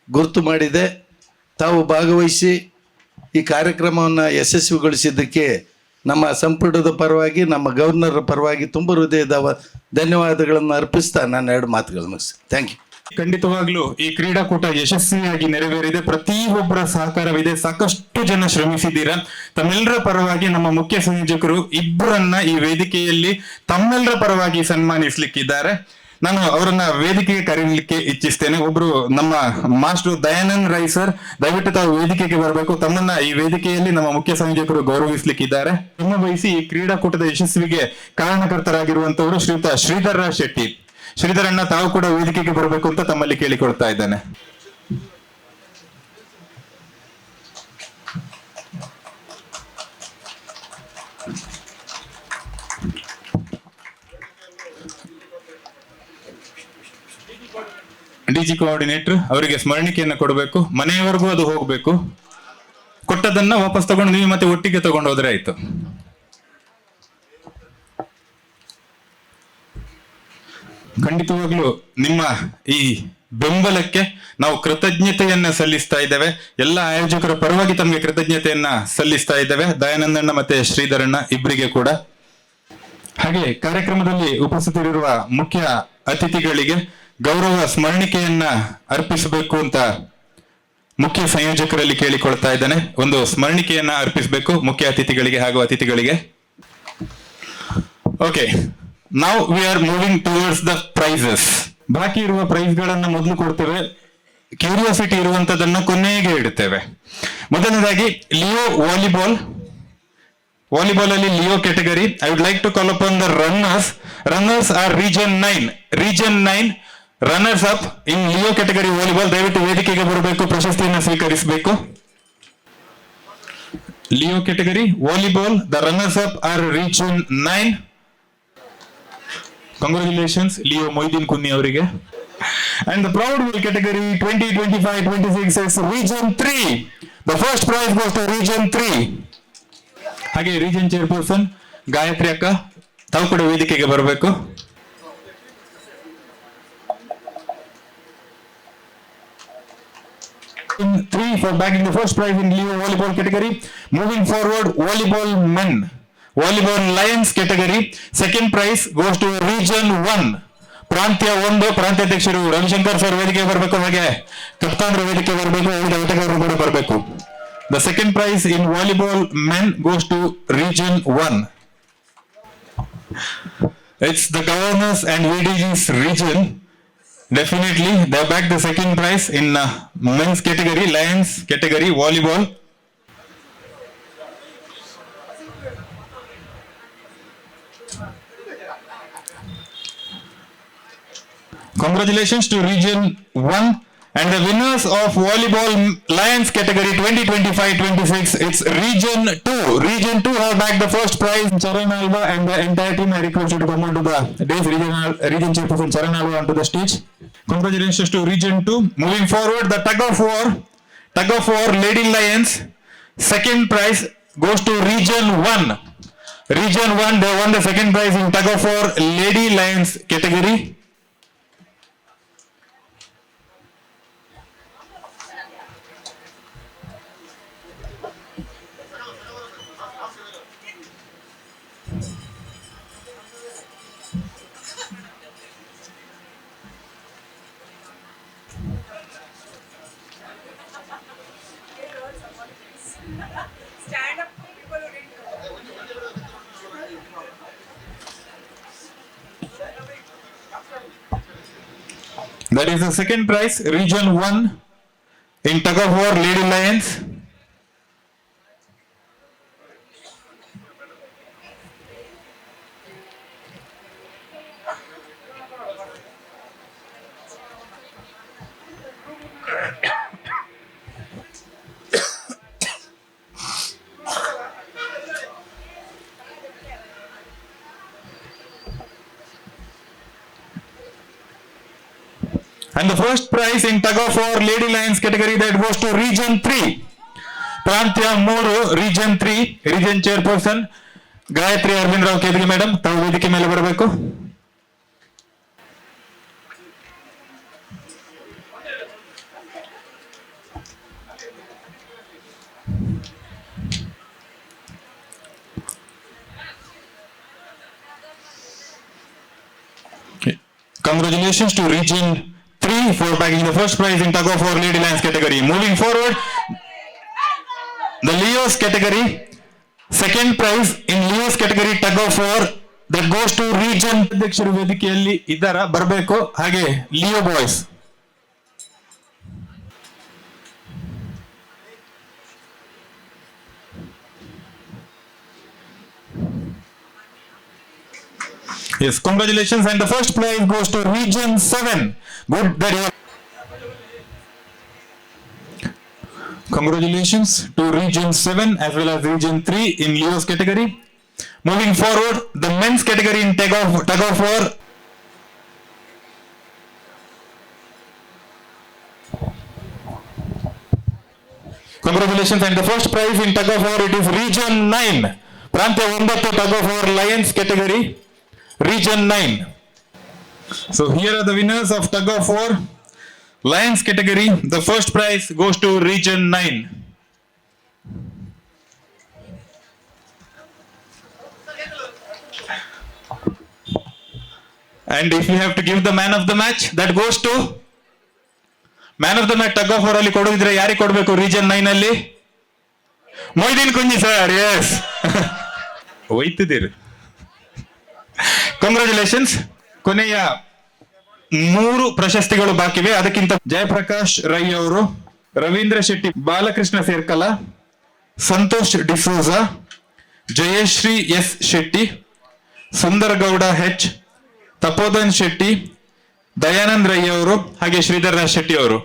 ಗುರುತು ಮಾಡಿದೆ. ತಾವು ಭಾಗವಹಿಸಿ ಈ ಕಾರ್ಯಕ್ರಮವನ್ನು ಯಶಸ್ವಿಗೊಳಿಸಿದ್ದಕ್ಕೆ ನಮ್ಮ ಸಂಪುಟದ ಪರವಾಗಿ, ನಮ್ಮ ಗವರ್ನರ್ ಪರವಾಗಿ ತುಂಬ ಹೃದಯದ ಧನ್ಯವಾದಗಳನ್ನು ಅರ್ಪಿಸ್ತಾ ನಾನು 2 ಮಾತುಗಳು ಮುಗಿಸ್ತೀನಿ. Thank you. ಖಂಡಿತವಾಗ್ಲೂ ಈ ಕ್ರೀಡಾಕೂಟ ಯಶಸ್ವಿಯಾಗಿ ನೆರವೇರಿದೆ. ಪ್ರತಿಯೊಬ್ಬರ ಸಹಕಾರವಿದೆ. ಸಾಕಷ್ಟು ಜನ ಶ್ರಮಿಸಿದ್ದೀರಾ. ತಮ್ಮೆಲ್ಲರ ಪರವಾಗಿ ನಮ್ಮ ಮುಖ್ಯ ಸಂಯೋಜಕರು ಇಬ್ಬರನ್ನ ಈ ವೇದಿಕೆಯಲ್ಲಿ ತಮ್ಮೆಲ್ಲರ ಪರವಾಗಿ ಸನ್ಮಾನಿಸ್ಲಿಕ್ಕಿದ್ದಾರೆ. ನಾನು ಅವರನ್ನ ವೇದಿಕೆಗೆ ಕರೀಲಿಕ್ಕೆ ಇಚ್ಛಿಸ್ತೇನೆ. ಒಬ್ರು ನಮ್ಮ ಮಾಸ್ಟರ್ ದಯಾನಂದ್ ರೈ ಸರ್, ದಯವಿಟ್ಟು ತಾವು ವೇದಿಕೆಗೆ ಬರಬೇಕು. ತಮ್ಮನ್ನ ಈ ವೇದಿಕೆಯಲ್ಲಿ ನಮ್ಮ ಮುಖ್ಯ ಸಂಯೋಜಕರು ಗೌರವಿಸ್ಲಿಕ್ಕಿದ್ದಾರೆ. ಶ್ರಮ ವಹಿಸಿ ಈ ಕ್ರೀಡಾಕೂಟದ ಯಶಸ್ವಿಗೆ ಕಾರಣಕರ್ತರಾಗಿರುವಂತವರು ಶ್ರೀಯುತ ಶ್ರೀಧರ ಶೆಟ್ಟಿ. ಶ್ರೀಧರಣ್ಣ, ತಾವು ಕೂಡ ವೇದಿಕೆಗೆ ಬರಬೇಕು ಅಂತ ತಮ್ಮಲ್ಲಿ ಕೇಳಿಕೊಳ್ತಾ ಇದ್ದೇನೆ. ಡಿಜಿ ಕೋಆರ್ಡಿನೇಟರ್ ಅವರಿಗೆ ಸ್ಮರಣಿಕೆಯನ್ನು ಕೊಡಬೇಕು. ಮನೆಯವರೆಗೂ ಅದು ಹೋಗ್ಬೇಕು. ಕೊಟ್ಟದನ್ನ ವಾಪಸ್ ತಗೊಂಡು ನೀವು ಮತ್ತೆ ಒಟ್ಟಿಗೆ ತಗೊಂಡು ಹೋದ್ರೆ ಆಯ್ತು. ಖಂಡಿತವಾಗ್ಲೂ ನಿಮ್ಮ ಈ ಬೆಂಬಲಕ್ಕೆ ನಾವು ಕೃತಜ್ಞತೆಯನ್ನ ಸಲ್ಲಿಸ್ತಾ ಇದ್ದೇವೆ. ಎಲ್ಲ ಆಯೋಜಕರ ಪರವಾಗಿ ತಮಗೆ ಕೃತಜ್ಞತೆಯನ್ನ ಸಲ್ಲಿಸ್ತಾ ಇದ್ದೇವೆ, ದಯಾನಂದಣ್ಣ ಮತ್ತೆ ಶ್ರೀಧರಣ್ಣ ಇಬ್ಬರಿಗೆ ಕೂಡ. ಹಾಗೆ ಕಾರ್ಯಕ್ರಮದಲ್ಲಿ ಉಪಸ್ಥಿತರಿರುವ ಮುಖ್ಯ ಅತಿಥಿಗಳಿಗೆ ಗೌರವ ಸ್ಮರಣಿಕೆಯನ್ನ ಅರ್ಪಿಸಬೇಕು ಅಂತ ಮುಖ್ಯ ಸಂಯೋಜಕರಲ್ಲಿ ಕೇಳಿಕೊಳ್ತಾ ಇದ್ದೇನೆ. ಒಂದು ಸ್ಮರಣಿಕೆಯನ್ನ ಅರ್ಪಿಸಬೇಕು ಮುಖ್ಯ ಅತಿಥಿಗಳಿಗೆ ಹಾಗೂ ಅತಿಥಿಗಳಿಗೆ. Okay, now we are moving towards the prizes. ಬಾಕಿ ಇರುವ ಪ್ರೈಸ್ಗಳನ್ನ ಮೊದಲು ಕೊಡ್ತೇವೆ. ಕ್ಯೂರಿಯಾಸಿಟಿ ಇರುವಂತದನ್ನ ಕೊನೆಗೆ ಇಡುತ್ತೇವೆ. ಮೊದಲನೇದಾಗಿ ಲಿಯೋ ವಾಲಿಬಾಲ್. ವಾಲಿಬಾಲ್ ಅಲ್ಲಿ Leo category. I would like to call upon the runners. Runners are region 9. Region 9 runners up in Leo category volleyball. ದಯವಿಟ್ಟು ವೇದಿಕೆಗೆ ಬರಬೇಕು, ಪ್ರಶಸ್ತಿಯನ್ನು ಸ್ವೀಕರಿಸಬೇಕು. Leo category volleyball, the runners up are region 9. Congratulations Leo Moideen Kunhi ಅವರಿಗೆ. And the proud wheel category 2025-26 is region 3. The first prize goes to region 3. ಹಾಗೆ region chairperson Gayatri ಅಕ್ಕ, ತಾವು ಕೂಡ ವೇದಿಕೆಗೆ ಬರಬೇಕು. Three for bagging the first prize in Leo volleyball category. Moving forward, volleyball men. Volleyball Lions category. Second prize goes to region 1. ಪ್ರಾಂತ್ಯ 1 ಪ್ರಾಂತ್ಯಾಧ್ಯಕ್ಷರು Ravishankar sir ವೇದಿಕೆ ಬರಬೇಕು, ಹಾಗೆ ಕಪ್ತಾನ್ರು ವೇದಿಕೆ ಬರಬೇಕು, ಉಳಿದ ಆಟಗಾರರು ಕೂಡ ಬರಬೇಕು. The second prize in volleyball men goes to region 1. It's the governors and VDG's region. Definitely they back the second prize in men's category, Lions category volleyball. Congratulations to region 1 and the winners of volleyball Lions category 2025-26. It's region 2. Region 2 have back the first prize. Charan Alva and the entire team I request you to come on to the dais. Region chairperson Charan Alva onto the stage. Congratulations to region 2. Moving forward, the tug of war Lady Lions. Second prize goes to region 1. Region 1, they won the second prize in tug of war Lady Lions category. Stand up for people who didn't come. That is the second prize, region 1 in tug of war Lady Lions. And the first prize in tug of war Lady Lions category that goes to region 3. Prantya 3, region 3, region chairperson Gayatri Arvind Rao Kedri madam, ತಾವು ವೇದಿಕೆ ಮೇಲೆ ಬರಬೇಕು. Congratulations to region 3 for bagging the first prize in tug of war Lady Lions category. Moving forward, the Leos category, second prize in Leos category tug of war that goes to region. ಅಧ್ಯಕ್ಷರು ವೇದಿಕೆಯಲ್ಲಿ ಇದ್ದಾರಾ, ಬರಬೇಕು, ಹಾಗೆ Leo boys. Yes, congratulations, and the first prize goes to region 7. Good that you. Congratulations to region 7 as well as region 3 in Leo's category. Moving forward, the men's category in tug of war. Congratulations, and the first prize in tug of war, it is region 9. Prantya 9 tug of war Lions category. Region 9. So here are the winners of tug of war Lions category. The first prize goes to region 9. And if you have to give the man of the match, that goes to man of the match tug of war ಅಲ್ಲಿ ಕೊಡೋದಿದ್ರೆ ಯಾರಿಗೆ ಕೊಡಬೇಕು region 9 ಅಲ್ಲಿ? Moideen Kunhi sir. Yes. ಒಯ್ತಿದ್ದೀರಿ. Congratulations. ಕೊನೆಯ 3 ಪ್ರಶಸ್ತಿಗಳು ಬಾಕಿವೆ. ಅದಕ್ಕಿಂತ ಜಯಪ್ರಕಾಶ್ ರೈ ಅವರು, ರವೀಂದ್ರ ಶೆಟ್ಟಿ, ಬಾಲಕೃಷ್ಣ ಸೇರ್ಕಲ, ಸಂತೋಷ್ ಡಿಸೋಜ, ಜಯಶ್ರೀ ಎಸ್ ಶೆಟ್ಟಿ, ಸುಂದರಗೌಡ ಹೆಚ್, ತಪೋಧನ್ ಶೆಟ್ಟಿ, ದಯಾನಂದ್ ರೈ ಅವರು, ಹಾಗೆ ಶ್ರೀಧರ್ ರಾಜ್ ಶೆಟ್ಟಿ ಅವರು,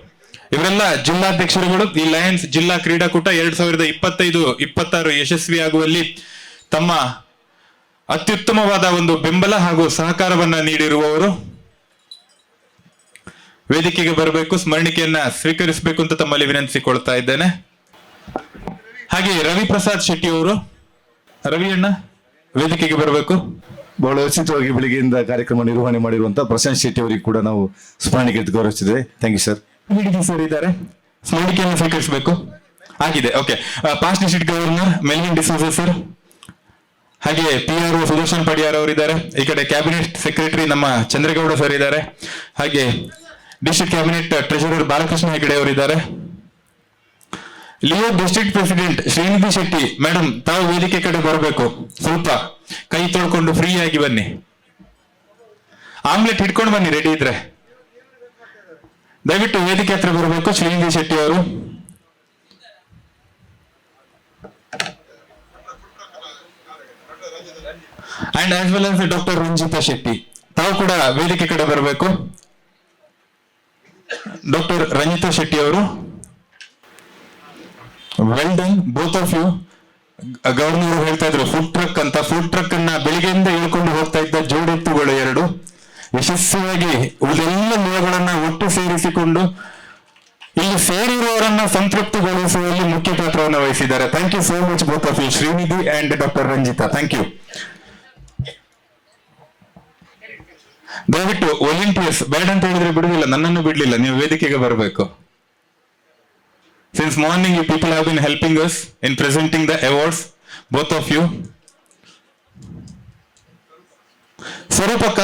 ಇವರೆಲ್ಲ ಜಿಲ್ಲಾಧ್ಯಕ್ಷರುಗಳು. ಈ ಲಯನ್ಸ್ ಜಿಲ್ಲಾ ಕ್ರೀಡಾಕೂಟ 2025-26 ಯಶಸ್ವಿಯಾಗುವಲ್ಲಿ ತಮ್ಮ ಅತ್ಯುತ್ತಮವಾದ ಒಂದು ಬೆಂಬಲ ಹಾಗೂ ಸಹಕಾರವನ್ನ ನೀಡಿರುವವರು. ವೇದಿಕೆಗೆ ಬರಬೇಕು, ಸ್ಮರಣಿಕೆಯನ್ನ ಸ್ವೀಕರಿಸಬೇಕು ಅಂತ ತಮ್ಮಲ್ಲಿ ವಿನಂತಿಸಿಕೊಳ್ತಾ ಇದ್ದೇನೆ. ಹಾಗೆ ರವಿ ಪ್ರಸಾದ್ ಶೆಟ್ಟಿ ಅವರು, ರವಿ ಅಣ್ಣ ವೇದಿಕೆಗೆ ಬರಬೇಕು. ಬಹಳ ಉಚಿತವಾಗಿ ಬೆಳಿಗ್ಗೆಯಿಂದ ಕಾರ್ಯಕ್ರಮ ನಿರ್ವಹಣೆ ಮಾಡಿರುವಂತಹ ಪ್ರಶಾಂತ್ ಶೆಟ್ಟಿ ಅವರಿಗೆ ಕೂಡ ನಾವು ಸ್ಮರಣಿಕೆ ಗೌರವಿಸಿದ್ದೇವೆ. Thank you sir. ಸರ್ ಇದ್ದಾರೆ, ಸ್ಮರಣಿಕೆಯನ್ನು ಸ್ವೀಕರಿಸಬೇಕು. ಆಗಿದೆ. Okay. Past district governor Melvin D'Souza sir, ಹಾಗೆ PR ಸುದರ್ಶನ್ ಪಡಿಯಾರ್ ಅವರಿದ್ದಾರೆ. ಈ ಕಡೆ ಕ್ಯಾಬಿನೆಟ್ ಸೆಕ್ರೆಟರಿ ನಮ್ಮ ಚಂದ್ರಗೌಡ ಸರ್ ಇದ್ದಾರೆ. ಹಾಗೆ district cabinet treasurer Balakrishna Hegde ಅವರಿದ್ದಾರೆ. Leo district president Srinidhi Shetty madam, ತಾವು ವೇದಿಕೆ ಕಡೆ ಬರಬೇಕು. ಸ್ವಲ್ಪ ಕೈ ತೊಳ್ಕೊಂಡು ಫ್ರೀ ಆಗಿ ಬನ್ನಿ. ಆಮ್ಲೆಟ್ ಹಿಡ್ಕೊಂಡು ಬನ್ನಿ ರೆಡಿ ಇದ್ರೆ. ದಯವಿಟ್ಟು ವೇದಿಕೆ ಹತ್ರ ಬರಬೇಕು ಶ್ರೀನಿಧಿ ಶೆಟ್ಟಿ ಅವರು. And as well as doctor Ranjitha Shetty, ತಾವು ಕೂಡ ವೇದಿಕೆ ಕಡೆ ಬರಬೇಕು. ಡಾಕ್ಟರ್ ರಂಜಿತಾ ಶೆಟ್ಟಿ ಅವರು, well done both of you. Governor ಅವರು ಹೇಳ್ತಾ ಇದ್ರು ಫುಡ್ ಟ್ರಕ್ ಅಂತ. ಫುಡ್ ಟ್ರಕ್ ಅನ್ನ ಬೆಳಿಗ್ಗೆಯಿಂದ ಇಳ್ಕೊಂಡು ಹೋಗ್ತಾ ಇದ್ದ ಜೋಡೆತ್ತುಗಳು 2 ಯಶಸ್ವಿಯಾಗಿ ಉಳಿದೆಲ್ಲ ಮೇಳಗಳನ್ನ ಒಟ್ಟು ಸೇರಿಸಿಕೊಂಡು ಇಲ್ಲಿ ಸೇರಿರುವವರನ್ನ ಸಂತೃಪ್ತಿಗೊಳಿಸುವಲ್ಲಿ ಮುಖ್ಯ ಪಾತ್ರವನ್ನು ವಹಿಸಿದ್ದಾರೆ. Thank you so much both of you, Srinidhi and doctor Ranjitha. Thank you. ದಯವಿಟ್ಟು ವಾಲಂಟಿಯರ್ಸ್, ಬೇಡ ಅಂತ ಹೇಳಿದ್ರೆ ಬಿಡುದಿಲ್ಲ, ನನ್ನನ್ನು ಬಿಡ್ಲಿಲ್ಲ, ನೀವು ವೇದಿಕೆಗೆ ಬರಬೇಕು. Since morning you people have been helping us in presenting the awards, both of you. ಸ್ವರೂಪಕ್ಕ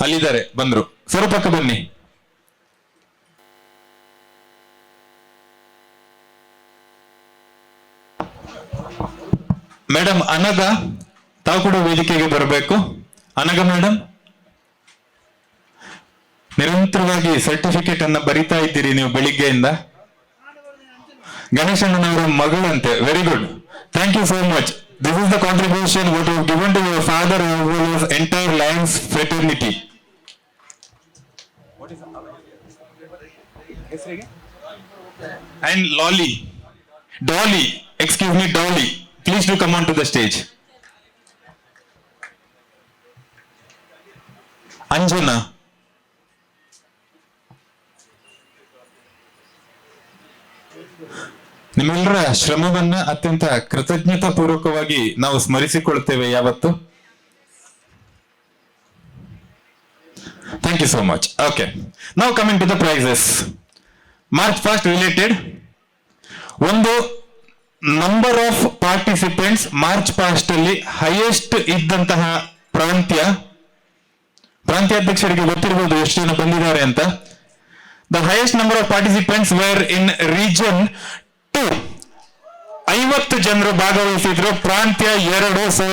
ಅಲ್ಲಿದ್ದಾರೆ, ಬಂದ್ರು. ಸ್ವರೂಪಕ್ಕ ಬನ್ನಿ. ಮೇಡಮ್ ಅನಗ, ತಾವು ಕೂಡ ವೇದಿಕೆಗೆ ಬರಬೇಕು. ಅನಗ ಮೇಡಮ್, ನಿರಂತರವಾಗಿ ಸರ್ಟಿಫಿಕೇಟ್ ಅನ್ನ ಬರಿತಾ ಇದ್ದೀರಿ ನೀವು ಬೆಳಿಗ್ಗೆಯಿಂದ. ಗಣೇಶಣ್ಣನವರ ಮಗಳಂತೆ, very good, thank you so much. This is the contribution what you given to your father as well as entire Lions fraternity. And Dolly, excuse me, Dolly, please do come on to the stage. Anjana, ನಿಮ್ಮೆಲ್ಲರ ಶ್ರಮವನ್ನ ಅತ್ಯಂತ ಕೃತಜ್ಞತಾ ಪೂರ್ವಕವಾಗಿ ನಾವು ಸ್ಮರಿಸಿಕೊಳ್ಳುತ್ತೇವೆ ಯಾವತ್ತು. Thank you so much. Okay, ನಾವು coming to the prizes. March fast related ಒಂದು number of participants march past ಅಲ್ಲಿ ಹೈಯೆಸ್ಟ್ ಇದ್ದಂತಹ ಪ್ರಾಂತ್ಯಾಧ್ಯಕ್ಷರಿಗೆ ಗೊತ್ತಿರಬಹುದು ಎಷ್ಟು ಜನ ಬಂದಿದ್ದಾರೆ ಅಂತ. The highest number of participants where in region 2. 50 ಜನರು ಭಾಗವಹಿಸಿದ್ರು. ಪ್ರಾಂತ್ಯ 2. So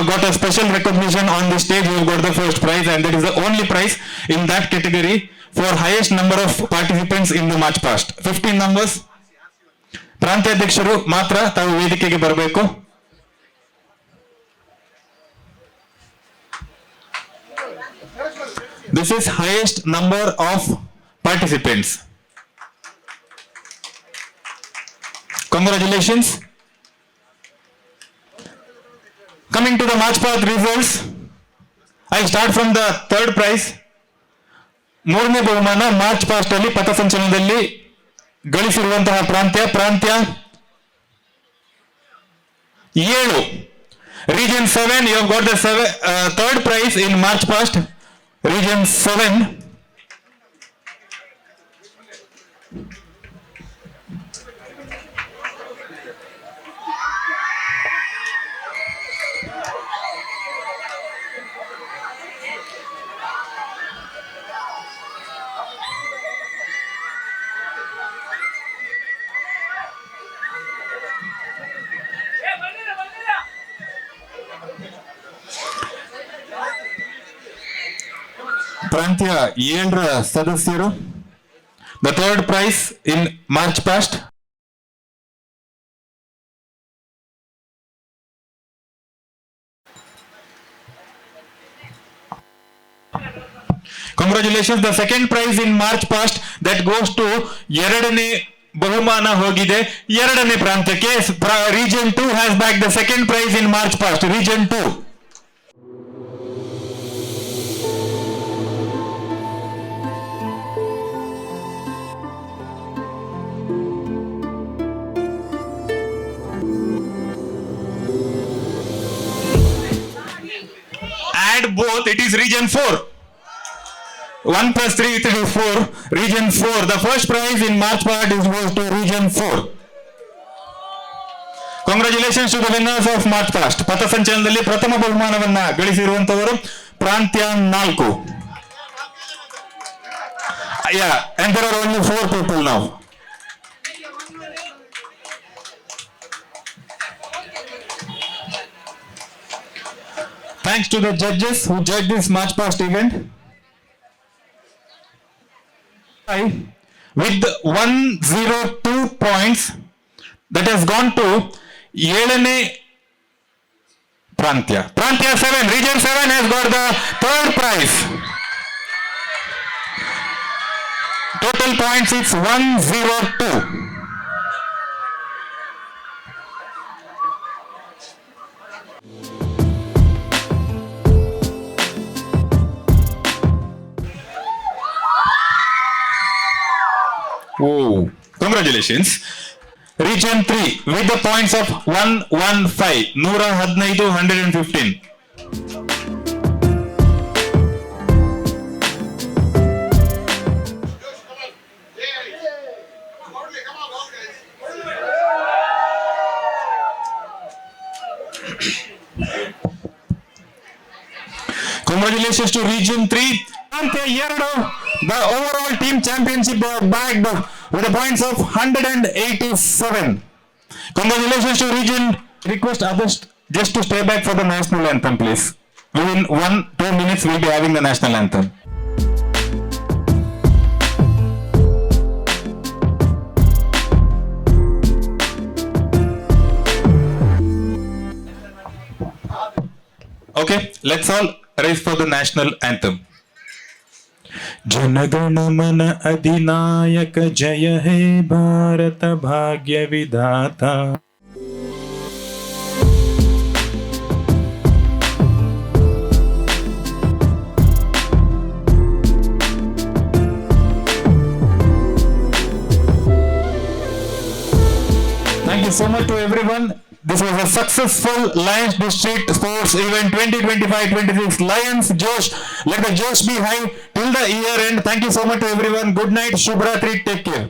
got a special recognition on the stage. You got the first prize and that is the only prize in that category for highest number of participants in the march past. 15 numbers. ಪ್ರಾಂತ್ಯಾಧ್ಯಕ್ಷರು ಮಾತ್ರ ತಾವು ವೇದಿಕೆಗೆ ಬರಬೇಕು. This is highest number of participants. Congratulations. Coming to the March Path results, I'll start from the third prize. 3ನೇ ಬಹುಮಾನ March past ಅಲ್ಲಿ ಪಥಸಂಚಲನದಲ್ಲಿ ಗಳಿಸಿರುವಂತಹ ಪ್ರಾಂತ್ಯ 7. Region 7, you have got the third prize in March past. Region 7. ಪ್ರಾಂತ್ಯ 7ರ ಸದಸ್ಯರು. The third prize in March past. Congratulations. The second prize in March past that goes to 2ನೇ ಬಹುಮಾನ ಹೋಗಿದೆ 2ನೇ ಪ್ರಾಂತ್ಯಕ್ಕೆ. Region 2 has bagged the second prize in March past. Region 2. Add both, it is Region 4. 1 plus 3 it is 4. Region 4. The first prize in March part is goes to Region 4. Congratulations to the winners of March past. ಪಥಸಂಚಲನದಲ್ಲಿ ಪ್ರಥಮ ಬಹುಮಾನವನ್ನ ಗಳಿಸಿರುವಂತವರು ಪ್ರಾಂತ್ಯ 4. Yeah, and there are only 4 people now. Thanks to the judges who judged this March past event. With 102 points that has gone to Yelene Prantya. Prantya 7, Region 7 has got the third prize. Total points is 102. Oh, congratulations. Region 3 with the points of 115, 115, 115. Congratulations to Region 3. The overall team championship bagged with the points of 187. Congratulations to Region. Request others just to stay back for the national anthem, please. Within 1-2 minutes, we'll be having the national anthem. Okay, let's all rise for the national anthem. जनगण मन अधिनायक जय हे भारत भाग्य विधाता. Thank you so much to everyone. This was a successful Lions District Sports Event 2025-26. Lions Josh, let the Josh be high till the year end. Thank you so much to everyone. Good night, Shubhratri, take care.